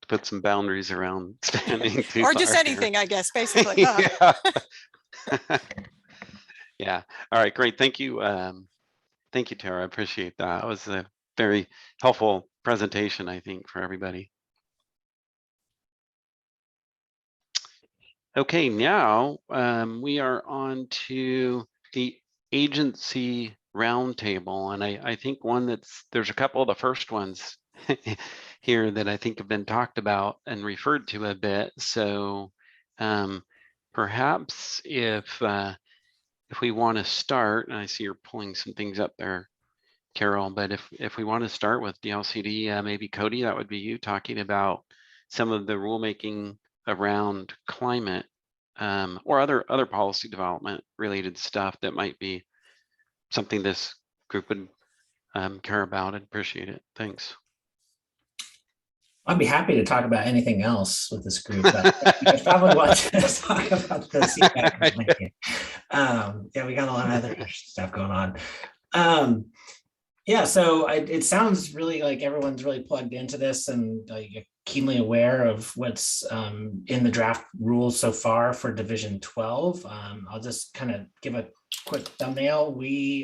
put some boundaries around expanding too or just far anything, here. I guess, basically. Yeah. Yeah. All right, great. Thank you. Thank you, Tara. I appreciate that. It was a very helpful presentation, I think, for everybody. Okay, now we are on to the agency roundtable, and I think there's a couple of the first ones here that I think have been talked about and referred to a bit. So perhaps if we want to start, and I see you're pulling some things up there, Carol, but if we want to start with DLCD, maybe Cody, that would be you talking about some of the rulemaking around climate or other policy development related stuff that might be something this group would care about. I'd appreciate it. Thanks. I'd be happy to talk about anything else with this group, but I probably want to talk about the CPAC. Right. Yeah, we got a lot of other stuff going on. Yeah, so it sounds really like everyone's really plugged into this and keenly aware of what's in the draft rules so far for Division 12. I'll just kind of give a quick thumbnail.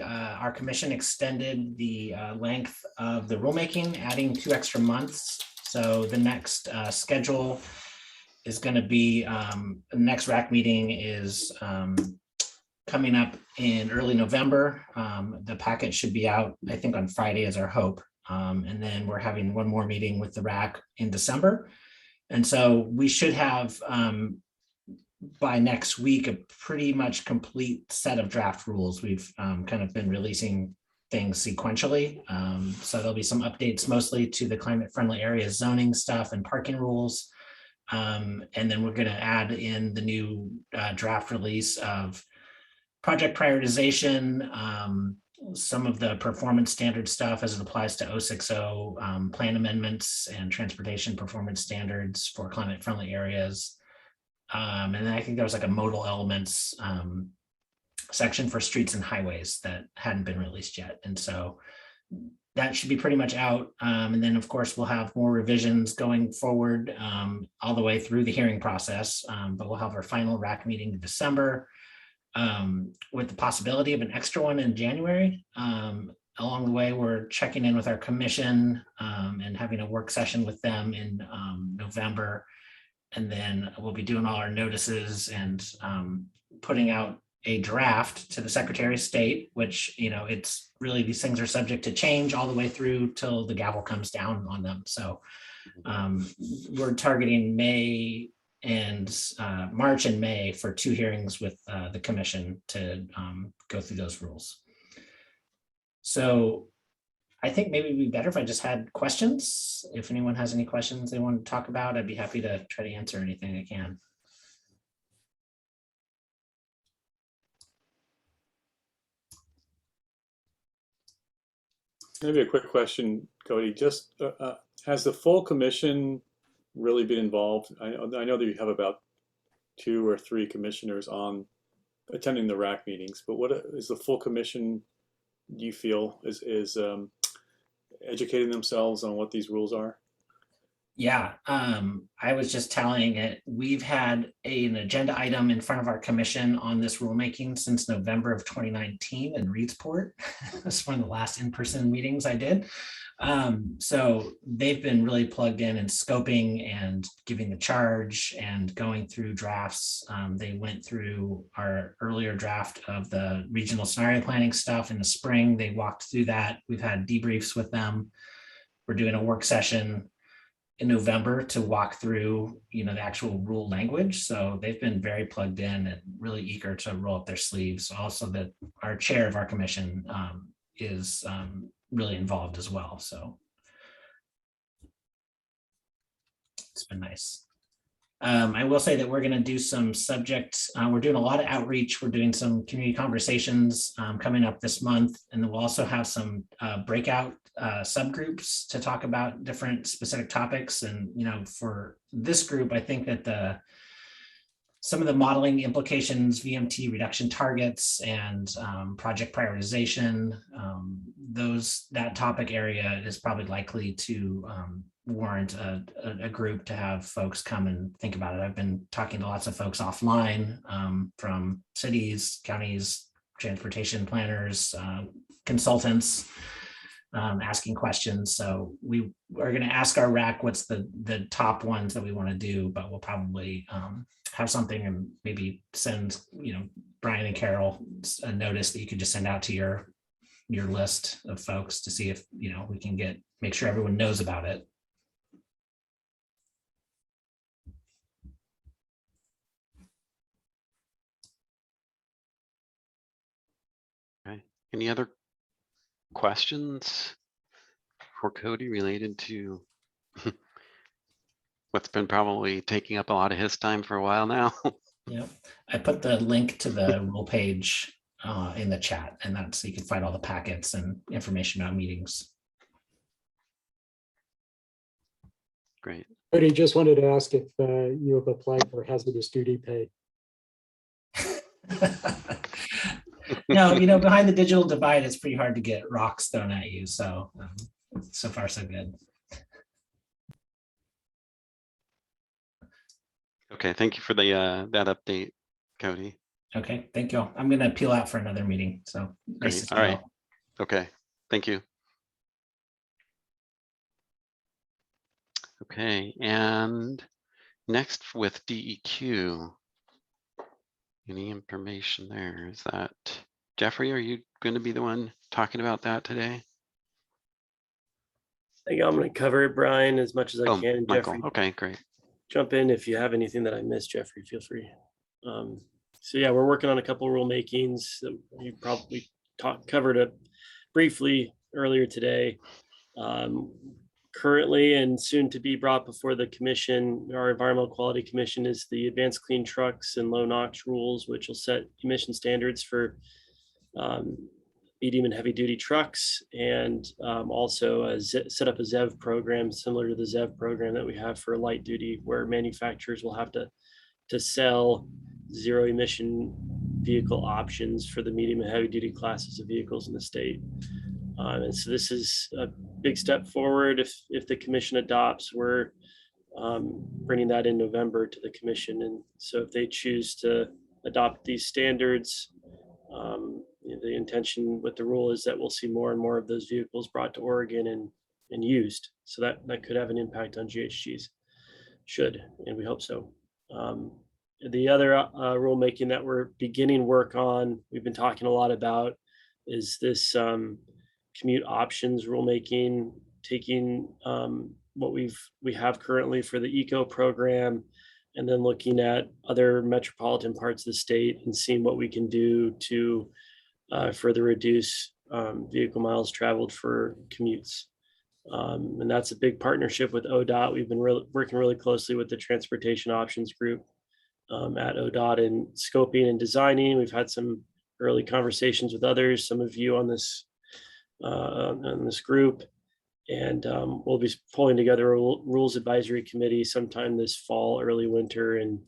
Our commission extended the length of the rulemaking, adding 2 extra months. So the next schedule is going to be, the next RAC meeting is coming up in early November. The packet should be out, I think, on Friday is our hope. And then we're having one more meeting with the RAC in December. And so we should have, by next week, a pretty much complete set of draft rules. We've kind of been releasing things sequentially. So there'll be some updates mostly to the climate friendly areas zoning stuff and parking rules. And then we're going to add in the new draft release of project prioritization, some of the performance standard stuff as it applies to 060 plan amendments and transportation performance standards for climate friendly areas. And then I think there was like a modal elements section for streets and highways that hadn't been released yet. And so that should be pretty much out. And then of course, we'll have more revisions going forward all the way through the hearing process, but we'll have our final RAC meeting in December. with the possibility of an extra one in January. Along the way, we're checking in with our commission and having a work session with them in November. And then we'll be doing all our notices and putting out a draft to the Secretary of State, which, you know, it's really, these things are subject to change all the way through till the gavel comes down on them. So we're targeting March and May for 2 hearings with the commission to go through those rules. So I think maybe it'd be better if I just had questions. If anyone has any questions they want to talk about, I'd be happy to try to answer anything I can. Maybe a quick question, Cody. Just has the full commission really been involved? I know that you have about 2 or 3 commissioners on attending the RAC meetings, but what is the full commission? Do you feel is educating themselves on what these rules are? Yeah, I was just telling it, we've had an agenda item in front of our commission on this rulemaking since November of 2019 in Reedsport. That's one of the last in-person meetings I did. So they've been really plugged in and scoping and giving the charge and going through drafts. They went through our earlier draft of the regional scenario planning stuff in the spring. They walked through that. We've had debriefs with them. We're doing a work session in November to walk through, you know, the actual rule language. So they've been very plugged in and really eager to roll up their sleeves. Also, that our chair of our commission is really involved as well. So it's been nice. I will say that we're going to do some subjects. We're doing a lot of outreach. We're doing some community conversations coming up this month. And then we'll also have some breakout subgroups to talk about different specific topics. And, you know, for this group, I think that some of the modeling implications, VMT reduction targets and project prioritization, that topic area is probably likely to warrant a group to have folks come and think about it. I've been talking to lots of folks offline from cities, counties, transportation planners, consultants, asking questions. So we are going to ask our RAC what's the top ones that we want to do, but we'll probably have something and maybe send, you know, Brian and Carol a notice that you could just send out to your list of folks to see if, you know, we can make sure everyone knows about it. Okay. Any other questions for Cody related to what's been probably taking up a lot of his time for a while now? Yeah, I put the link to the rule page in the chat, and that's so you can find all the packets and information about meetings. Great. But he just wanted to ask if you have applied for hazardous duty pay. No, you know, behind the digital divide, it's pretty hard to get rocks thrown at you. So, so far, so good. Okay, thank you for the that update, Cody. Okay, thank you. I'm going to peel out for another meeting. So, nice to see All right. you all. Okay, thank you. Okay, and next with DEQ. Any information there? Is that Jeffrey? Are you going to be the one talking about that today? I think I'm going to cover it, Brian, as much as I can. And Michael. Jeffrey, Okay, great. jump in if you have anything that I missed, Jeffrey. Feel free. So yeah, we're working on a couple of rulemakings that you probably covered it briefly earlier today. Currently and soon to be brought before the commission, our Environmental Quality Commission, is the Advanced Clean Trucks and Low NOx rules, which will set emission standards for medium and heavy duty trucks, and also set up a ZEV program similar to the ZEV program that we have for light duty, where manufacturers will have to sell zero emission vehicle options for the medium and heavy duty classes of vehicles in the state. And so this is a big step forward. If the commission adopts, we're bringing that in November to the commission. And so if they choose to adopt these standards. The intention with the rule is that we'll see more and more of those vehicles brought to Oregon and used. So that could have an impact on GHGs. Should, and we hope so. The other rulemaking that we're beginning work on, we've been talking a lot about, is this commute options rulemaking, taking what we have currently for the ECO program, and then looking at other metropolitan parts of the state and seeing what we can do to further reduce vehicle miles traveled for commutes. And that's a big partnership with ODOT. We've been working really closely with the Transportation Options Group at ODOT in scoping and designing. We've had some early conversations with others, some of you on this group, and we'll be pulling together a rules advisory committee sometime this fall, early winter, and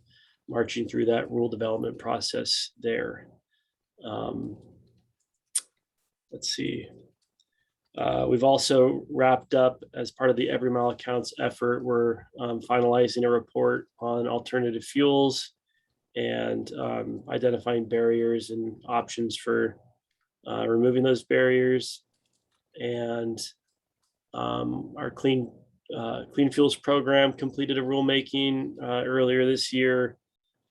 marching through that rule development process there. Let's see. We've also wrapped up, as part of the Every Mile Counts effort, we're finalizing a report on alternative fuels and identifying barriers and options for removing those barriers. And our clean fuels program completed a rulemaking earlier this year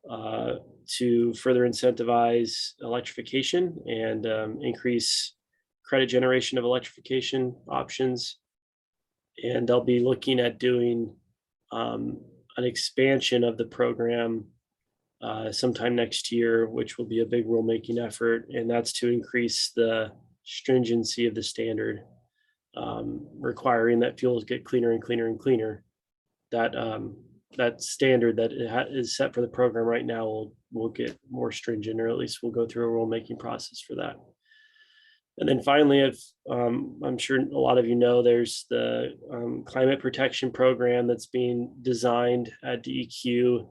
to further incentivize electrification and increase credit generation of electrification options. And they'll be looking at doing an expansion of the program sometime next year, which will be a big rulemaking effort. And that's to increase the stringency of the standard, requiring that fuels get cleaner and cleaner and cleaner. That standard that is set for the program right now will get more stringent, or at least we'll go through a rulemaking process for that. And then finally, if I'm sure a lot of you know, there's the climate protection program that's being designed at DEQ,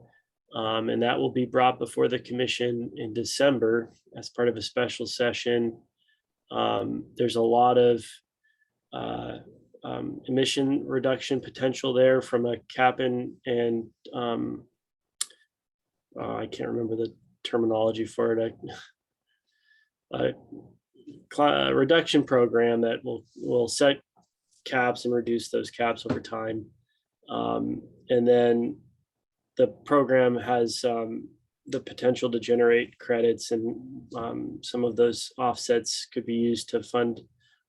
and that will be brought before the commission in December as part of a special session. There's a lot of emission reduction potential there from a cap and I can't remember the terminology for it. Reduction program that will set caps and reduce those caps over time. And then the program has the potential to generate credits, and some of those offsets could be used to fund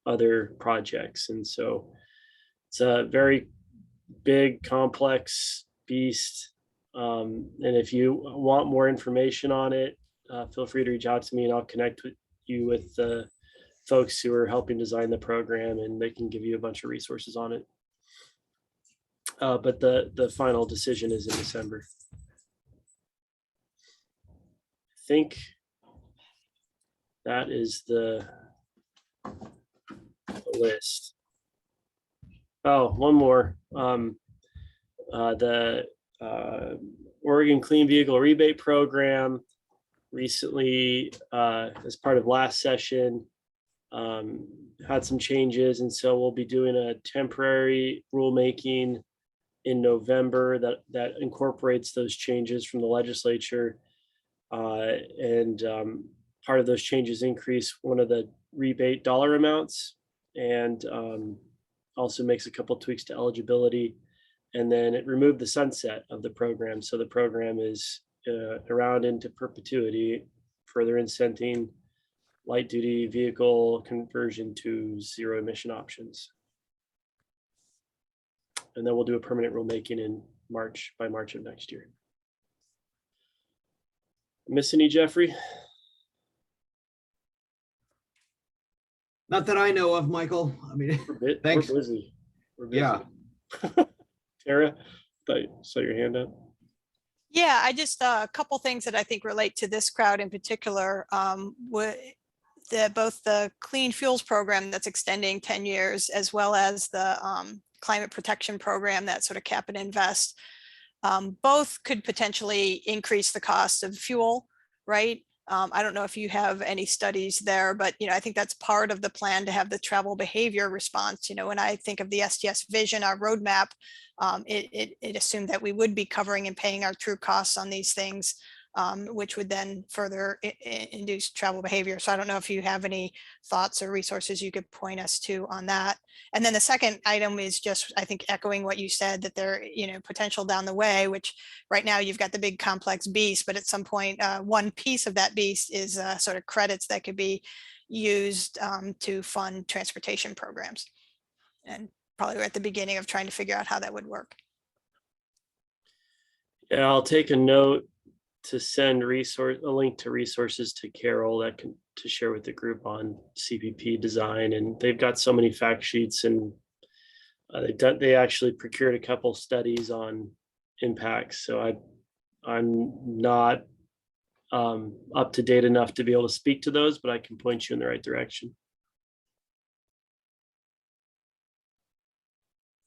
other projects. And so it's a very big, complex beast. And if you want more information on it, feel free to reach out to me and I'll connect with you with the folks who are helping design the program, and they can give you a bunch of resources on it. But the final decision is in December. I think that is the list. Oh, one more. The Oregon Clean Vehicle Rebate Program recently, as part of last session, had some changes, and so we'll be doing a temporary rulemaking in November that incorporates those changes from the legislature. And part of those changes increase one of the rebate dollar amounts, and also makes a couple tweaks to eligibility. And then it removed the sunset of the program. So the program is around into perpetuity, further incenting light duty vehicle conversion to zero emission options. And then we'll do a permanent rulemaking in by March of next year. Miss any, Jeffrey? Not that I know of, Michael. I mean, thanks. We're busy. Yeah. Tara, I saw your hand up. Yeah, I just a couple things that I think relate to this crowd in particular. Both the Clean Fuels Program that's extending 10 years, as well as the Climate Protection Program that sort of cap and invest. Both could potentially increase the cost of fuel, right? I don't know if you have any studies there, but I think that's part of the plan to have the travel behavior response. When I think of the STS vision, our roadmap, it assumed that we would be covering and paying our true costs on these things. which would then further induce travel behavior. So I don't know if you have any thoughts or resources you could point us to on that. And then the second item is just, I think, echoing what you said, that there, potential down the way, which right now you've got the big complex beast, but at some point, one piece of that beast is sort of credits that could be used to fund transportation programs. And probably we're at the beginning of trying to figure out how that would work. Yeah, I'll take a note to send a link to resources to Carol to share with the group on CPP design. And they've got so many fact sheets, and they actually procured a couple studies on impacts. So I'm not up to date enough to be able to speak to those, but I can point you in the right direction.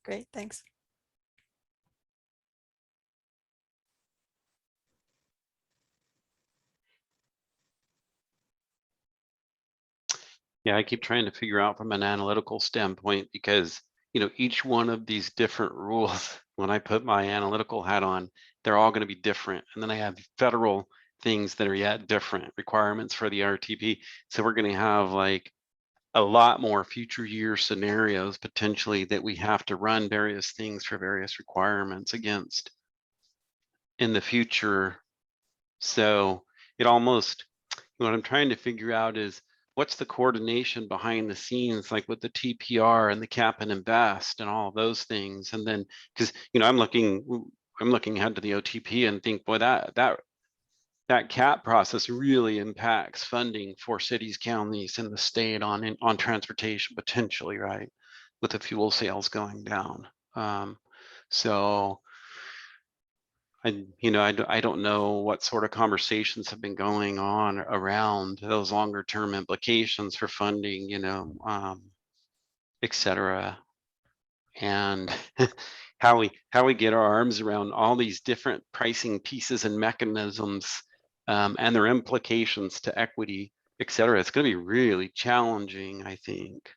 Great, thanks. Yeah, I keep trying to figure out from an analytical standpoint, because each one of these different rules, when I put my analytical hat on, they're all going to be different. And then I have federal things that are yet different requirements for the RTP. So we're going to have like a lot more future year scenarios potentially that we have to run various things for various requirements against in the future. So it almost, what I'm trying to figure out is, what's the coordination behind the scenes, like with the TPR and the cap and invest and all of those things? And then, because I'm looking ahead to the OTP and think, boy, that cap process really impacts funding for cities, counties, and the state on transportation potentially, right? With the fuel sales going down. So I don't know what sort of conversations have been going on around those longer term implications for funding, et cetera. And how we get our arms around all these different pricing pieces and mechanisms and their implications to equity, et cetera. It's going to be really challenging, I think,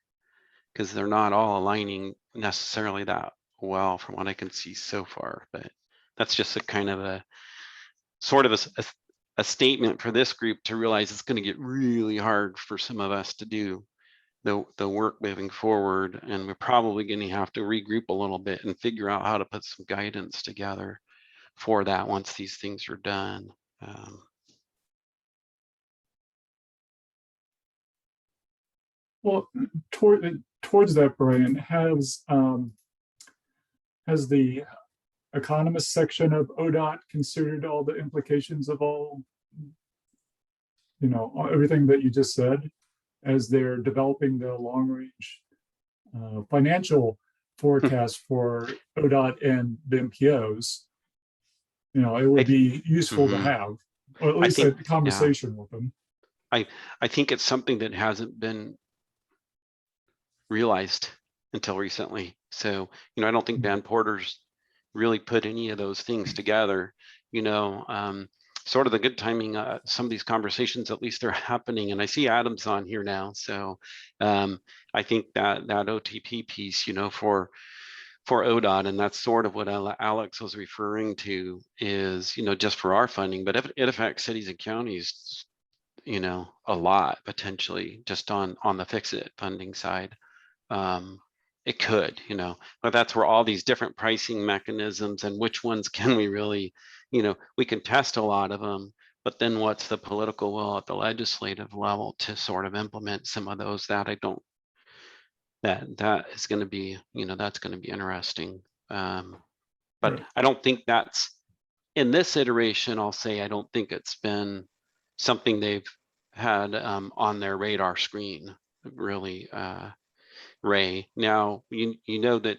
because they're not all aligning necessarily that well from what I can see so far. But that's just a kind of a sort of a statement for this group to realize it's going to get really hard for some of us to do the work moving forward. And we're probably going to have to regroup a little bit and figure out how to put some guidance together for that once these things are done. Well, towards that, Brian, has the economist section of ODOT considered all the implications of everything that you just said as they're developing the long range financial forecast for ODOT and the MPOs? It would be useful to have, or at least a conversation with them. I think it's something that hasn't been realized until recently. So, I don't think Dan Porter's really put any of those things together. Sort of the good timing, some of these conversations, at least they're happening. And I see Adam's on here now. So I think that OTP piece, for ODOT, and that's sort of what Alex was referring to, is, just for our funding, but it affects cities and counties, a lot potentially just on the fix-it funding side. It could, but that's where all these different pricing mechanisms and which ones can we really, we can test a lot of them, but then what's the political will at the legislative level to sort of implement some of those? That I don't, that is going to be, that's going to be interesting. But Right. I don't think that's, in this iteration, I'll say, I don't think it's been something they've had on their radar screen, really, Ray. Now, you know that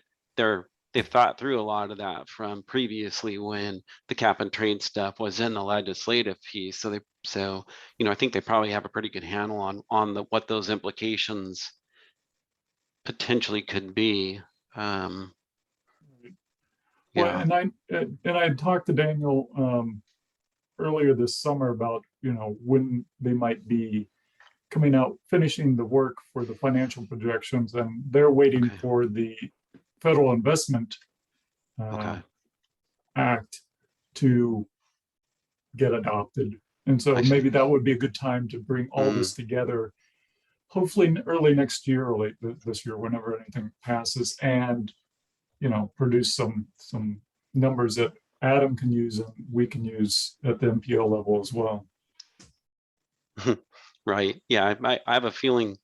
they've thought through a lot of that from previously when the cap and trade stuff was in the legislative piece. So I think they probably have a pretty good handle on what those implications potentially could be. Well, and I talked to Daniel earlier this summer about when they might be coming out, finishing the work for the financial projections, and they're waiting for the Federal Investment Act to get adopted. And so maybe that would be a good time to bring all this together, hopefully early next year or late this year, whenever anything passes, and, you know, produce some numbers that Adam can use and we can use at the MPO level as well. Right. Yeah, I have a feeling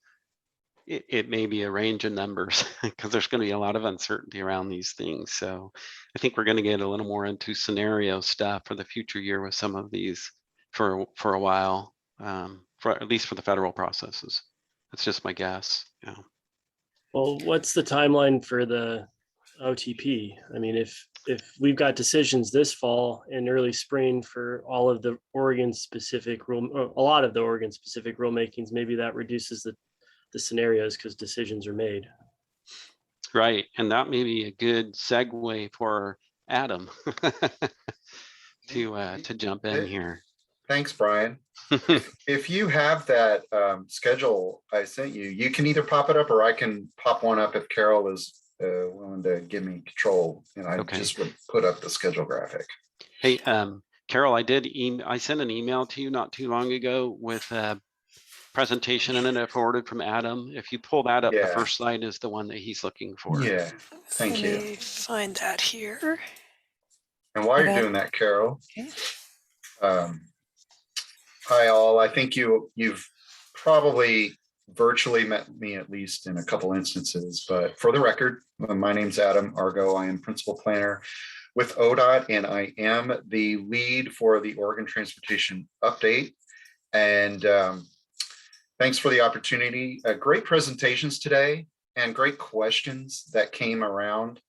it may be a range of numbers because there's going to be a lot of uncertainty around these things. So I think we're going to get a little more into scenario stuff for the future year with some of these for a while, for at least for the federal processes. That's just my guess. Yeah. Well, what's the timeline for the OTP? I mean, if we've got decisions this fall and early spring for all of the Oregon specific rule, a lot of the Oregon specific rulemakings, maybe that reduces the scenarios because decisions are made. Right. And that may be a good segue for Adam to jump in here. Thanks, Brian. If you have that schedule I sent you, you can either pop it up or I can pop one up if Carol is willing to give me control, and I just would put up the schedule graphic. Hey, Carol, I sent an email to you not too long ago with a presentation in it I forwarded from Adam. If you pull that up, the first slide is the one that he's looking for. Yeah, thank you. Let me find that here. And while you're doing that, Carol, hi all. I think you've probably virtually met me at least in a couple instances, but for the record, my name's Adam Argo. I am principal planner with ODOT, and I am the lead for the Oregon Transportation Update. And thanks for the opportunity. Great presentations today and great questions that came around.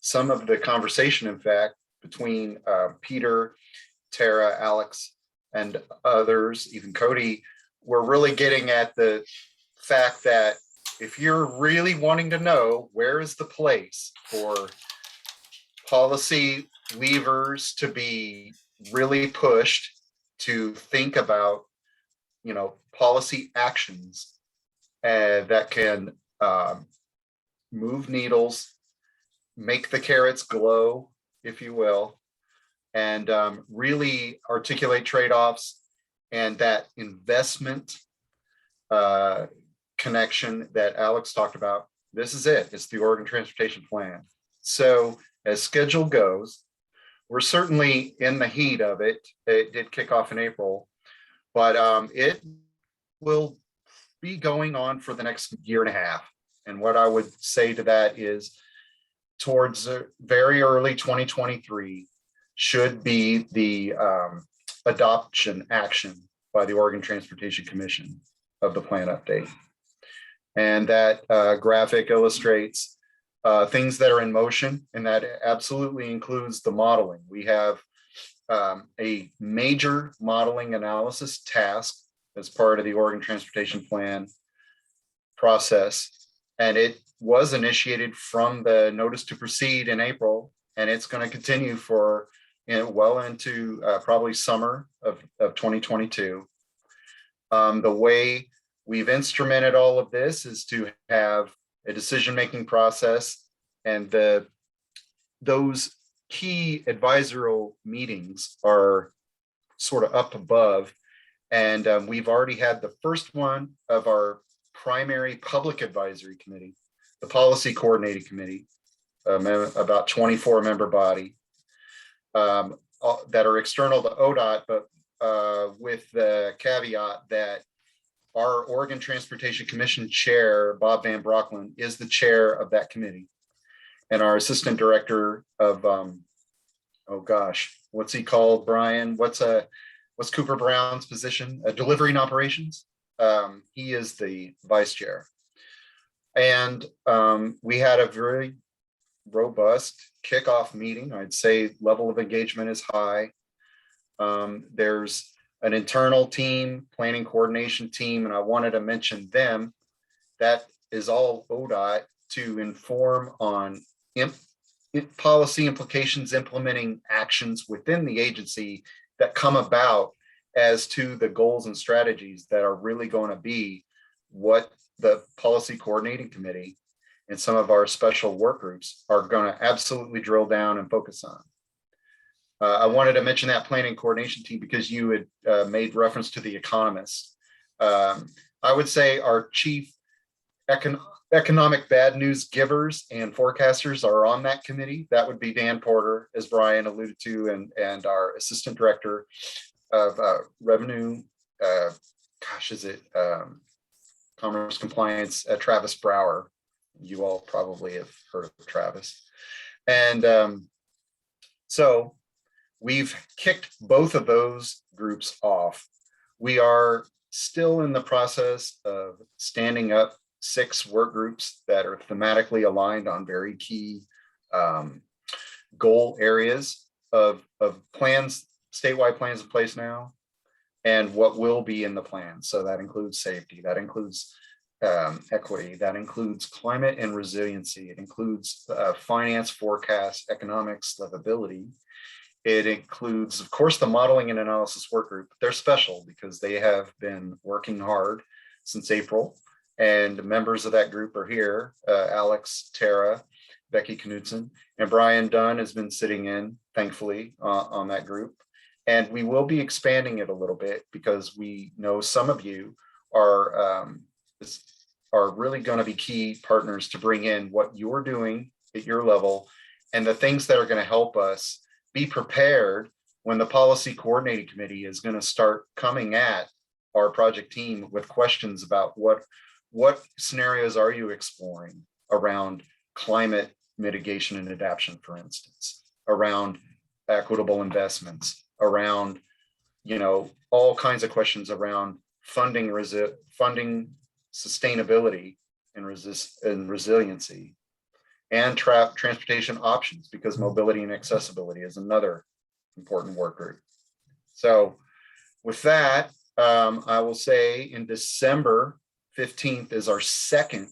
Some of the conversation, in fact, between Peter, Tara, Alex, and others, even Cody, we're really getting at the fact that if you're really wanting to know where is the place for policy levers to be really pushed to think about, you know, policy actions that can move needles, make the carrots glow, if you will, and really articulate trade-offs, and that investment connection that Alex talked about. This is it. It's the Oregon Transportation Plan. So as schedule goes, we're certainly in the heat of it. It did kick off in April, but it will be going on for the next year and a half. And what I would say to that is towards very early 2023 should be the adoption action by the Oregon Transportation Commission of the plan update. And that graphic illustrates things that are in motion, and that absolutely includes the modeling. We have a major modeling analysis task as part of the Oregon Transportation Plan process, and it was initiated from the notice to proceed in April, and it's going to continue for well into probably summer of 2022. The way we've instrumented all of this is to have a decision-making process, and those key advisory meetings are sort of up above. And we've already had the first one of our primary public advisory committee, the policy coordinating committee, about 24-member body that are external to ODOT, but with the caveat that our Oregon Transportation Commission chair, Bob Van Brockland, is the chair of that committee. And our assistant director of, oh gosh, what's he called, Brian? What's Cooper Brown's position? Delivering operations. He is the vice chair. And we had a very robust kickoff meeting. I'd say level of engagement is high. There's an internal team, planning coordination team, and I wanted to mention them. That is all ODOT to inform on policy implications, implementing actions within the agency that come about as to the goals and strategies that are really going to be what the policy coordinating committee and some of our special work groups are going to absolutely drill down and focus I wanted to mention that planning coordination team because you had made reference to the economist. I would say our chief economic bad news givers and forecasters are on that committee. That would be Dan Porter, as Brian alluded to, and our assistant director of revenue, commerce compliance, Travis Brower. You all probably have heard of Travis. And so we've kicked both of those groups off. We are still in the process of standing up 6 work groups that are thematically aligned on very key goal areas of plans, statewide plans in place now, and what will be in the plan. So that includes safety, that includes equity, that includes climate and resiliency, it includes finance, forecast, economics, livability. It includes, of course, the modeling and analysis work group. They're special because they have been working hard since April, and members of that group are here. Alex, Tara, Becky Knudsen, and Brian Dunn has been sitting in, thankfully, on that group. And we will be expanding it a little bit because we know some of you are really going to be key partners to bring in what you're doing at your level and the things that are going to help us be prepared when the policy coordinating committee is going to start coming at our project team with questions about what scenarios are you exploring around climate mitigation and adaptation, for instance, around equitable investments, around, all kinds of questions around funding sustainability and resiliency, and transportation options, because mobility and accessibility is another important work group. So with that, I will say in December 15th is our second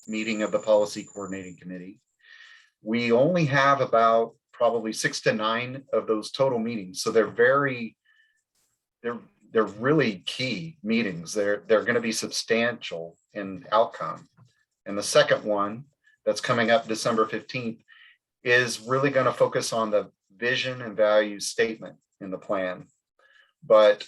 meeting of the policy coordinating committee. We only have about probably 6 to 9 of those total meetings. So they're really key meetings. They're going to be substantial in outcome. And the second one that's coming up December 15th is really going to focus on the vision and value statement in the plan. But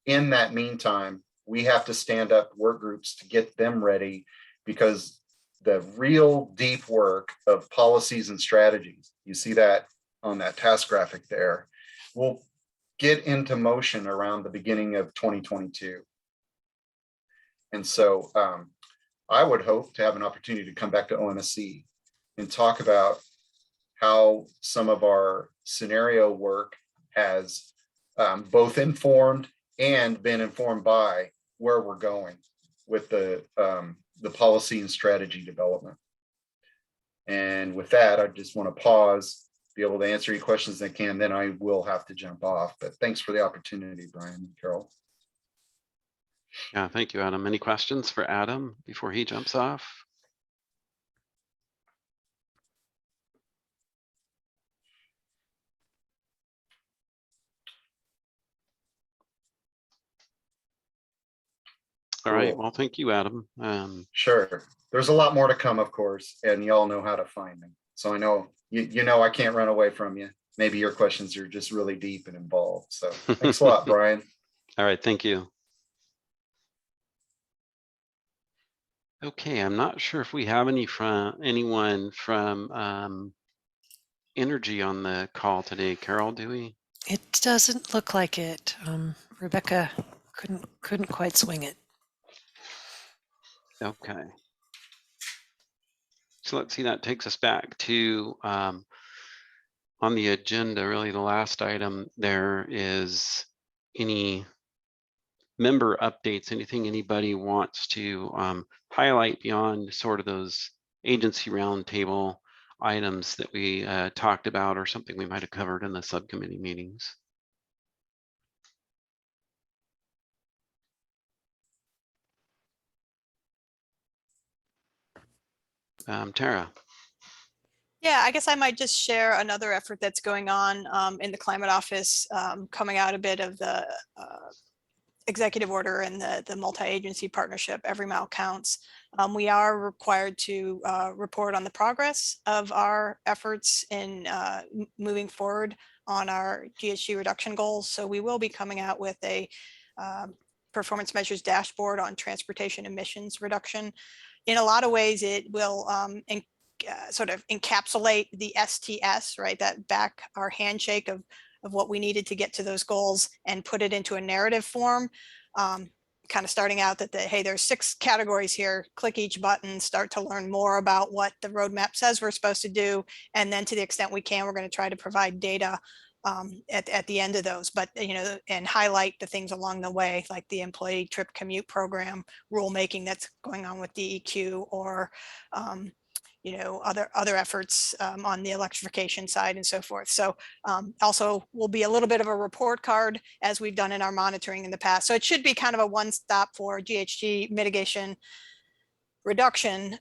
in that meantime, we have to stand up work groups to get them ready, because the real deep work of policies and strategies, you see that on that task graphic there, will get into motion around the beginning of 2022. And so I would hope to have an opportunity to come back to OMSC and talk about how some of our scenario work has both informed and been informed by where we're going with the policy and strategy development. And with that, I just want to pause, be able to answer any questions I can, then I will have to jump off. But thanks for the opportunity, Brian and Carol. Yeah, thank you, Adam. Any questions for Adam before he jumps off? All right, well, thank you, Adam. Sure. There's a lot more to come, of course, and y'all know how to find me. So I know, you know, I can't run away from you. Maybe your questions are just really deep and involved. So thanks a lot, Brian. All right, thank you. Okay, I'm not sure if we have anyone from Energy on the call today. Carol, do we? It doesn't look like it. Rebecca couldn't quite swing it. Okay. So let's see, that takes us back to on the agenda, really the last item. There is any member updates, anything anybody wants to highlight beyond sort of those agency roundtable items that we talked about, or something we might have covered in the subcommittee meetings. Tara. Yeah, I guess I might just share another effort that's going on in the climate office, coming out a bit of the executive order and the multi-agency partnership, Every Mile Counts. We are required to report on the progress of our efforts in moving forward on our GHG reduction goals. So we will be coming out with a performance measures dashboard on transportation emissions reduction. In a lot of ways, it will sort of encapsulate the STS, right? That back our handshake of what we needed to get to those goals and put it into a narrative form. Kind of starting out that hey, there's 6 categories here, click each button, start to learn more about what the roadmap says we're supposed to do. And then to the extent we can, we're going to try to provide data at the end of those, but and highlight the things along the way, like the employee trip commute program rulemaking that's going on with DEQ, or other efforts on the electrification side and so forth. So also will be a little bit of a report card as we've done in our monitoring in the past. So it should be kind of a one-stop for GHG mitigation reduction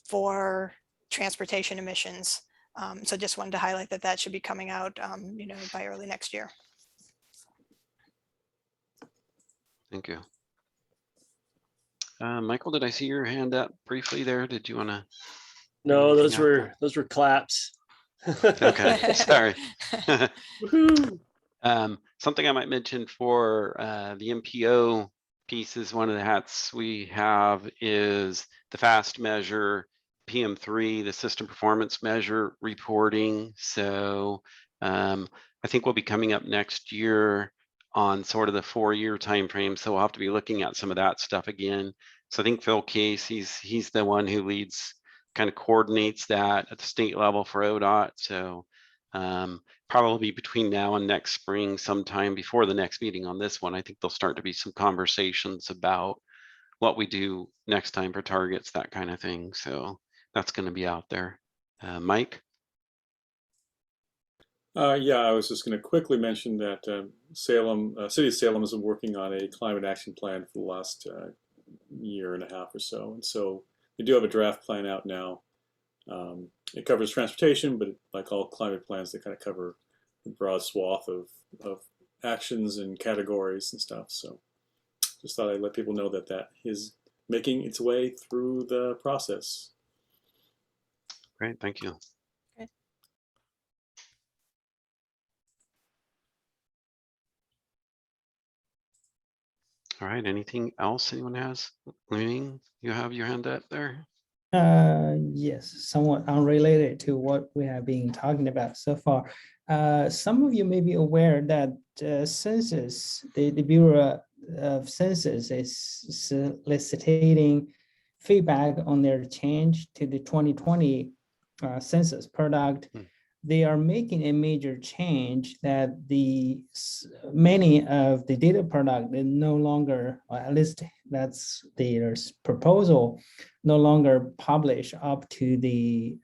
for transportation emissions. So just wanted to highlight that should be coming out by early next year. Thank you. Michael, did I see your hand up briefly there? Did you want to? No, those were claps. Okay, sorry. Something I might mention for the MPO piece is one of the hats we have is the FAST measure, PM3, the system performance measure reporting. So I think we'll be coming up next year on sort of the 4-year time frame. So we'll have to be looking at some of that stuff again. So I think Phil Case, he's the one who leads, kind of coordinates that at the state level for ODOT. So probably between now and next spring, sometime before the next meeting on this one, I think there'll start to be some conversations about what we do next time for targets, that kind of thing. So that's going to be out there. Mike? Yeah, I was just going to quickly mention that City of Salem has been working on a climate action plan for the last year and a half or so. And so we do have a draft plan out now. It covers transportation, but like all climate plans, they kind of cover a broad swath of actions and categories and stuff. So just thought I'd let people know that is making its way through the process. Great, thank you. Okay. All right, anything else anyone has? Ling, you have your hand up there? Yes, somewhat unrelated to what we have been talking about so far. Some of you may be aware that census, the Bureau of Census is soliciting feedback on their change to the 2020 census product. They are making a major change that many of the data product is no longer, or at least that's their proposal, no longer publish up to the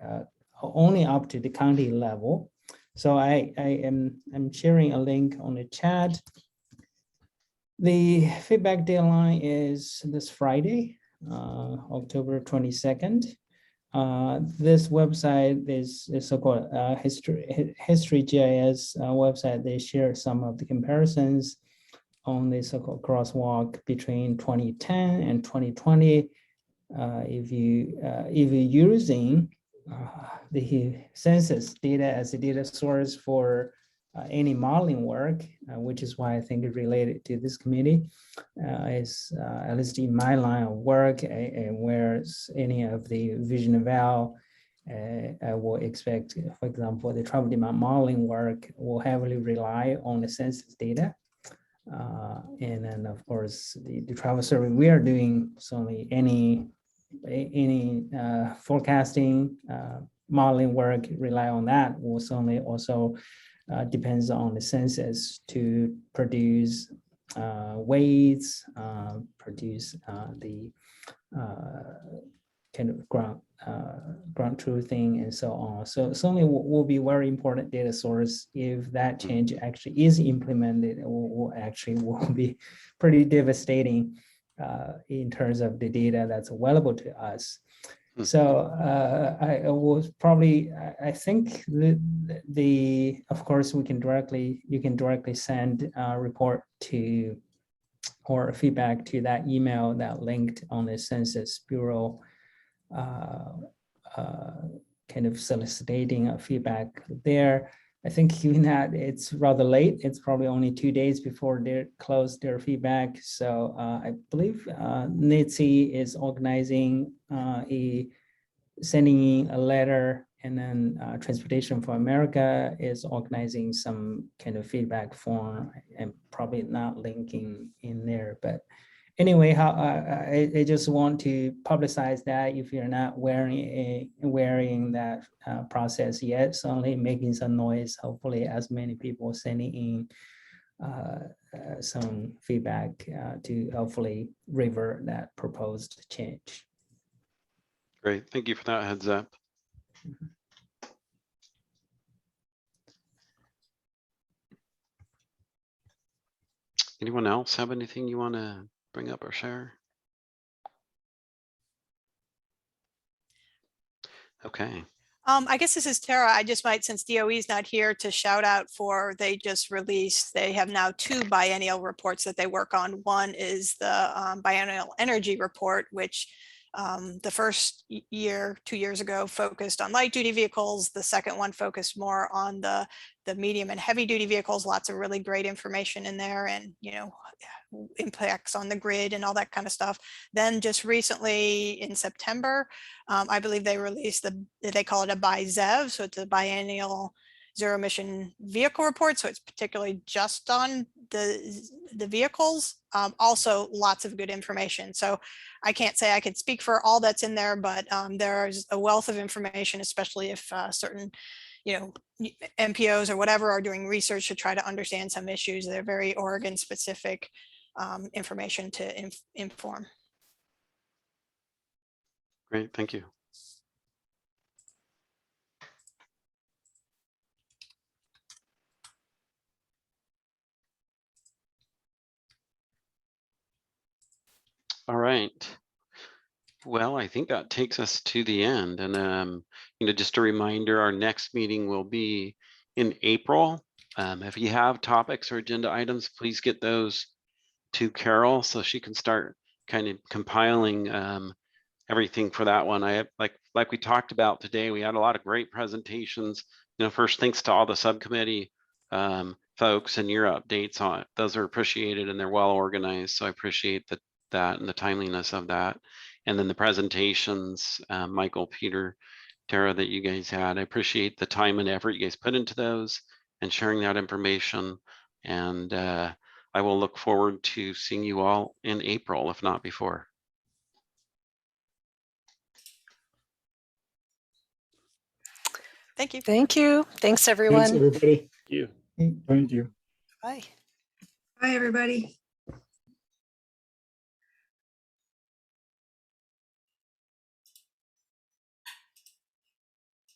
only up to the county level. So I'm sharing a link on the chat. The feedback deadline is this Friday, October 22nd. This website is so-called History GIS website. They share some of the comparisons on the so-called crosswalk between 2010 and 2020. If you're using the census data as a data source for any modeling work, which is why I think it related to this committee, is at least in my line of work, and whereas any of the vision eval, I will expect, for example, the travel demand modeling work will heavily rely on the census data. And then of course, the travel survey we are doing, certainly any forecasting modeling work rely on that will certainly also depends on the census to produce weights, produce the kind of ground truthing and so on. So certainly will be very important data source. If that change actually is implemented, it will be pretty devastating in terms of the data that's available to us. So I was probably, I think of course you can directly send a report to or feedback to that email that linked on the Census Bureau kind of soliciting a feedback there. I think given that it's rather late, it's probably only 2 days before they close their feedback. So I believe NITSE is organizing sending in a letter, and then Transportation for America is organizing some kind of feedback form, and probably not linking in there. But anyway, I just want to publicize that if you're not wearing that process yet, certainly making some noise. Hopefully, as many people sending in some feedback to hopefully revert that proposed change. Great, thank you for that heads up. Anyone else have anything you want to bring up or share? Okay. I guess this is Tara. I just might, since DOE is not here, to shout out for, they just released, they have now 2 biennial reports that they work on. One is the biennial energy report, which the first year, 2 years ago, focused on light duty vehicles. The second one focused more on the medium and heavy duty vehicles. Lots of really great information in there, and impacts on the grid and all that kind of stuff. Then just recently in September, I believe they released they call it a BiZev, so it's a biennial zero emission vehicle report. So it's particularly just on the vehicles. Also lots of good information. So I can't say I could speak for all that's in there, but there's a wealth of information, especially if certain MPOs or whatever are doing research to try to understand some issues. They're very Oregon specific information to inform. Great, thank you. All right. Well, I think that takes us to the end. And, just a reminder, our next meeting will be in April. If you have topics or agenda items, please get those to Carol so she can start kind of compiling everything for that one. I have, like we talked about today, we had a lot of great presentations. First, thanks to all the subcommittee folks and your updates on it. Those are appreciated and they're well organized. So I appreciate that and the timeliness of that. And then the presentations, Michael, Peter, Tara, that you guys had. I appreciate the time and effort you guys put into those and sharing that information. And I will look forward to seeing you all in April, if not before. Thank you. Thank you. Thanks, everyone. Thanks, everybody. You. Thank you. Bye. Bye, everybody.